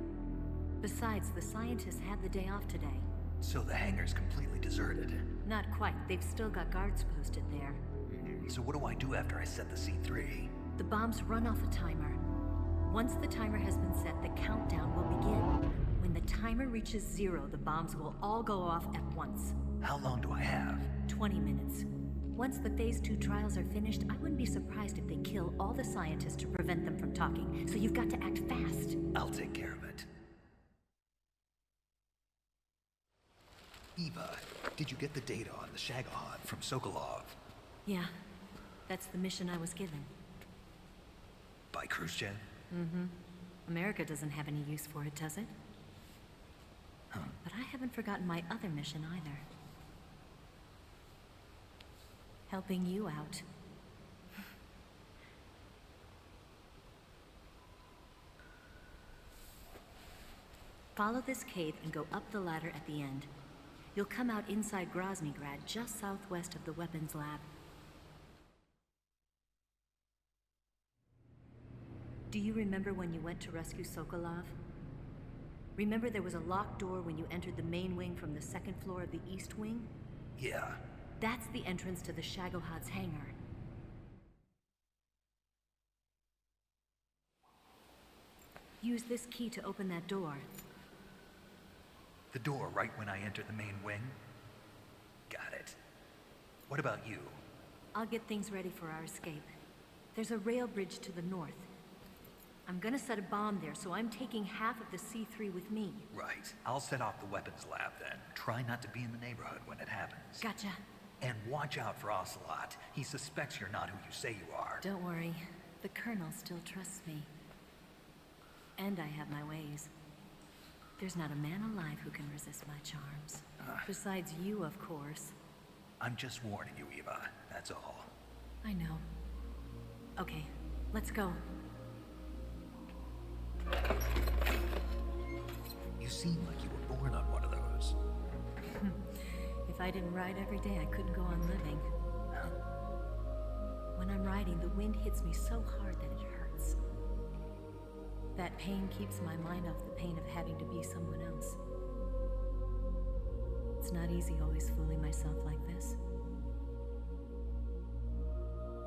Besides, the scientists had the day off today. So the hangar's completely deserted? Not quite. They've still got guards posted there. So what do I do after I set the C3? The bombs run off a timer. Once the timer has been set, the countdown will begin. When the timer reaches 0, the bombs will all go off at once. How long do I have? 20 minutes. Once the Phase 2 trials are finished, I wouldn't be surprised if they kill all the scientists to prevent them from talking. So you've got to act fast. I'll take care of it. Eva, did you get the data on the Shagohod from Sokolov? Yeah, that's the mission I was given. By Khrushchev? Mm-hmm. America doesn't have any use for it, does it? Huh. But I haven't forgotten my other mission either. Helping you out. Follow this cave and go up the ladder at the end. You'll come out inside Groznygrad, just southwest of the weapons lab. Do you remember when you went to rescue Sokolov? Remember there was a locked door when you entered the main wing from the 2nd floor of the east wing? Yeah. That's the entrance to the Shagohod's hangar. Use this key to open that door. The door right when I enter the main wing? Got it. What about you? I'll get things ready for our escape. There's a rail bridge to the north. I'm gonna set a bomb there, so I'm taking half of the C3 with me. Right. I'll set off the weapons lab then. Try not to be in the neighborhood when it happens. Gotcha. And watch out for Ocelot. He suspects you're not who you say you are. Don't worry. The Colonel still trusts me. And I have my ways. There's not a man alive who can resist my charms. Besides you, of course. I'm just warning you, Eva. That's all. I know. Okay, let's go. You seem like you were born on one of those. If I didn't ride every day, I couldn't go on living. When I'm riding, the wind hits me so hard that it hurts. That pain keeps my mind off the pain of having to be someone else. It's not easy always fooling myself like this.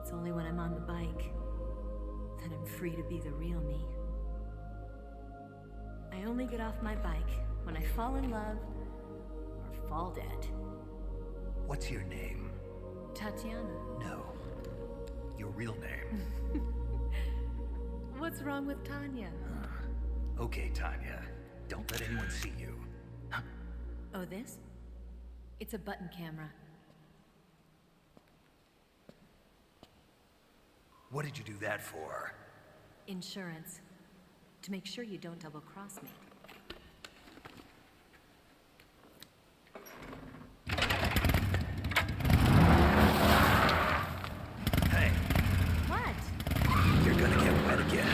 It's only when I'm on the bike that I'm free to be the real me. I only get off my bike when I fall in love or fall dead. What's your name? Tatiana. No. Your real name. What's wrong with Tanya? Okay, Tanya. Don't let anyone see you. Oh, this? It's a button camera. What did you do that for? Insurance. To make sure you don't double-cross me. Hey. What? You're gonna get wet again.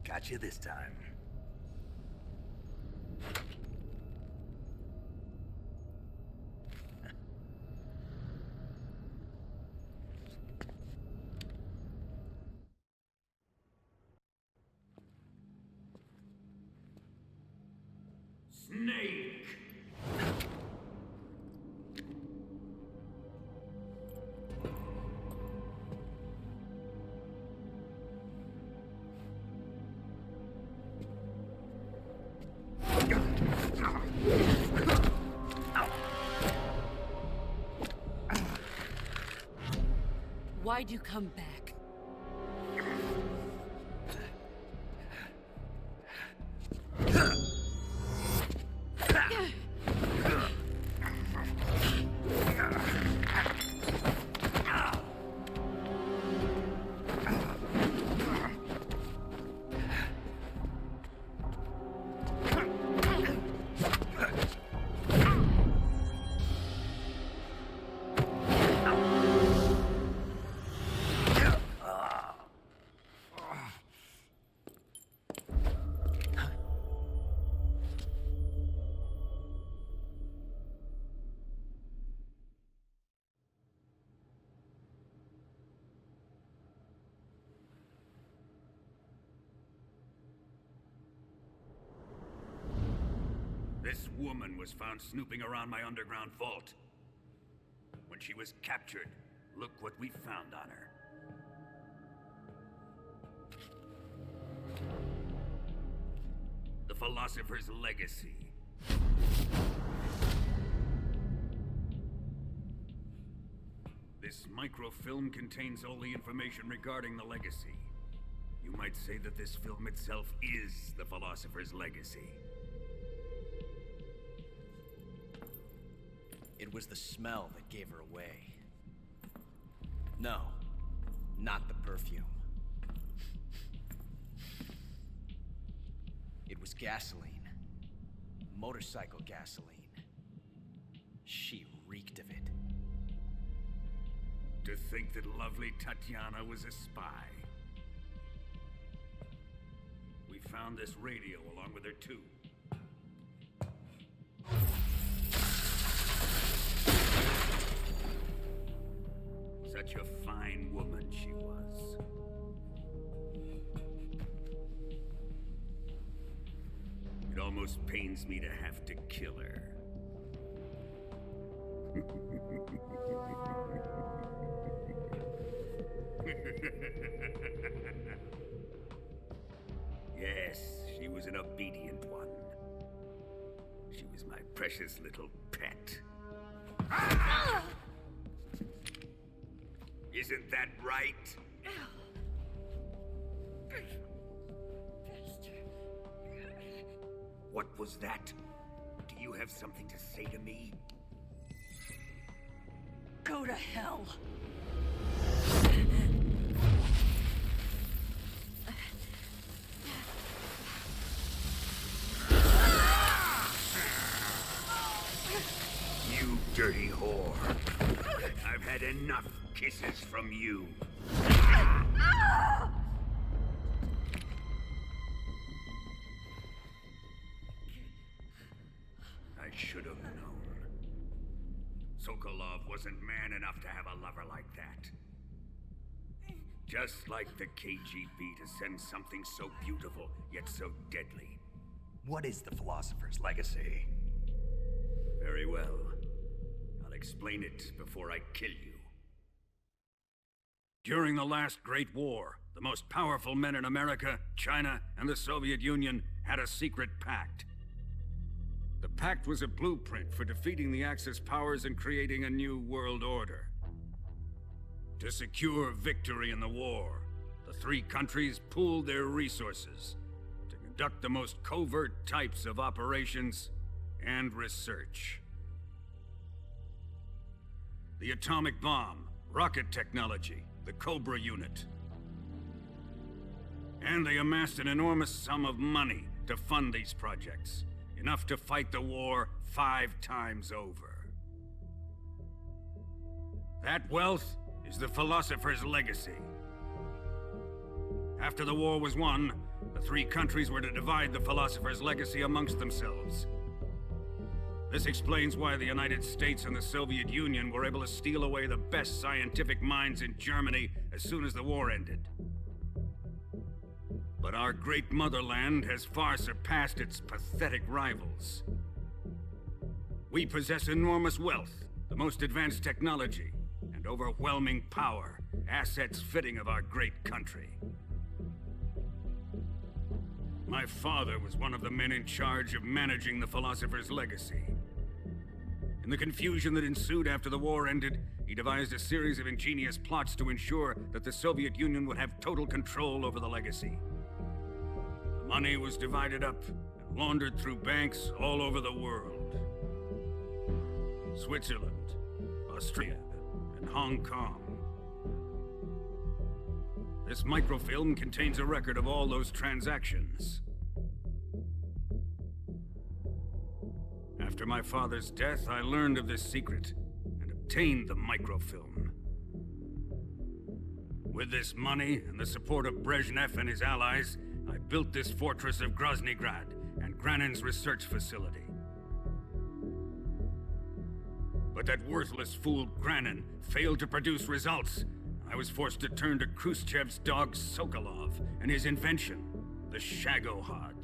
Got you this time. Snake! Why'd you come back? woman was found snooping around my underground vault. When she was captured, look what we found on her. The Philosopher's Legacy. This microfilm contains all the information regarding the legacy. You might say that this film itself is the Philosopher's Legacy. It was the smell that gave her away. No, not the perfume. It was gasoline. Motorcycle gasoline. She reeked of it. To think that lovely Tatiana was a spy. We found this radio along with her too. Such a fine woman she was. It almost pains me to have to kill her. Yes, she was an obedient one. She was my precious little pet. Ah! Isn't that right? What was that? Do you have something to say to me? Go to hell. You dirty whore. I've had enough kisses from you. I should have known. Sokolov wasn't man enough to have a lover like that. Just like the KGB to send something so beautiful, yet so deadly. What is the Philosopher's Legacy? Very well. I'll explain it before I kill you. During the last Great War, the most powerful men in America, China, and the Soviet Union had a secret pact. The pact was a blueprint for defeating the Axis powers and creating a new world order. To secure victory in the war, the three countries pooled their resources to conduct the most covert types of operations and research. The atomic bomb, rocket technology, the Cobra unit. And they amassed an enormous sum of money to fund these projects, enough to fight the war 5 times over. That wealth is the Philosopher's Legacy. After the war was won, the three countries were to divide the Philosopher's Legacy amongst themselves. This explains why the United States and the Soviet Union were able to steal away the best scientific minds in Germany as soon as the war ended. But our great motherland has far surpassed its pathetic rivals. We possess enormous wealth, the most advanced technology, and overwhelming power, assets fitting of our great country. My father was one of the men in charge of managing the Philosopher's Legacy. In the confusion that ensued after the war ended, he devised a series of ingenious plots to ensure that the Soviet Union would have total control over the legacy. The money was divided up and laundered through banks all over the world. Switzerland, Austria, and Hong Kong. This microfilm contains a record of all those transactions. After my father's death, I learned of this secret and obtained the microfilm. With this money and the support of Brezhnev and his allies, I built this fortress of Groznygrad and Granin's research facility. But that worthless fool Granin failed to produce results. I was forced to turn to Khrushchev's dog Sokolov and his invention, the Shagohod.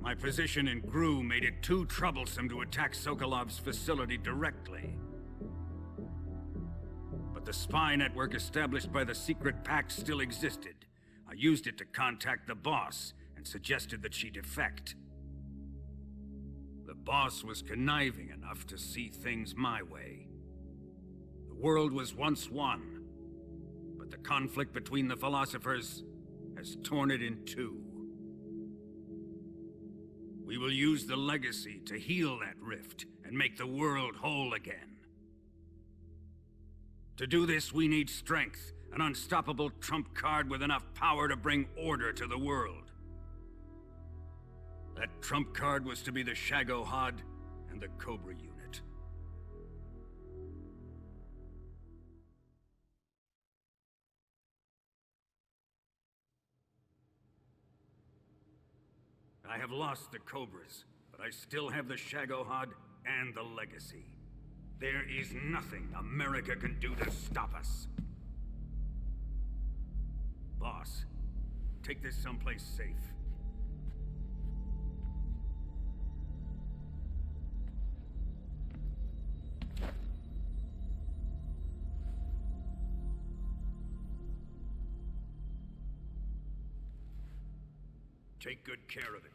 My position in GRU made it too troublesome to attack Sokolov's facility directly. But the spy network established by the secret pact still existed. I used it to contact the boss and suggested that she defect. The boss was conniving enough to see things my way. The world was once one, but the conflict between the philosophers has torn it in two. We will use the legacy to heal that rift and make the world whole again. To do this, we need strength, an unstoppable trump card with enough power to bring order to the world. That trump card was to be the Shagohod and the Cobra unit. I have lost the Cobras, but I still have the Shagohod and the legacy. There is nothing America can do to stop us. Boss, take this someplace safe. Take good care of it.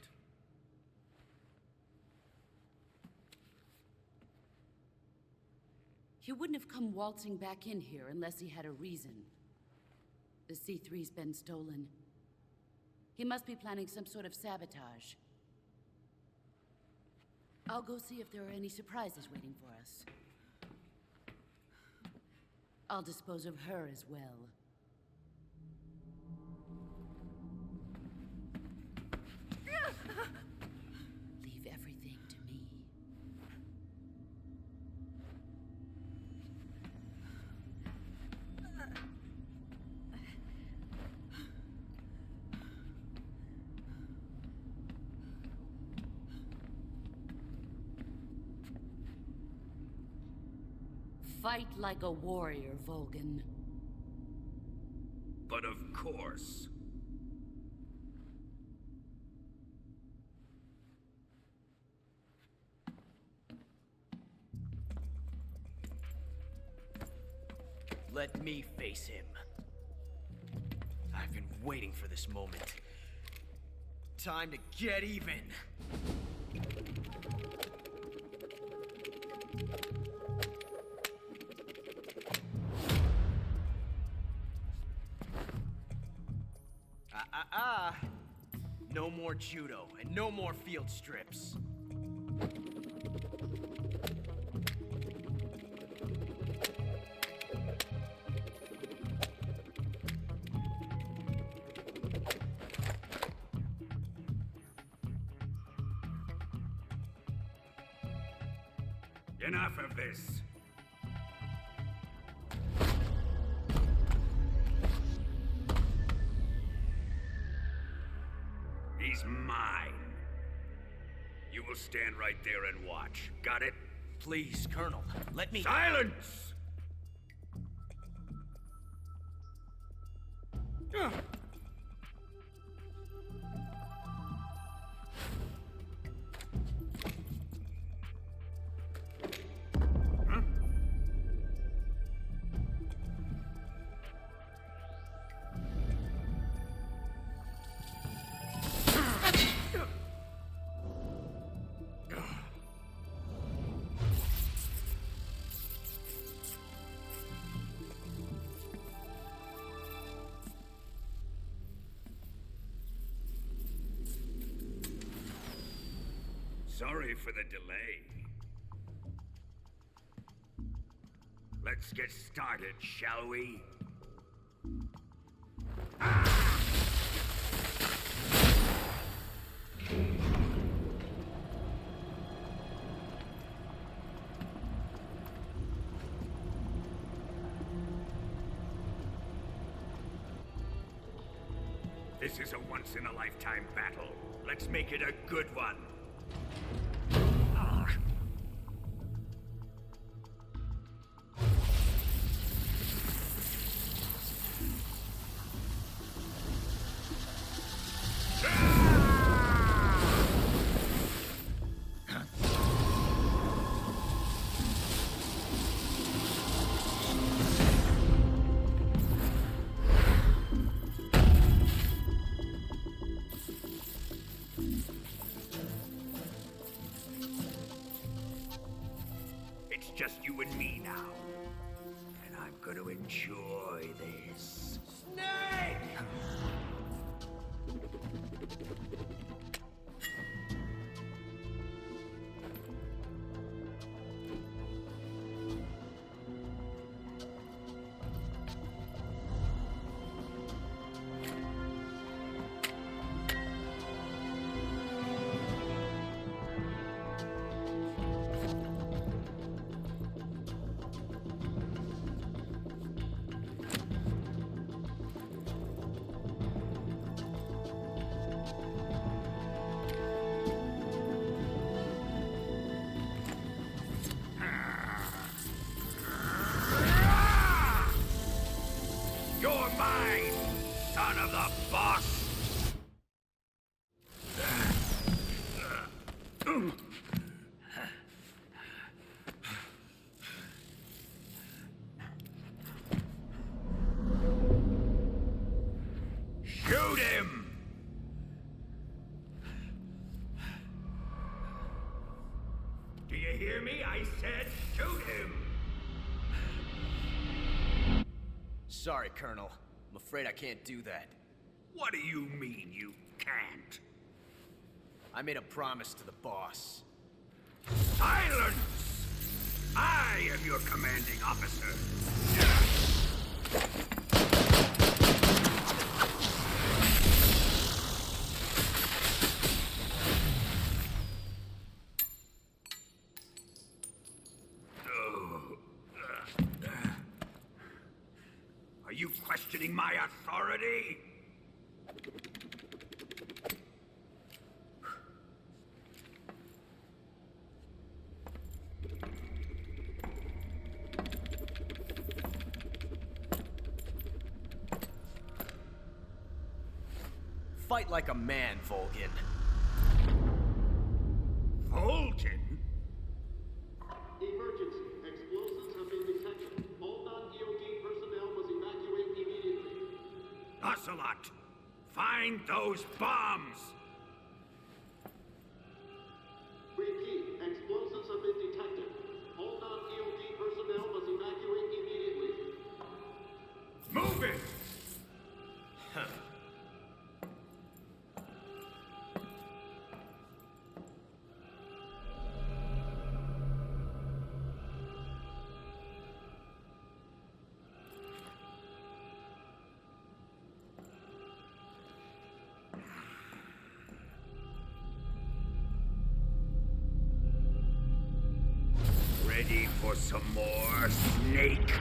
He wouldn't have come waltzing back in here unless he had a reason. The C3's been stolen. He must be planning some sort of sabotage. I'll go see if there are any surprises waiting for us. I'll dispose of her as well. Leave everything to me. Fight like a warrior, Volgan. But of course. Let me face him. I've been waiting for this moment. Time to get even. No more judo, and no more field strips. Enough of this. He's mine. You will stand right there and watch. Got it? Please, Colonel, let me— Silence! Sorry for the delay. Let's get started, shall we? This is a once-in-a-lifetime battle. Let's make it a good one. just you and me now. And I'm gonna enjoy this. Snake! You're mine, son of the boss! Shoot him! Do you hear me? I said shoot him! Sorry, Colonel. I'm afraid I can't do that. What do you mean you can't? I made a promise to the boss. Silence! I am your commanding officer. Are you questioning my authority? Fight like a man, Volgin. Volgin? Emergency. Explosives have been detected. All non-EOD personnel must evacuate immediately. Ocelot, find those bombs! Repeat. Explosives have been detected. All non-EOD personnel must evacuate immediately. Move it! Ready for some more, Snake?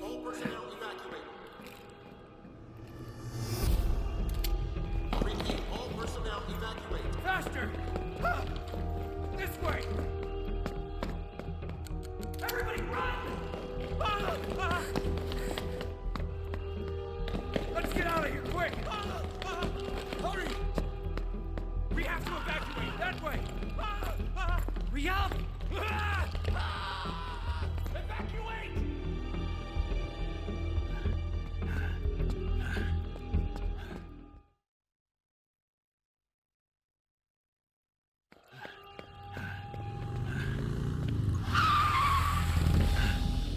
All personnel evacuate. Repeat. All personnel evacuate. Faster! Ah! This way! Everybody run! Ah! Ah! Let's get out of here, quick! Ah! Ah! Hurry! We have to evacuate that way! Ah! Ah! Hurry up! Ah! Ah! Evacuate!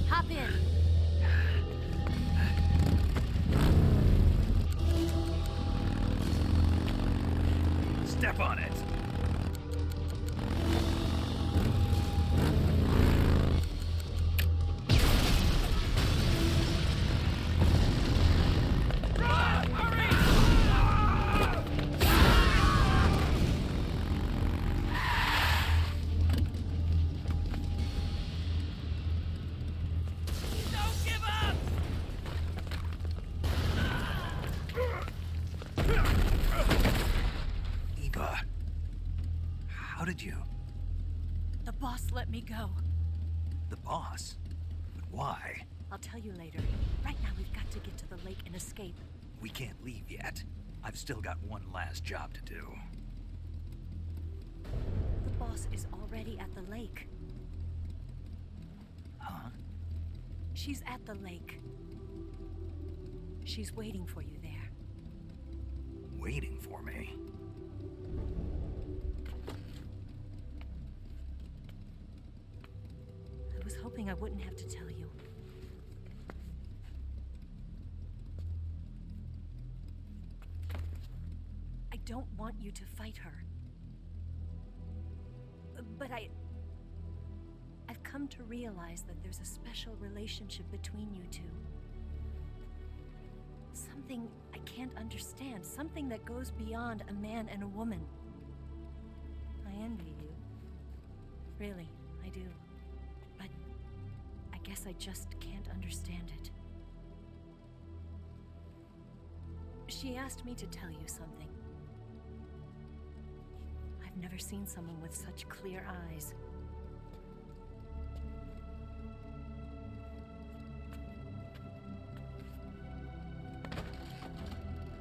Hop in. Step on it. Run! Hurry! Don't give up! How did you? The boss let me go. The boss? But why? I'll tell you later. Right now, we've got to get to the lake and escape. We can't leave yet. I've still got one last job to do. The boss is already at the lake. Huh? She's at the lake. She's waiting for you there. Waiting for me? I was hoping I wouldn't have to tell you. I don't want you to fight her. But I've come to realize that there's a special relationship between you two. Something I can't understand. Something that goes beyond a man and a woman. I envy you. Really, I do. But I guess I just can't understand it. She asked me to tell you something. I've never seen someone with such clear eyes.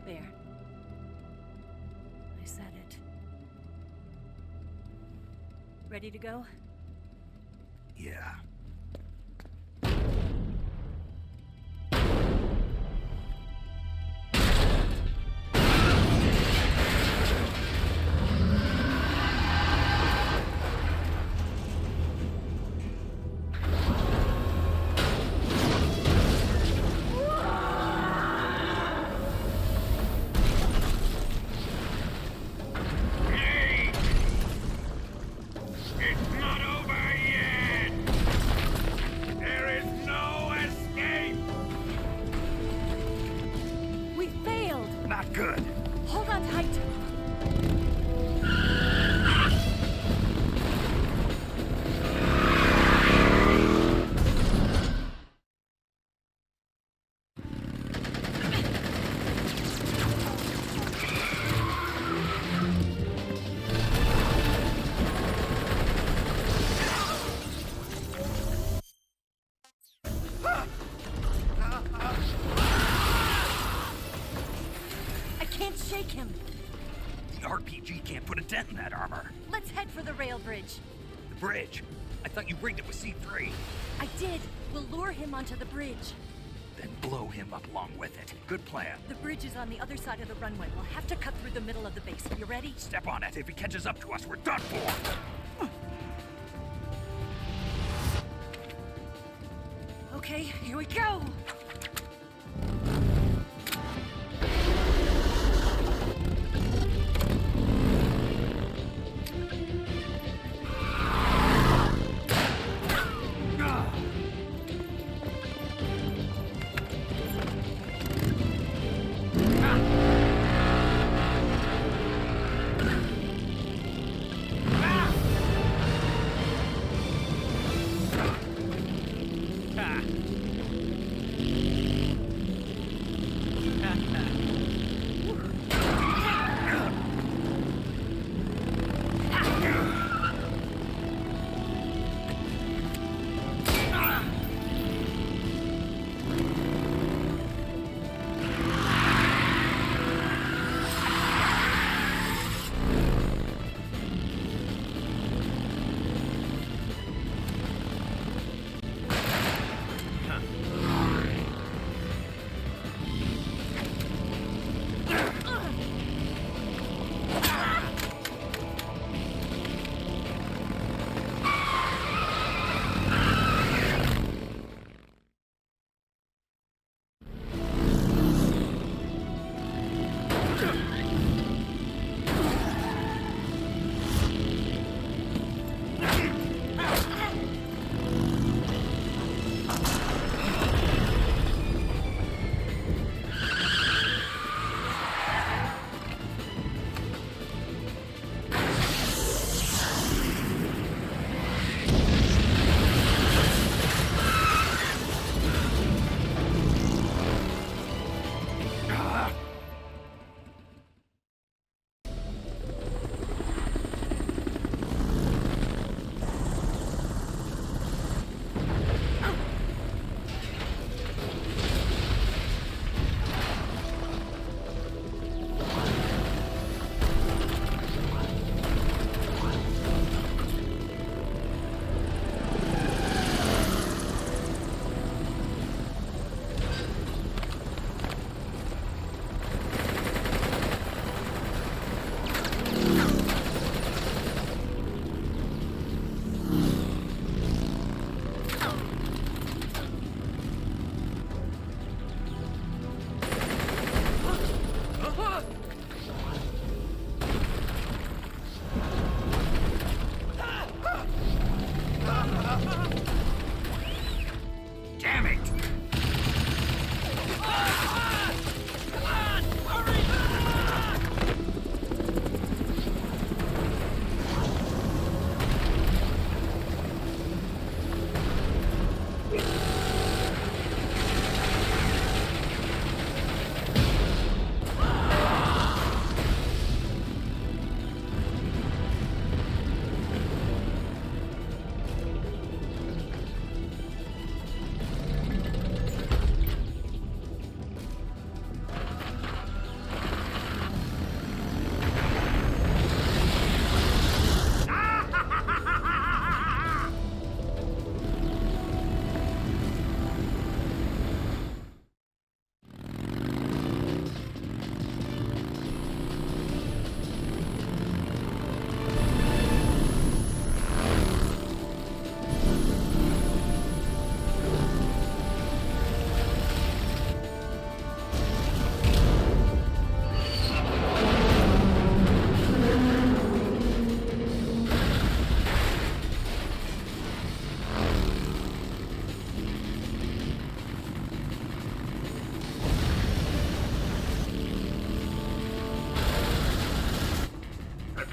There. I said it. Ready to go? Yeah. In that armor. Let's head for the rail bridge. The bridge? I thought you rigged it with C3. I did. We'll lure him onto the bridge. Then blow him up along with it. Good plan. The bridge is on the other side of the runway. We'll have to cut through the middle of the base. You ready? Step on it. If he catches up to us, we're done for. Okay, here we go.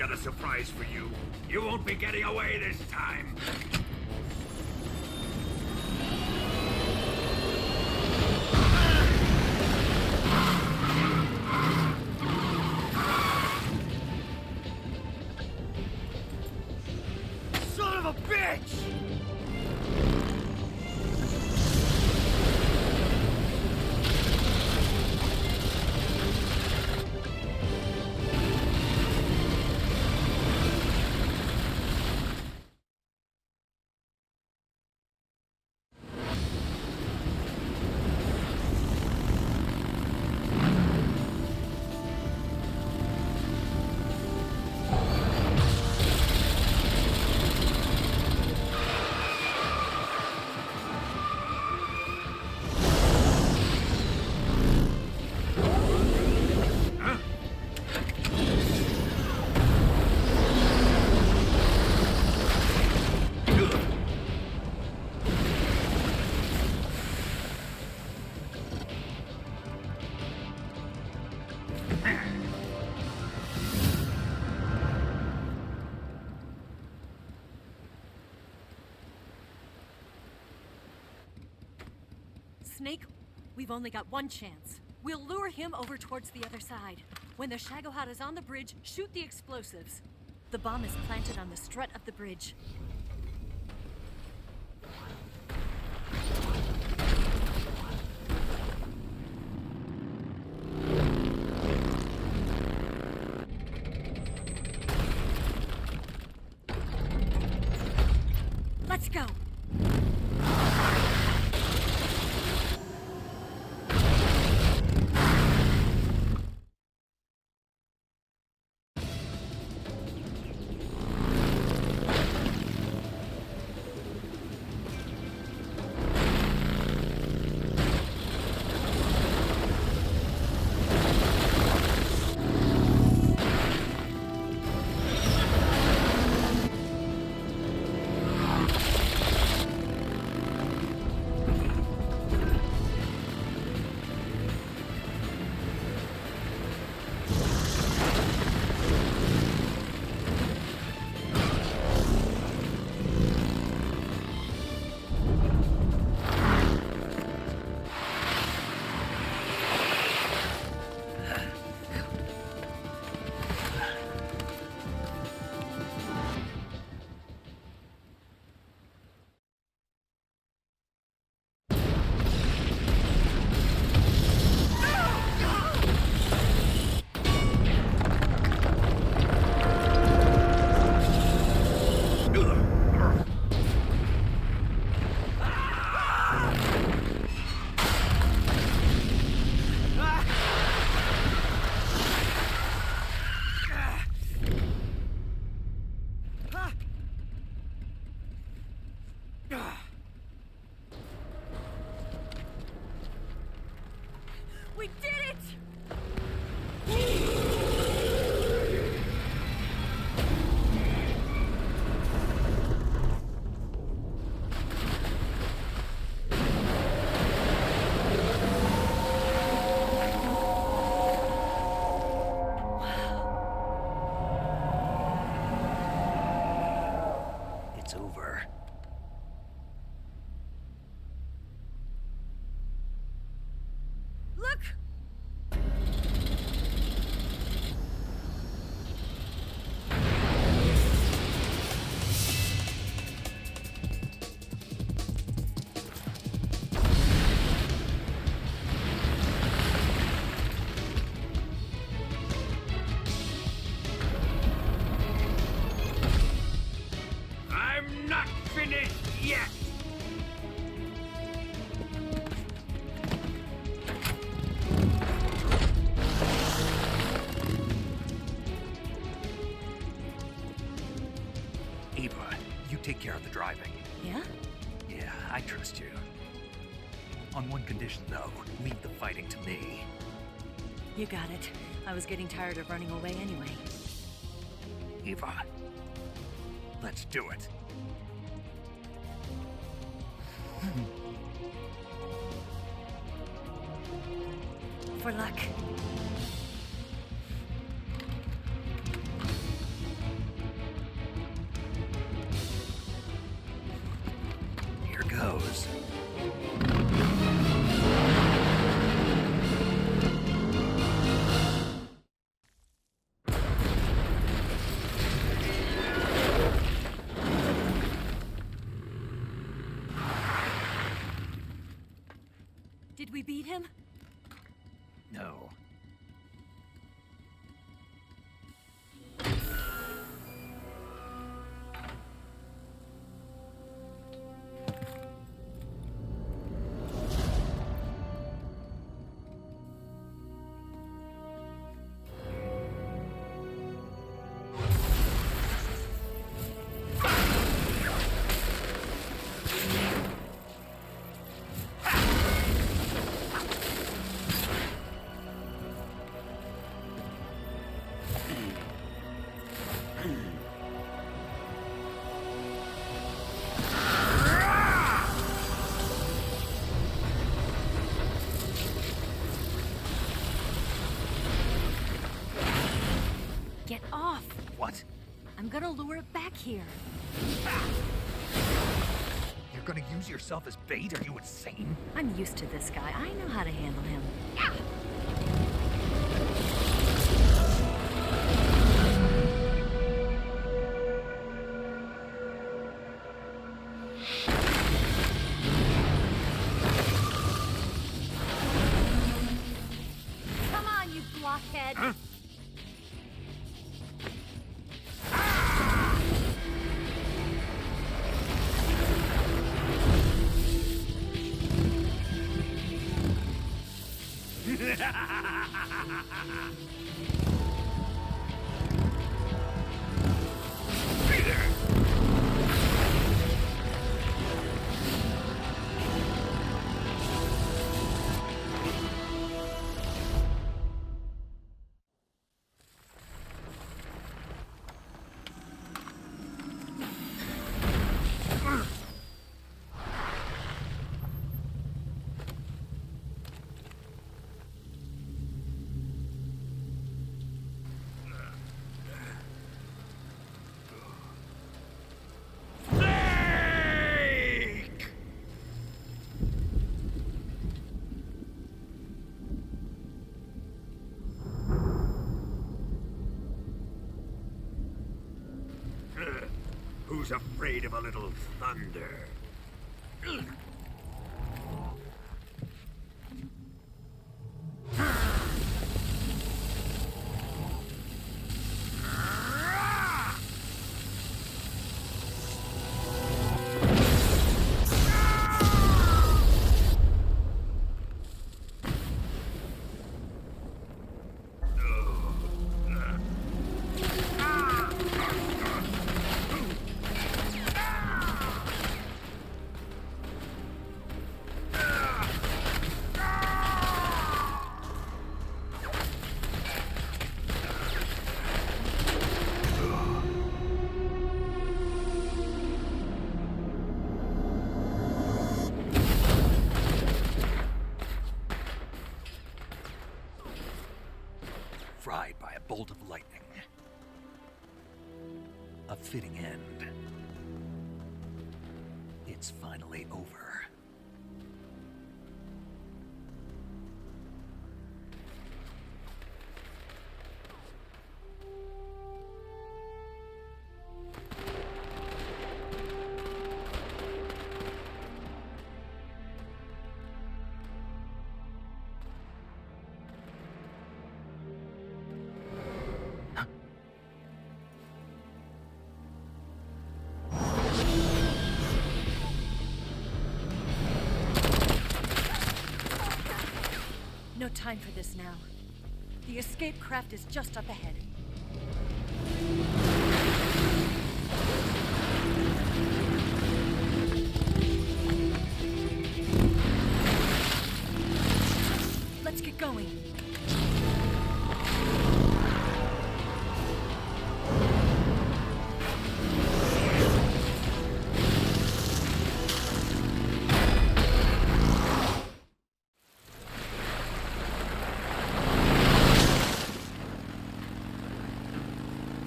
I've got a surprise for you. You won't be getting away this time. Son of a bitch! Snake, we've only got one chance. We'll lure him over towards the other side. When the Shagohod is on the bridge, shoot the explosives. The bomb is planted on the strut of the bridge. Let's go! We did it! It's over. Look! I'm not finished yet! Eva, you take care of the driving. Yeah? Yeah, I trust you. On one condition, though, leave the fighting to me. You got it. I was getting tired of running away anyway. Eva, let's do it. For luck. we beat him? No. Get off! What? I'm gonna lure it back here. You're gonna use yourself as bait? Are you insane? I'm used to this guy. I know how to handle him. Come on, you blockhead! Huh? Who's afraid of a little thunder? Fried by a bolt of lightning. A fitting end. It's finally over. No time for this now. The escape craft is just up ahead. Let's get going.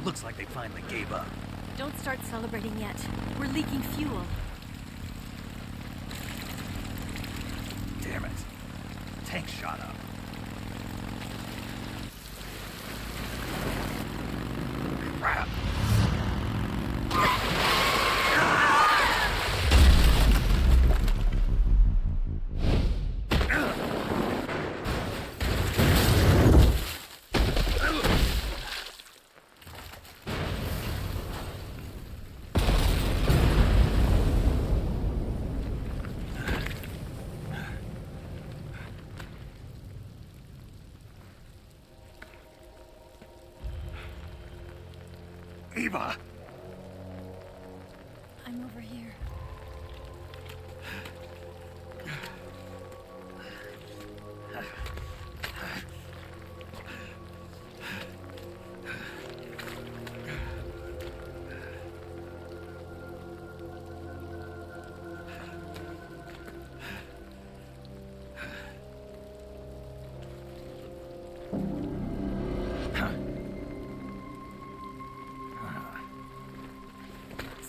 Looks like they finally gave up. Don't start celebrating yet. We're leaking fuel. Damn it. The tank shot up. Crap. Eva! I'm over here.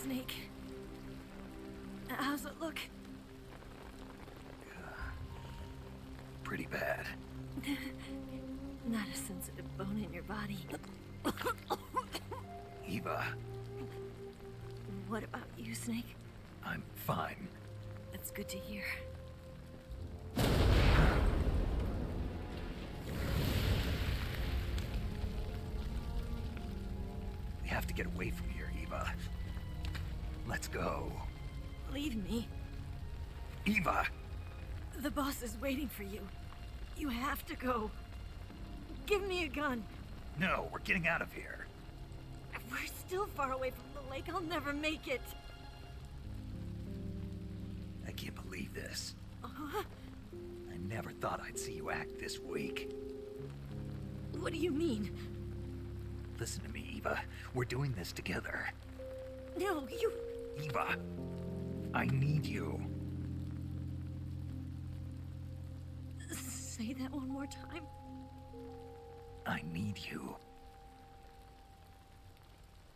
Snake. How's it look? Pretty bad. Not a sensitive bone in your body. Eva, What about you, Snake? I'm fine. That's good to hear. We have to get away from here, Eva. Let's go. Leave me. Eva! The boss is waiting for you. You have to go. Give me a gun. No, we're getting out of here. We're still far away from the lake. I'll never make it. I can't believe this. Uh-huh. I never thought I'd see you act this weak. What do you mean? Listen to me, Eva. We're doing this together. No, you... Eva, I need you. Say that one more time. I need you.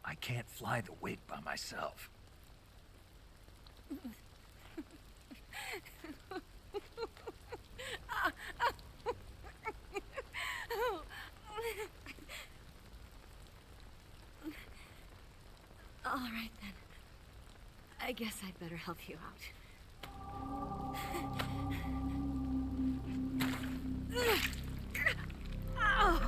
I can't fly the wig by myself. All right, then. I guess I'd better help you out. Ow!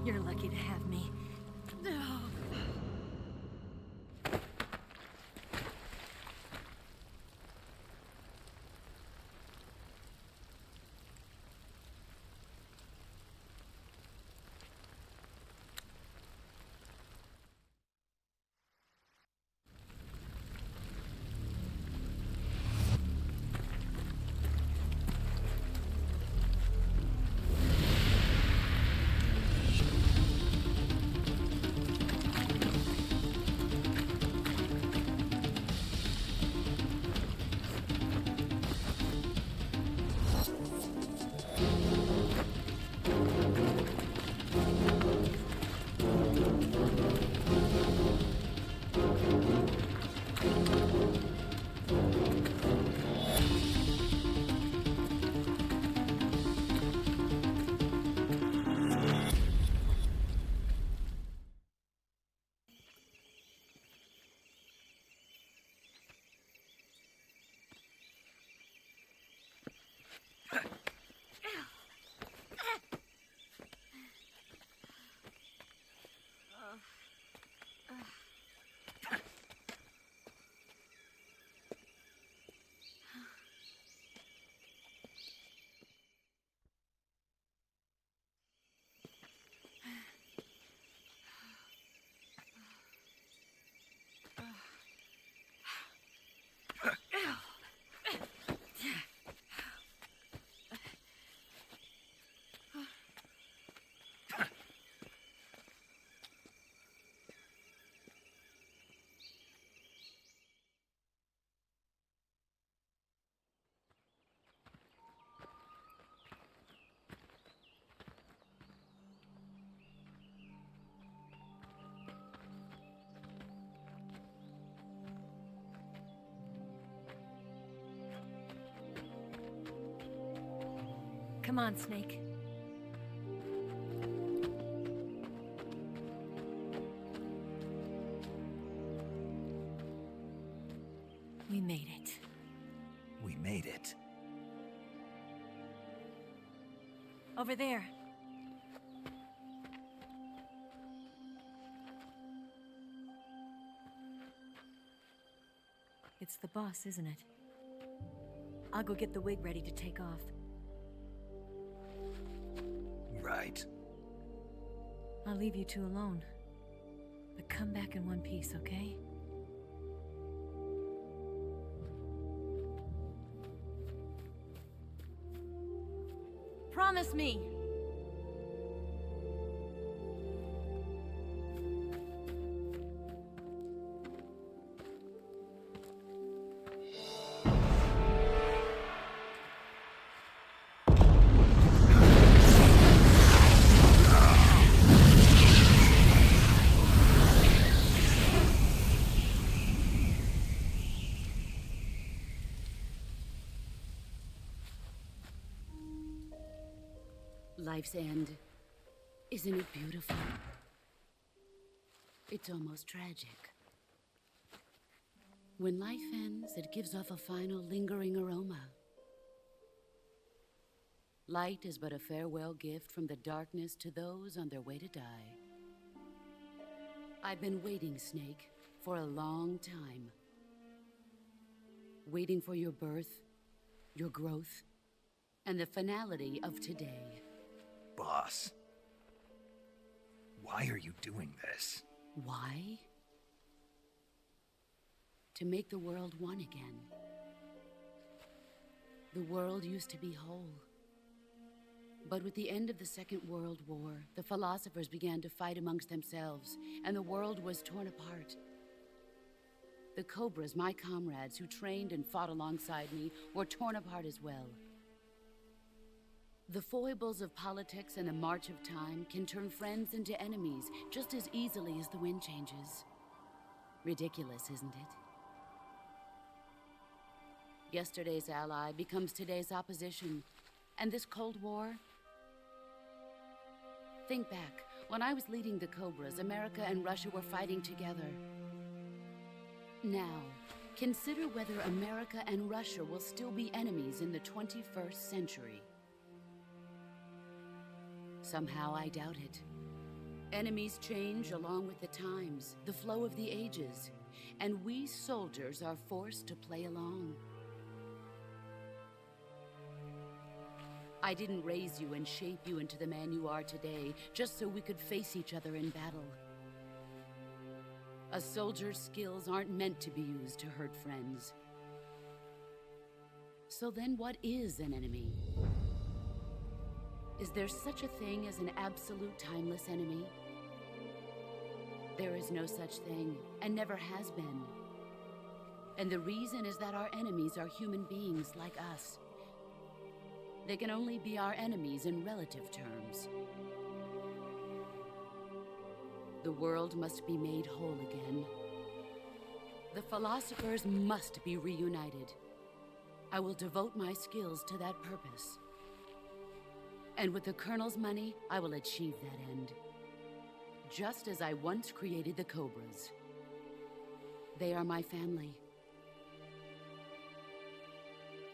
You're lucky to have me. Come on, Snake. We made it. We made it. Over there. It's the boss, isn't it? I'll go get the wig ready to take off. Right. I'll leave you two alone. But come back in one piece, okay? Promise me! Life's end. Isn't it beautiful? It's almost tragic. When life ends, it gives off a final lingering aroma. Light is but a farewell gift from the darkness to those on their way to die. I've been waiting, Snake, for a long time. Waiting for your birth, your growth, and the finality of today. Boss, why are you doing this? Why? To make the world one again. The world used to be whole. But with the end of the Second World War, the philosophers began to fight amongst themselves, and the world was torn apart. The Cobras, my comrades who trained and fought alongside me, were torn apart as well. The foibles of politics and the march of time can turn friends into enemies just as easily as the wind changes. Ridiculous, isn't it? Yesterday's ally becomes today's opposition, and this Cold War? Think back. When I was leading the Cobras, America and Russia were fighting together. Now, consider whether America and Russia will still be enemies in the 21st century. Somehow I doubt it. Enemies change along with the times, the flow of the ages, and we soldiers are forced to play along. I didn't raise you and shape you into the man you are today just so we could face each other in battle. A soldier's skills aren't meant to be used to hurt friends. So then what is an enemy? Is there such a thing as an absolute timeless enemy? There is no such thing, and never has been. And the reason is that our enemies are human beings like us. They can only be our enemies in relative terms. The world must be made whole again. The philosophers must be reunited. I will devote my skills to that purpose. And with the Colonel's money, I will achieve that end. Just as I once created the Cobras. They are my family.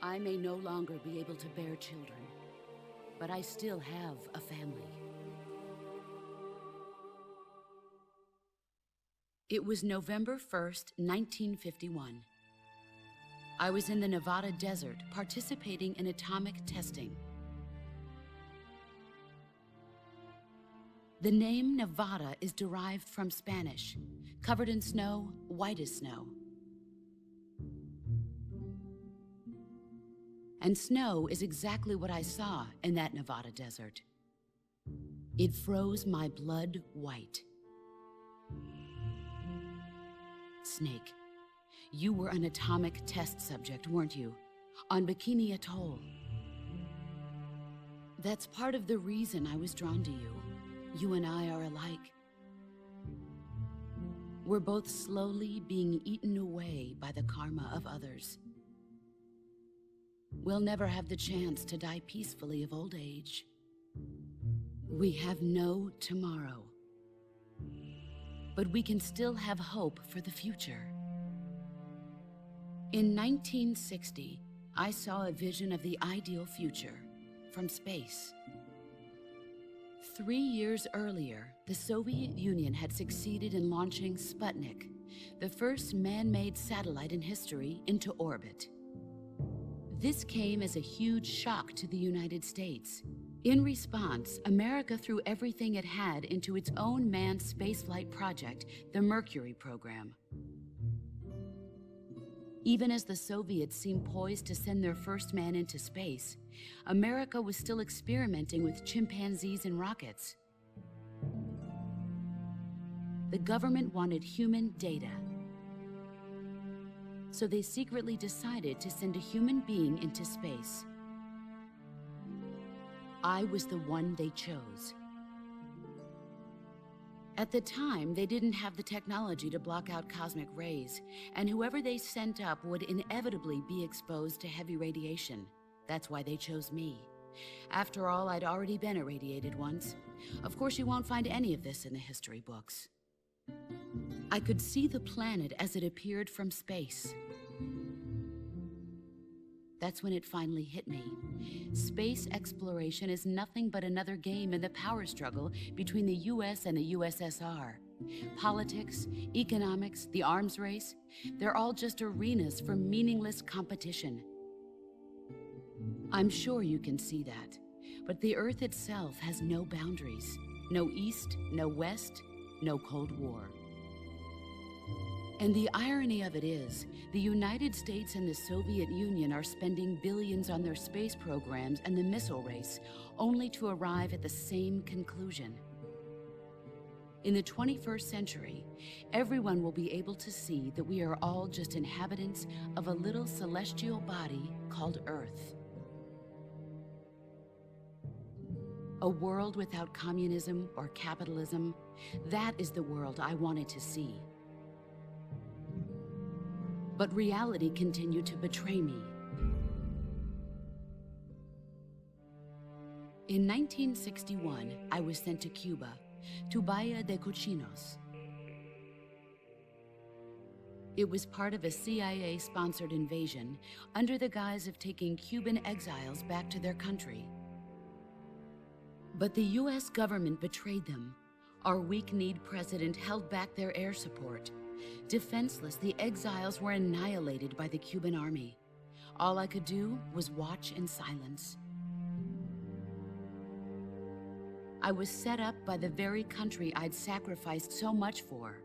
I may no longer be able to bear children, but I still have a family. It was November 1st, 1951. I was in the Nevada desert participating in atomic testing. The name Nevada is derived from Spanish, covered in snow, white as snow. And snow is exactly what I saw in that Nevada desert. It froze my blood white. Snake, you were an atomic test subject, weren't you? On Bikini Atoll. That's part of the reason I was drawn to you. You and I are alike. We're both slowly being eaten away by the karma of others. We'll never have the chance to die peacefully of old age. We have no tomorrow. But we can still have hope for the future. In 1960, I saw a vision of the ideal future from space. 3 years earlier, the Soviet Union had succeeded in launching Sputnik, the first man-made satellite in history into orbit. This came as a huge shock to the United States. In response, America threw everything it had into its own manned spaceflight project, the Mercury program. Even as the Soviets seemed poised to send their first man into space, America was still experimenting with chimpanzees and rockets. The government wanted human data. So they secretly decided to send a human being into space. I was the one they chose. At the time, they didn't have the technology to block out cosmic rays, and whoever they sent up would inevitably be exposed to heavy radiation. That's why they chose me. After all, I'd already been irradiated once. Of course, you won't find any of this in the history books. I could see the planet as it appeared from space. That's when it finally hit me. Space exploration is nothing but another game in the power struggle between the US and the USSR. Politics, economics, the arms race, they're all just arenas for meaningless competition. I'm sure you can see that, but the Earth itself has no boundaries. No East, no West, no Cold War. And the irony of it is, the United States and the Soviet Union are spending billions on their space programs and the missile race, only to arrive at the same conclusion. In the 21st century, everyone will be able to see that we are all just inhabitants of a little celestial body called Earth. A world without communism or capitalism, that is the world I wanted to see. But reality continued to betray me. In 1961, I was sent to Cuba, to Bahia de Cochinos. It was part of a CIA-sponsored invasion under the guise of taking Cuban exiles back to their country. But the US government betrayed them. Our weak-kneed president held back their air support. Defenseless, the exiles were annihilated by the Cuban army. All I could do was watch in silence. I was set up by the very country I'd sacrificed so much for,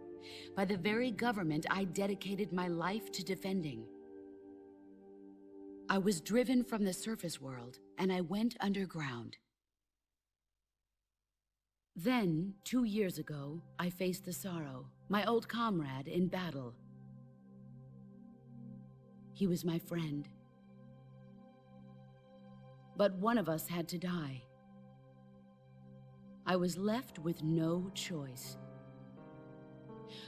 by the very government I dedicated my life to defending. I was driven from the surface world, and I went underground. Then, 2 years ago, I faced the Sorrow, my old comrade in battle. He was my friend. But one of us had to die. I was left with no choice.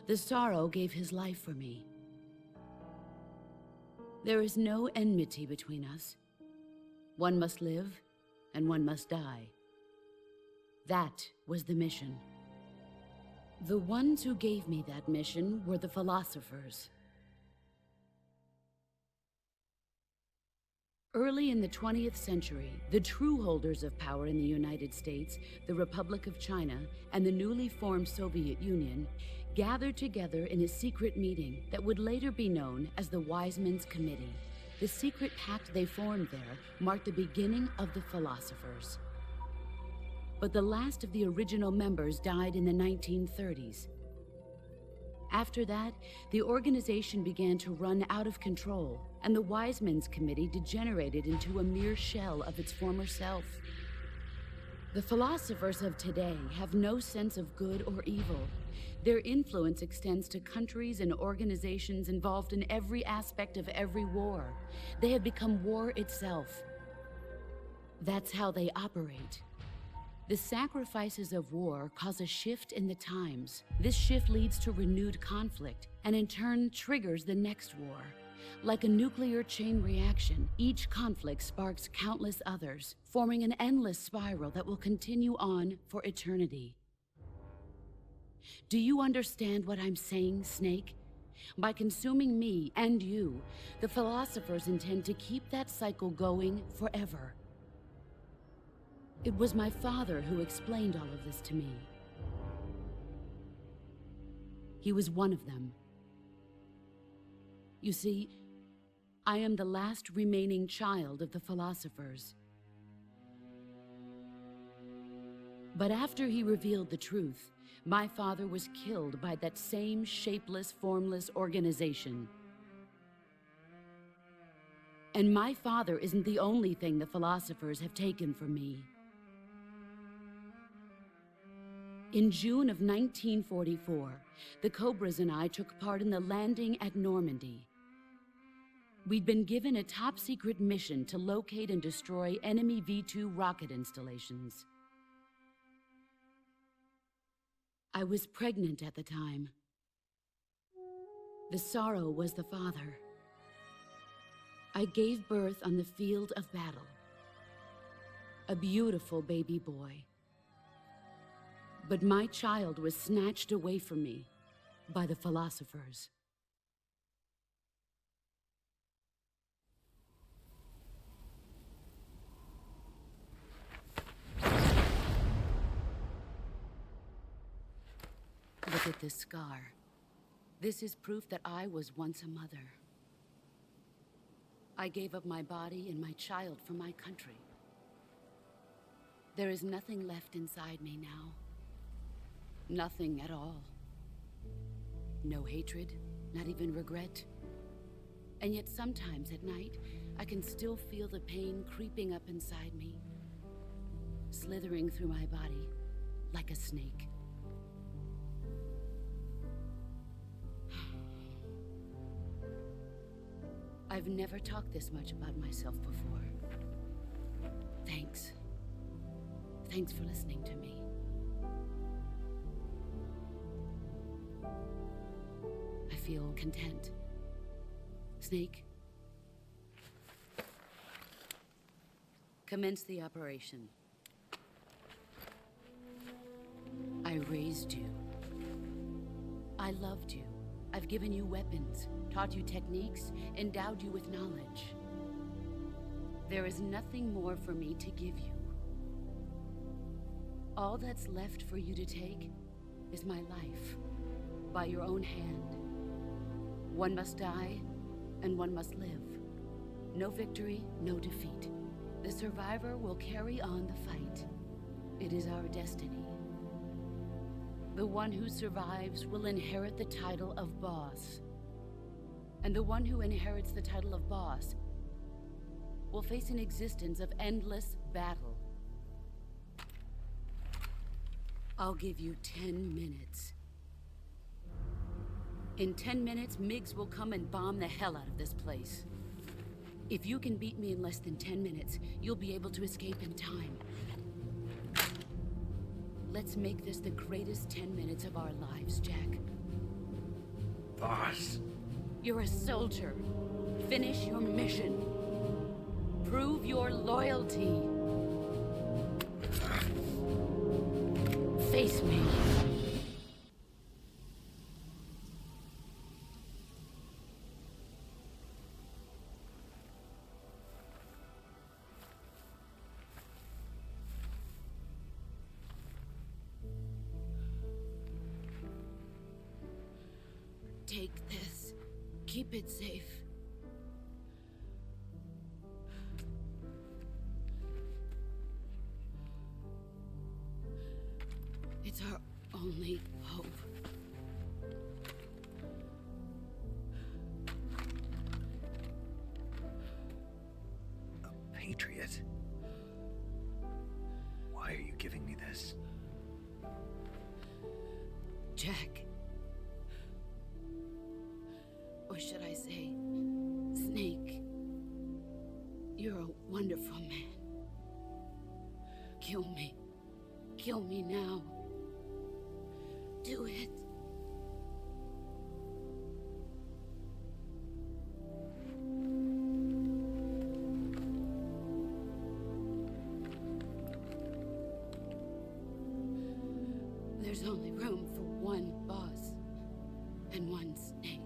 The Sorrow gave his life for me. There is no enmity between us. One must live, and one must die. That was the mission. The ones who gave me that mission were the philosophers. Early in the 20th century, the true holders of power in the United States, the Republic of China, and the newly formed Soviet Union gathered together in a secret meeting that would later be known as the Wise Men's Committee. The secret pact they formed there marked the beginning of the philosophers. But the last of the original members died in the 1930s. After that, the organization began to run out of control, and the Wise Men's Committee degenerated into a mere shell of its former self. The philosophers of today have no sense of good or evil. Their influence extends to countries and organizations involved in every aspect of every war. They have become war itself. That's how they operate. The sacrifices of war cause a shift in the times. This shift leads to renewed conflict, and in turn triggers the next war. Like a nuclear chain reaction, each conflict sparks countless others, forming an endless spiral that will continue on for eternity. Do you understand what I'm saying, Snake? By consuming me and you, the philosophers intend to keep that cycle going forever. It was my father who explained all of this to me. He was one of them. You see, I am the last remaining child of the philosophers. But after he revealed the truth, my father was killed by that same shapeless, formless organization. And my father isn't the only thing the philosophers have taken from me. In June of 1944, the Cobras and I took part in the landing at Normandy. We'd been given a top-secret mission to locate and destroy enemy V-2 rocket installations. I was pregnant at the time. The sorrow was the father. I gave birth on the field of battle. A beautiful baby boy. But my child was snatched away from me by the philosophers. Look at this scar. This is proof that I was once a mother. I gave up my body and my child for my country. There is nothing left inside me now. Nothing at all. No hatred, not even regret. And yet sometimes at night, I can still feel the pain creeping up inside me, slithering through my body like a snake. I've never talked this much about myself before. Thanks. Thanks for listening to me. I feel content. Snake? Commence the operation. I raised you. I loved you. I've given you weapons, taught you techniques, endowed you with knowledge. There is nothing more for me to give you. All that's left for you to take is my life, by your own hand. One must die, and one must live. No victory, no defeat. The survivor will carry on the fight. It is our destiny. The one who survives will inherit the title of boss. And the one who inherits the title of boss will face an existence of endless battle. I'll give you 10 minutes. In 10 minutes, MiGs will come and bomb the hell out of this place. If you can beat me in less than 10 minutes, you'll be able to escape in time. Let's make this the greatest 10 minutes of our lives, Jack. Boss. You're a soldier. Finish your mission. Prove your loyalty. Face me. Take this. Keep it safe. It's our only hope. A patriot? Why are you giving me this? Jack. Or should I say, Snake? You're a wonderful man. Kill me. Kill me now. Do it. There's only room for one boss and one Snake.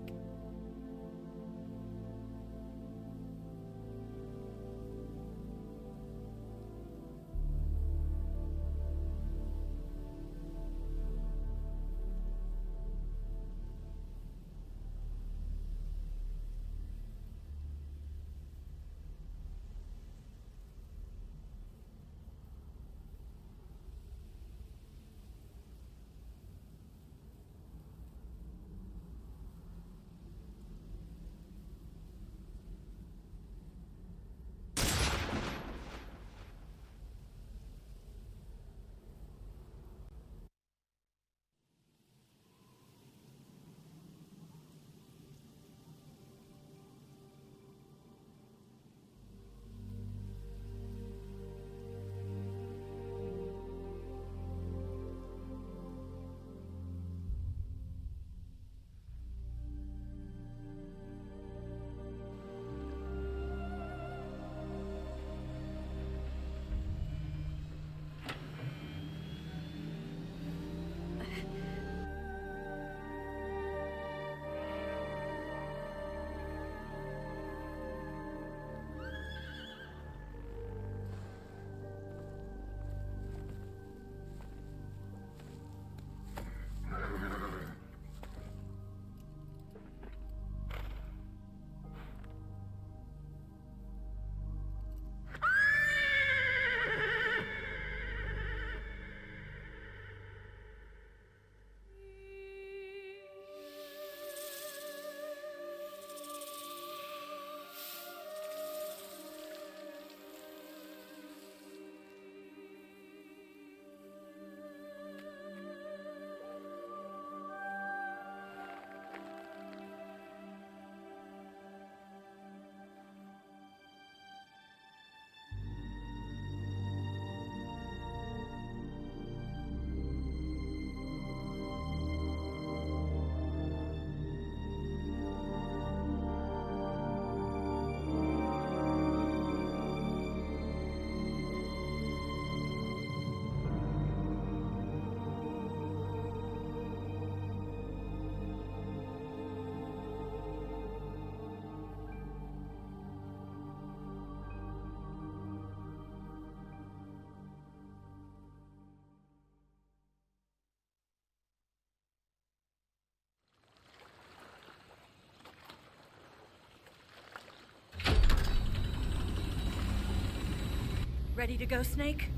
Ready to go, Snake?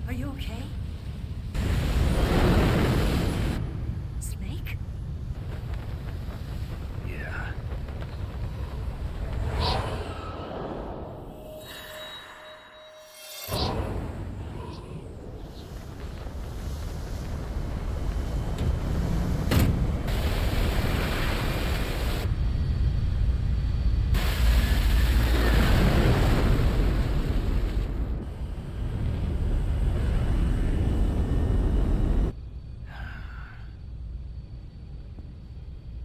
Are you okay? Snake? Yeah.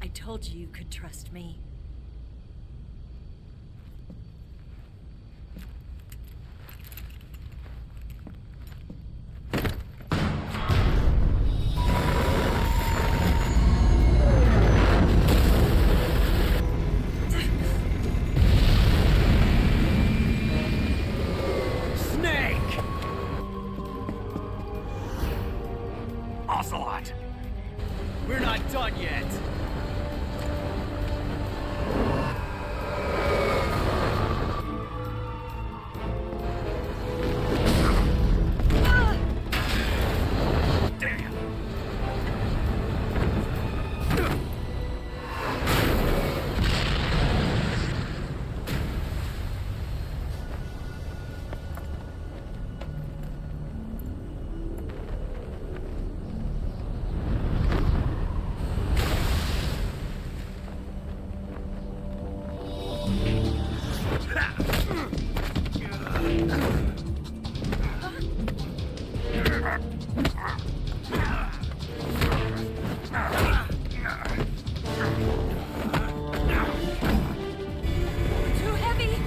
I told you you could trust me. Snake! Ocelot! We're not done yet! Too heavy!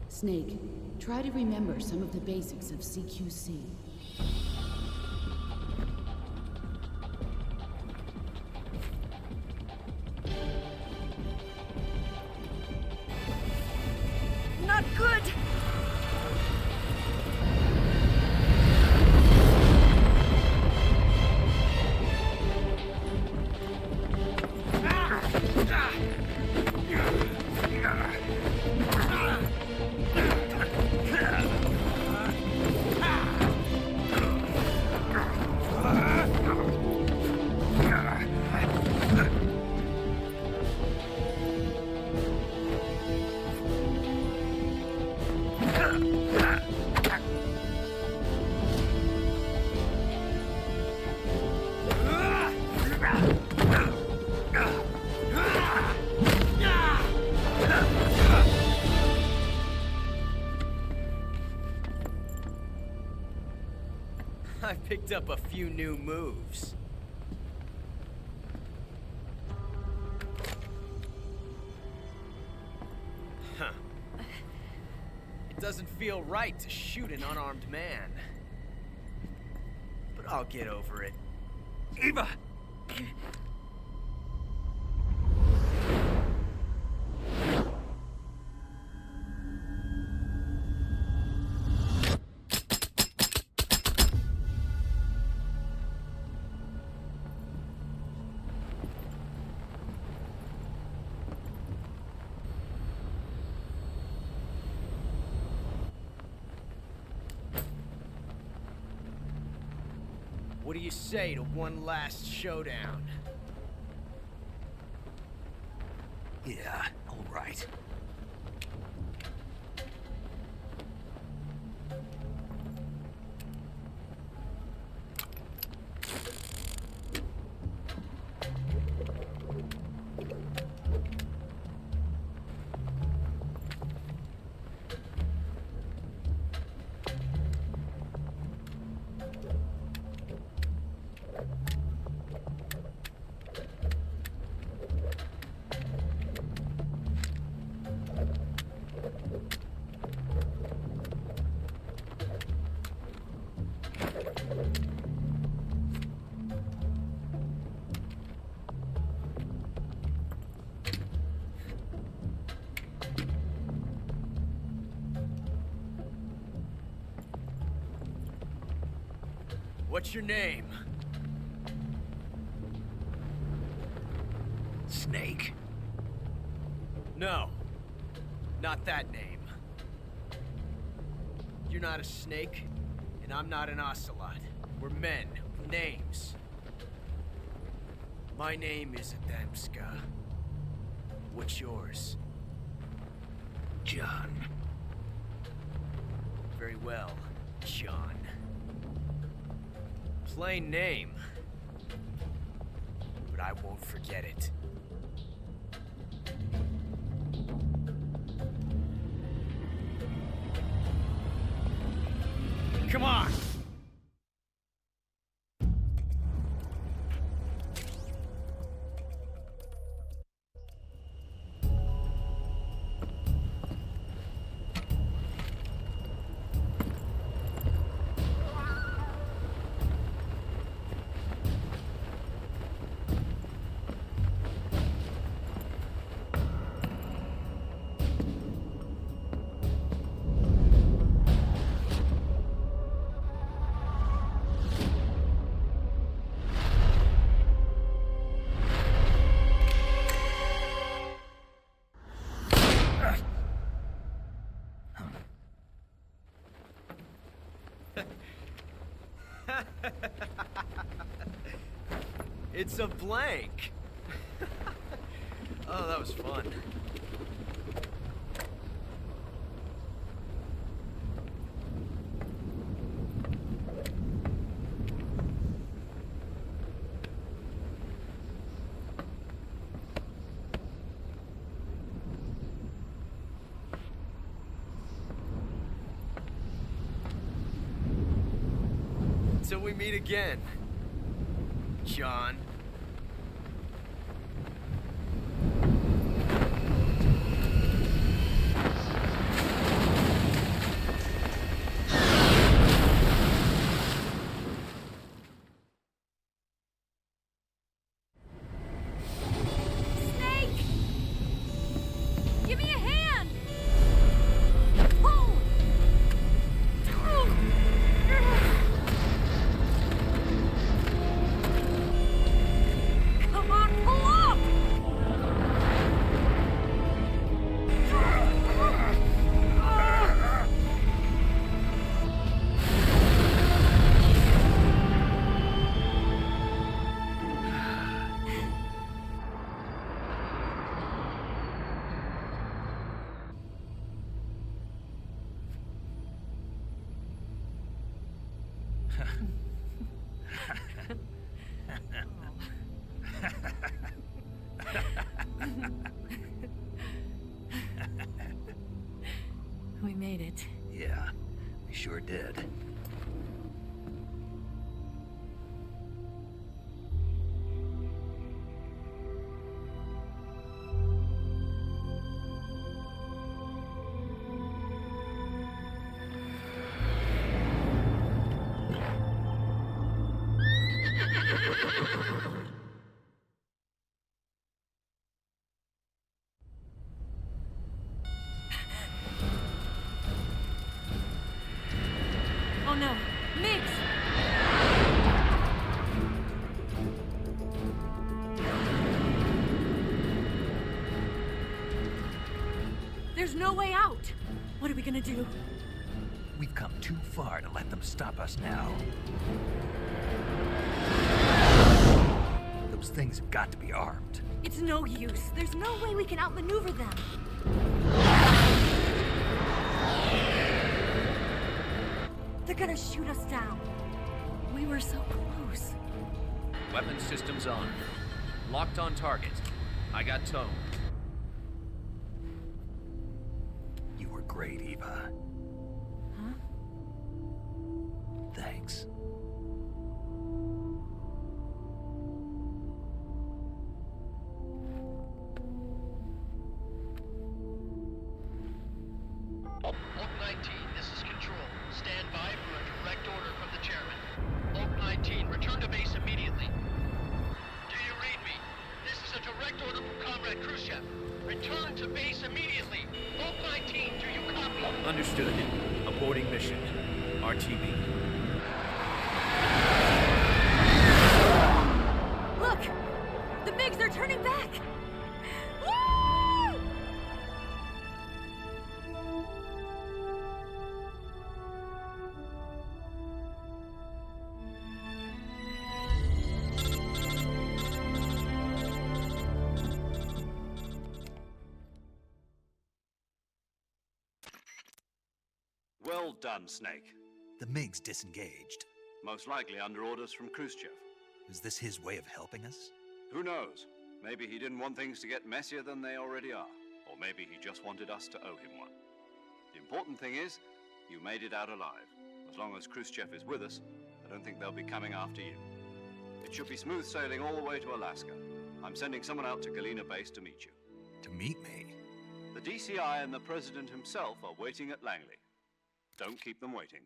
Snake, try to remember some of the basics of CQC. Not good! I picked up a few new moves. Huh. It doesn't feel right to shoot an unarmed man. But I'll get over it. Eva! What do you say to one last showdown? Yeah, all right. What's your name? Snake. No. Not that name. You're not a snake, and I'm not an ocelot. We're men with names. My name is Adamska. What's yours? John. Very well, John. Plain name. But I won't forget it. Come on! It's a blank. Oh, that was fun. Till we meet again, John. Give me a hand! Come on, pull up! We made it. Yeah, we sure did. Oh no, Migs! There's no way out! What are we gonna do? We've come too far to let them stop us now. Those things have got to be armed. It's no use. There's no way we can outmaneuver them. They're gonna shoot us down. We were so close. Weapon systems on. Locked on target. I got towed. You were great, Eva. Huh? Thanks. Oak 19, this is Control. Stand by for a direct order from the chairman. Oak 19, return to base immediately. Do you read me? This is a direct order from Comrade Khrushchev. Return to base immediately. Oak 19, do you copy? Understood. Aborting mission. RTB. Well done, Snake. The MiG's disengaged. Most likely under orders from Khrushchev. Is this his way of helping us? Who knows? Maybe he didn't want things to get messier than they already are. Or maybe he just wanted us to owe him one. The important thing is, you made it out alive. As long as Khrushchev is with us, I don't think they'll be coming after you. It should be smooth sailing all the way to Alaska. I'm sending someone out to Galena Base to meet you. To meet me? The DCI and the President himself are waiting at Langley. Don't keep them waiting.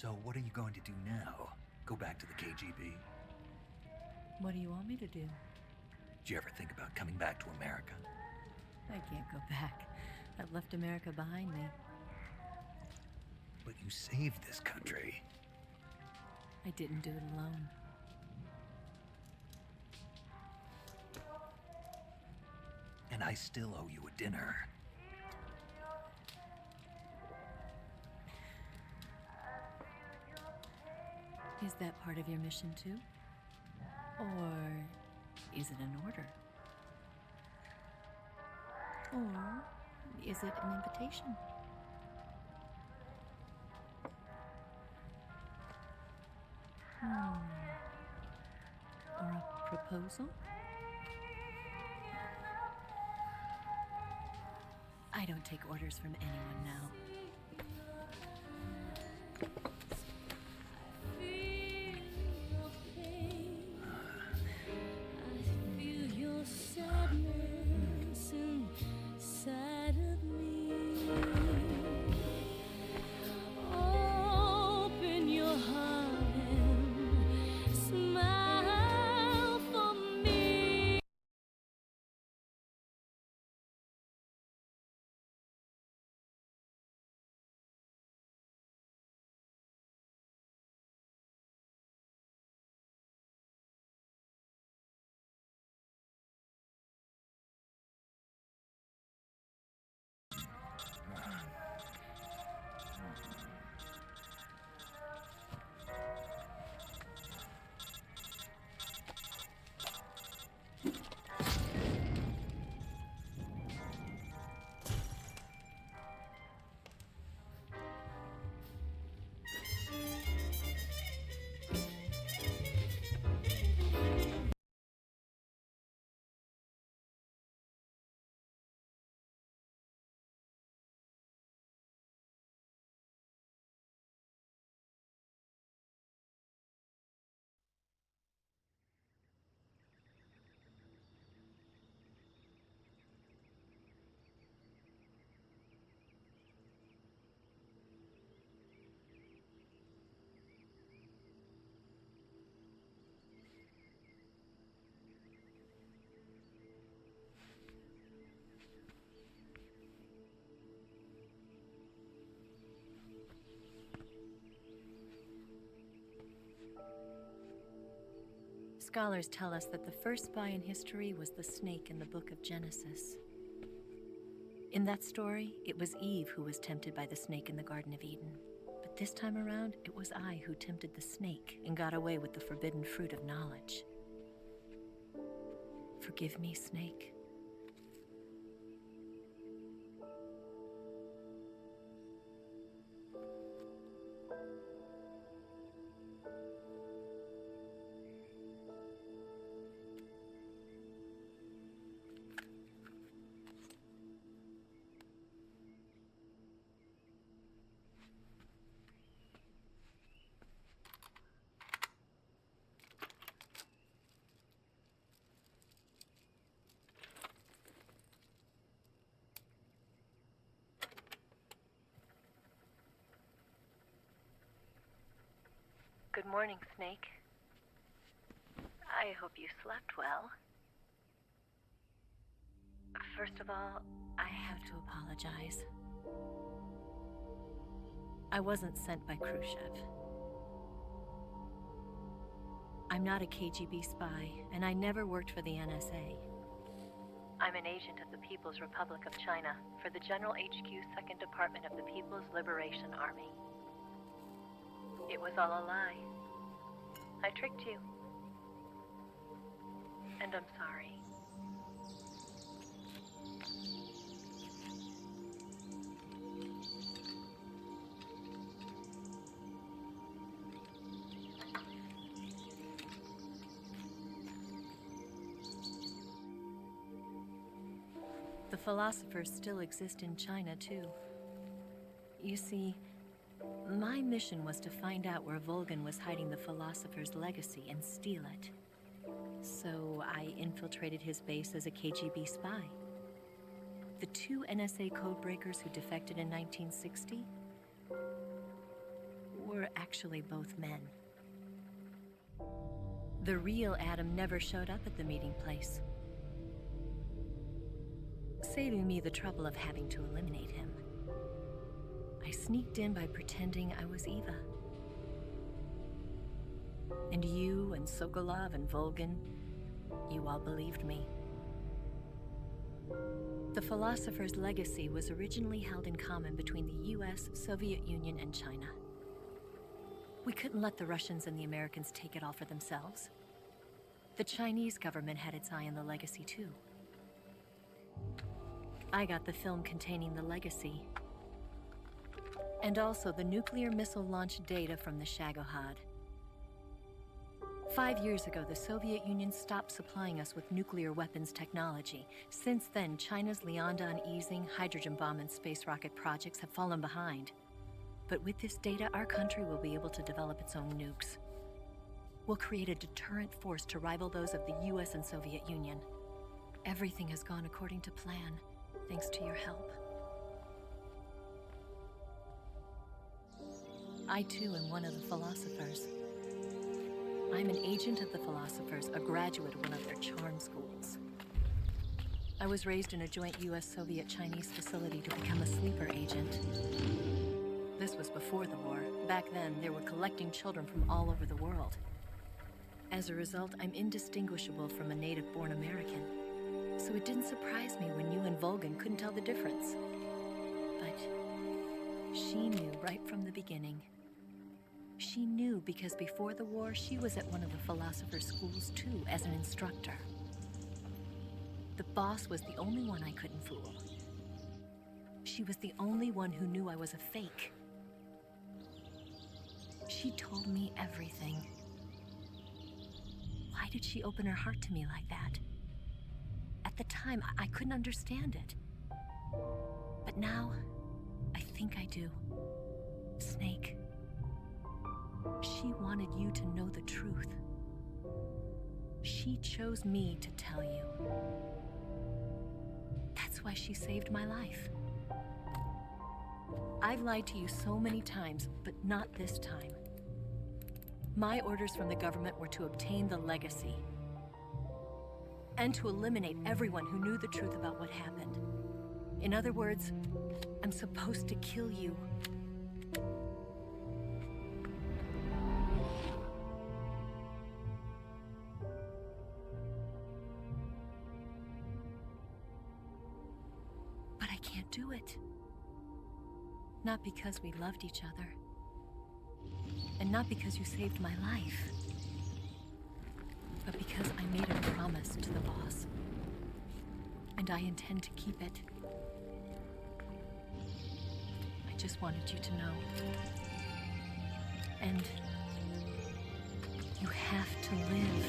So what are you going to do now? Go back to the KGB? What do you want me to do? Did you ever think about coming back to America? I can't go back. I've left America behind me. But you saved this country. I didn't do it alone. And I still owe you a dinner. Is that part of your mission too? Or is it an order? Or is it an invitation? Or a proposal? I don't take orders from anyone now. Scholars tell us that the first spy in history was the snake in the book of Genesis. In that story, it was Eve who was tempted by the snake in the Garden of Eden. But this time around, it was I who tempted the snake and got away with the forbidden fruit of knowledge. Forgive me, Snake. Good morning, Snake. I hope you slept well. First of all, I have to apologize. I wasn't sent by Khrushchev. I'm not a KGB spy, and I never worked for the NSA. I'm an agent of the People's Republic of China for the General HQ 2nd Department of the People's Liberation Army. It was all a lie. I tricked you. And I'm sorry. The philosophers still exist in China, too. You see, my mission was to find out where Volgan was hiding the philosopher's legacy and steal it. So I infiltrated his base as a KGB spy. The 2 NSA codebreakers who defected in 1960 were actually both men. The real Adam never showed up at the meeting place, saving me the trouble of having to eliminate him. I sneaked in by pretending I was Eva. And you and Sokolov and Volgan, you all believed me. The philosopher's legacy was originally held in common between the US, Soviet Union, and China. We couldn't let the Russians and the Americans take it all for themselves. The Chinese government had its eye on the legacy, too. I got the film containing the legacy, and also the nuclear missile launch data from the Shagohod. 5 years ago, the Soviet Union stopped supplying us with nuclear weapons technology. Since then, China's Liaodong easing, hydrogen bomb, and space rocket projects have fallen behind. But with this data, our country will be able to develop its own nukes. We'll create a deterrent force to rival those of the US and Soviet Union. Everything has gone according to plan, thanks to your help. I too am one of the philosophers. I'm an agent of the philosophers, a graduate of one of their charm schools. I was raised in a joint US-Soviet-Chinese facility to become a sleeper agent. This was before the war. Back then, they were collecting children from all over the world. As a result, I'm indistinguishable from a native-born American. So it didn't surprise me when you and Volgan couldn't tell the difference. But she knew right from the beginning. She knew because before the war, she was at one of the philosopher's schools too, as an instructor. The boss was the only one I couldn't fool. She was the only one who knew I was a fake. She told me everything. Why did she open her heart to me like that? At the time, I couldn't understand it. But now, I think I do. Snake. She wanted you to know the truth. She chose me to tell you. That's why she saved my life. I've lied to you so many times, but not this time. My orders from the government were to obtain the legacy and to eliminate everyone who knew the truth about what happened. In other words, I'm supposed to kill you. But I can't do it. Not because we loved each other. And not because you saved my life. But because I made a promise to the boss. And I intend to keep it. I just wanted you to know. And you have to live.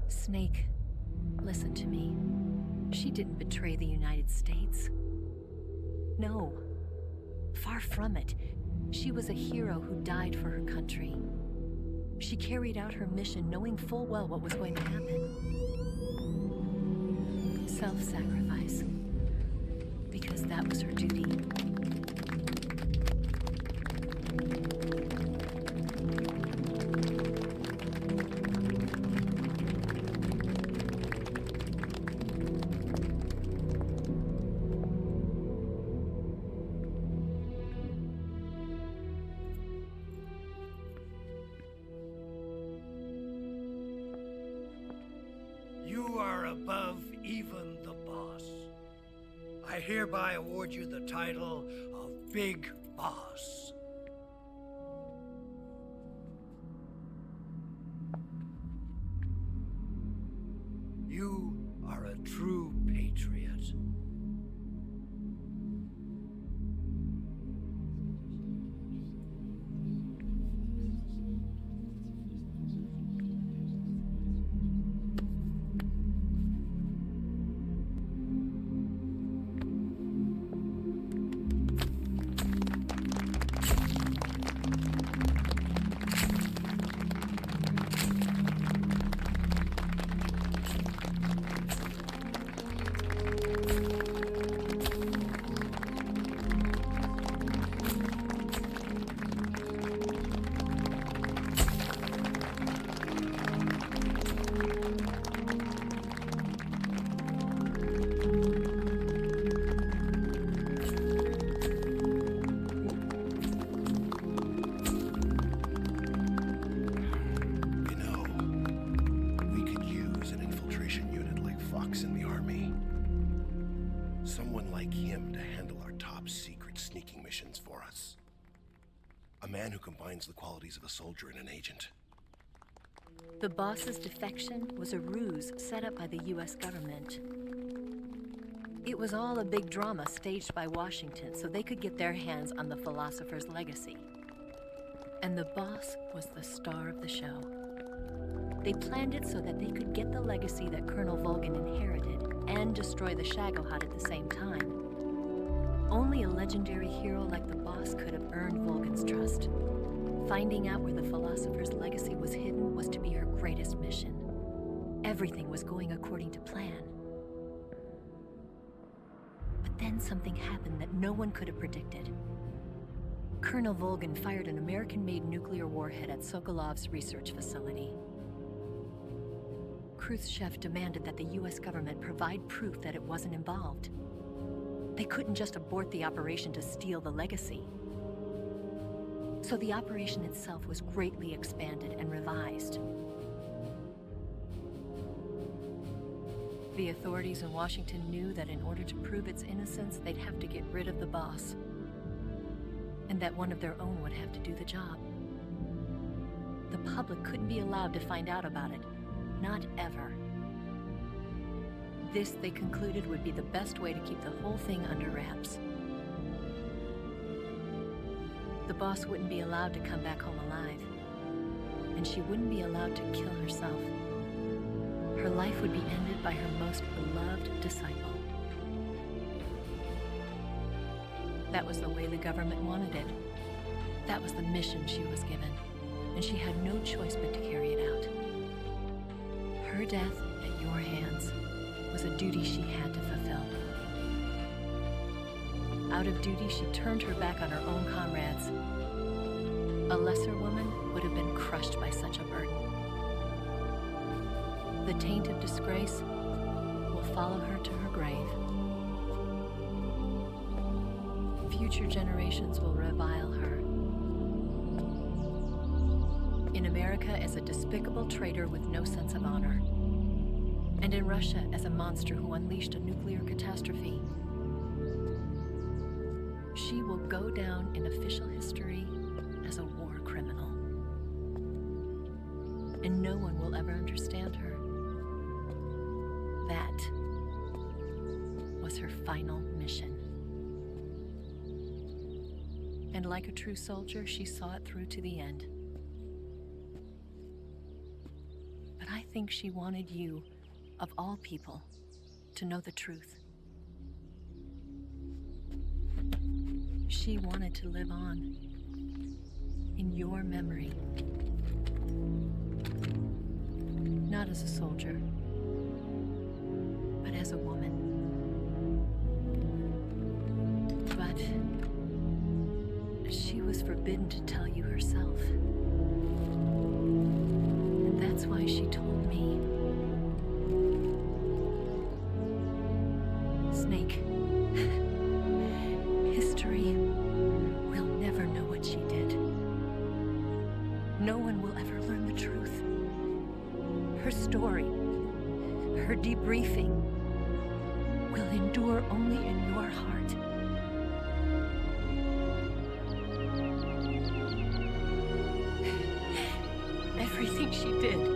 Snake, Listen to me. She didn't betray the United States. No. Far from it. She was a hero who died for her country. She carried out her mission knowing full well what was going to happen. Self-sacrifice. Because that was her duty. You are above even the boss. I hereby award you the title of Big Boss. You are a true patriot. Someone like him to handle our top secret sneaking missions for us. A man who combines the qualities of a soldier and an agent. The boss's defection was a ruse set up by the US government. It was all a big drama staged by Washington so they could get their hands on the philosopher's legacy. And the boss was the star of the show. They planned it so that they could get the legacy that Colonel Volgin inherited and destroy the Shagohod at the same time. Only a legendary hero like the boss could have earned Volgin's trust. Finding out where the philosopher's legacy was hidden was to be her greatest mission. Everything was going according to plan. But then something happened that no one could have predicted. Colonel Volgin fired an American-made nuclear warhead at Sokolov's research facility. Khrushchev demanded that the US government provide proof that it wasn't involved. They couldn't just abort the operation to steal the legacy. So the operation itself was greatly expanded and revised. The authorities in Washington knew that in order to prove its innocence, they'd have to get rid of the boss. And that one of their own would have to do the job. The public couldn't be allowed to find out about it. Not ever. This, they concluded, would be the best way to keep the whole thing under wraps. The boss wouldn't be allowed to come back home alive. And she wouldn't be allowed to kill herself. Her life would be ended by her most beloved disciple. That was the way the government wanted it. That was the mission she was given. And she had no choice but to carry it out. Her death at your hands was a duty she had to fulfill. Out of duty, she turned her back on her own comrades. A lesser woman would have been crushed by such a burden. The taint of disgrace will follow her to her grave. Future generations will revile her. In America as a despicable traitor with no sense of honor. And in Russia as a monster who unleashed a nuclear catastrophe. She will go down in official history as a war criminal. And no one will ever understand her. That was her final mission. And like a true soldier, she saw it through to the end. But I think she wanted you of all people, to know the truth. She wanted to live on, in your memory. Not as a soldier, but as a woman. But she was forbidden to tell you herself. And that's why she told me. Snake, history will never know what she did. No one will ever learn the truth. Her story, her debriefing, will endure only in your heart. Everything she did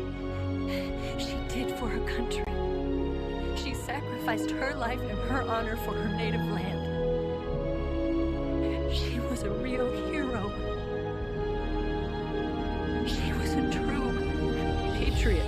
for her country. She sacrificed her life and her honor for her native land. She was a real hero. She was a true patriot.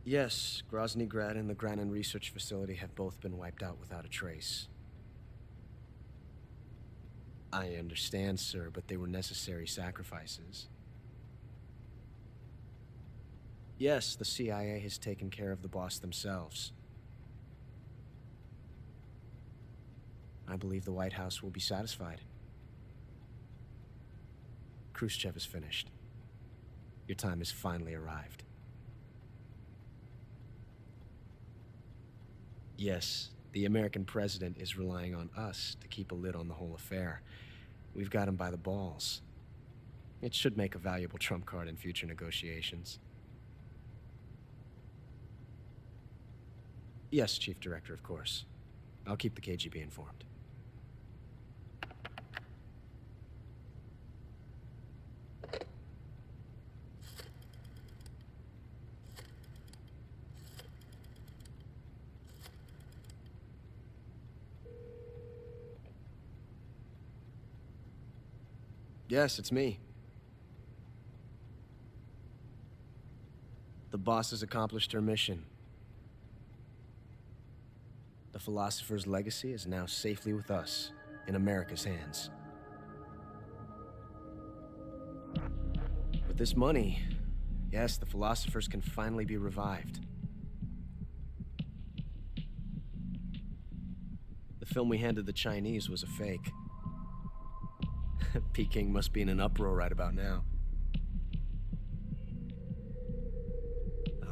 Yes, Grozny Grad and the Granin Research Facility have both been wiped out without a trace. I understand, sir, but they were necessary sacrifices. Yes, the CIA has taken care of the boss themselves. I believe the White House will be satisfied. Khrushchev is finished. Your time has finally arrived. Yes, the American president is relying on us to keep a lid on the whole affair. We've got him by the balls. It should make a valuable trump card in future negotiations. Yes, Chief Director, of course. I'll keep the KGB informed. Yes, it's me. The boss has accomplished her mission. The philosopher's legacy is now safely with us, in America's hands. With this money, yes, the philosophers can finally be revived. The film we handed the Chinese was a fake. Peking must be in an uproar right about now.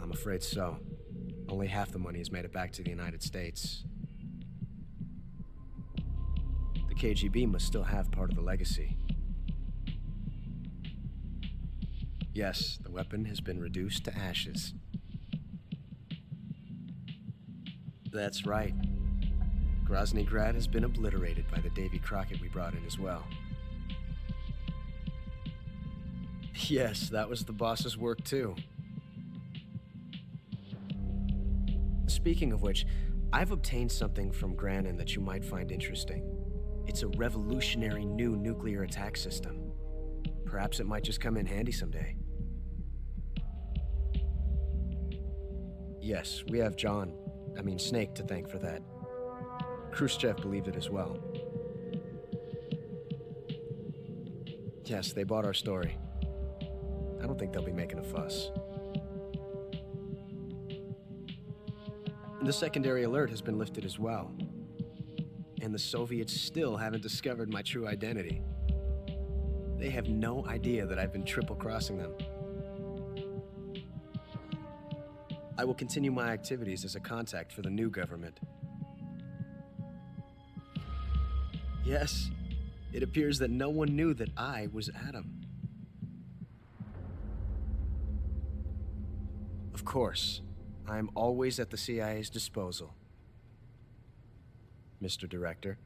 I'm afraid so. Only half the money has made it back to the United States. The KGB must still have part of the legacy. Yes, the weapon has been reduced to ashes. That's right. Grozny Grad has been obliterated by the Davy Crockett we brought in as well. Yes, that was the boss's work too. Speaking of which, I've obtained something from Granin that you might find interesting. It's a revolutionary new nuclear attack system. Perhaps it might just come in handy someday. Yes, we have Snake to thank for that. Khrushchev believed it as well. Yes, they bought our story. I don't think they'll be making a fuss. The secondary alert has been lifted as well. And the Soviets still haven't discovered my true identity. They have no idea that I've been triple-crossing them. I will continue my activities as a contact for the new government. Yes, it appears that no one knew that I was Adam. Of course, I'm always at the CIA's disposal, Mr. Director.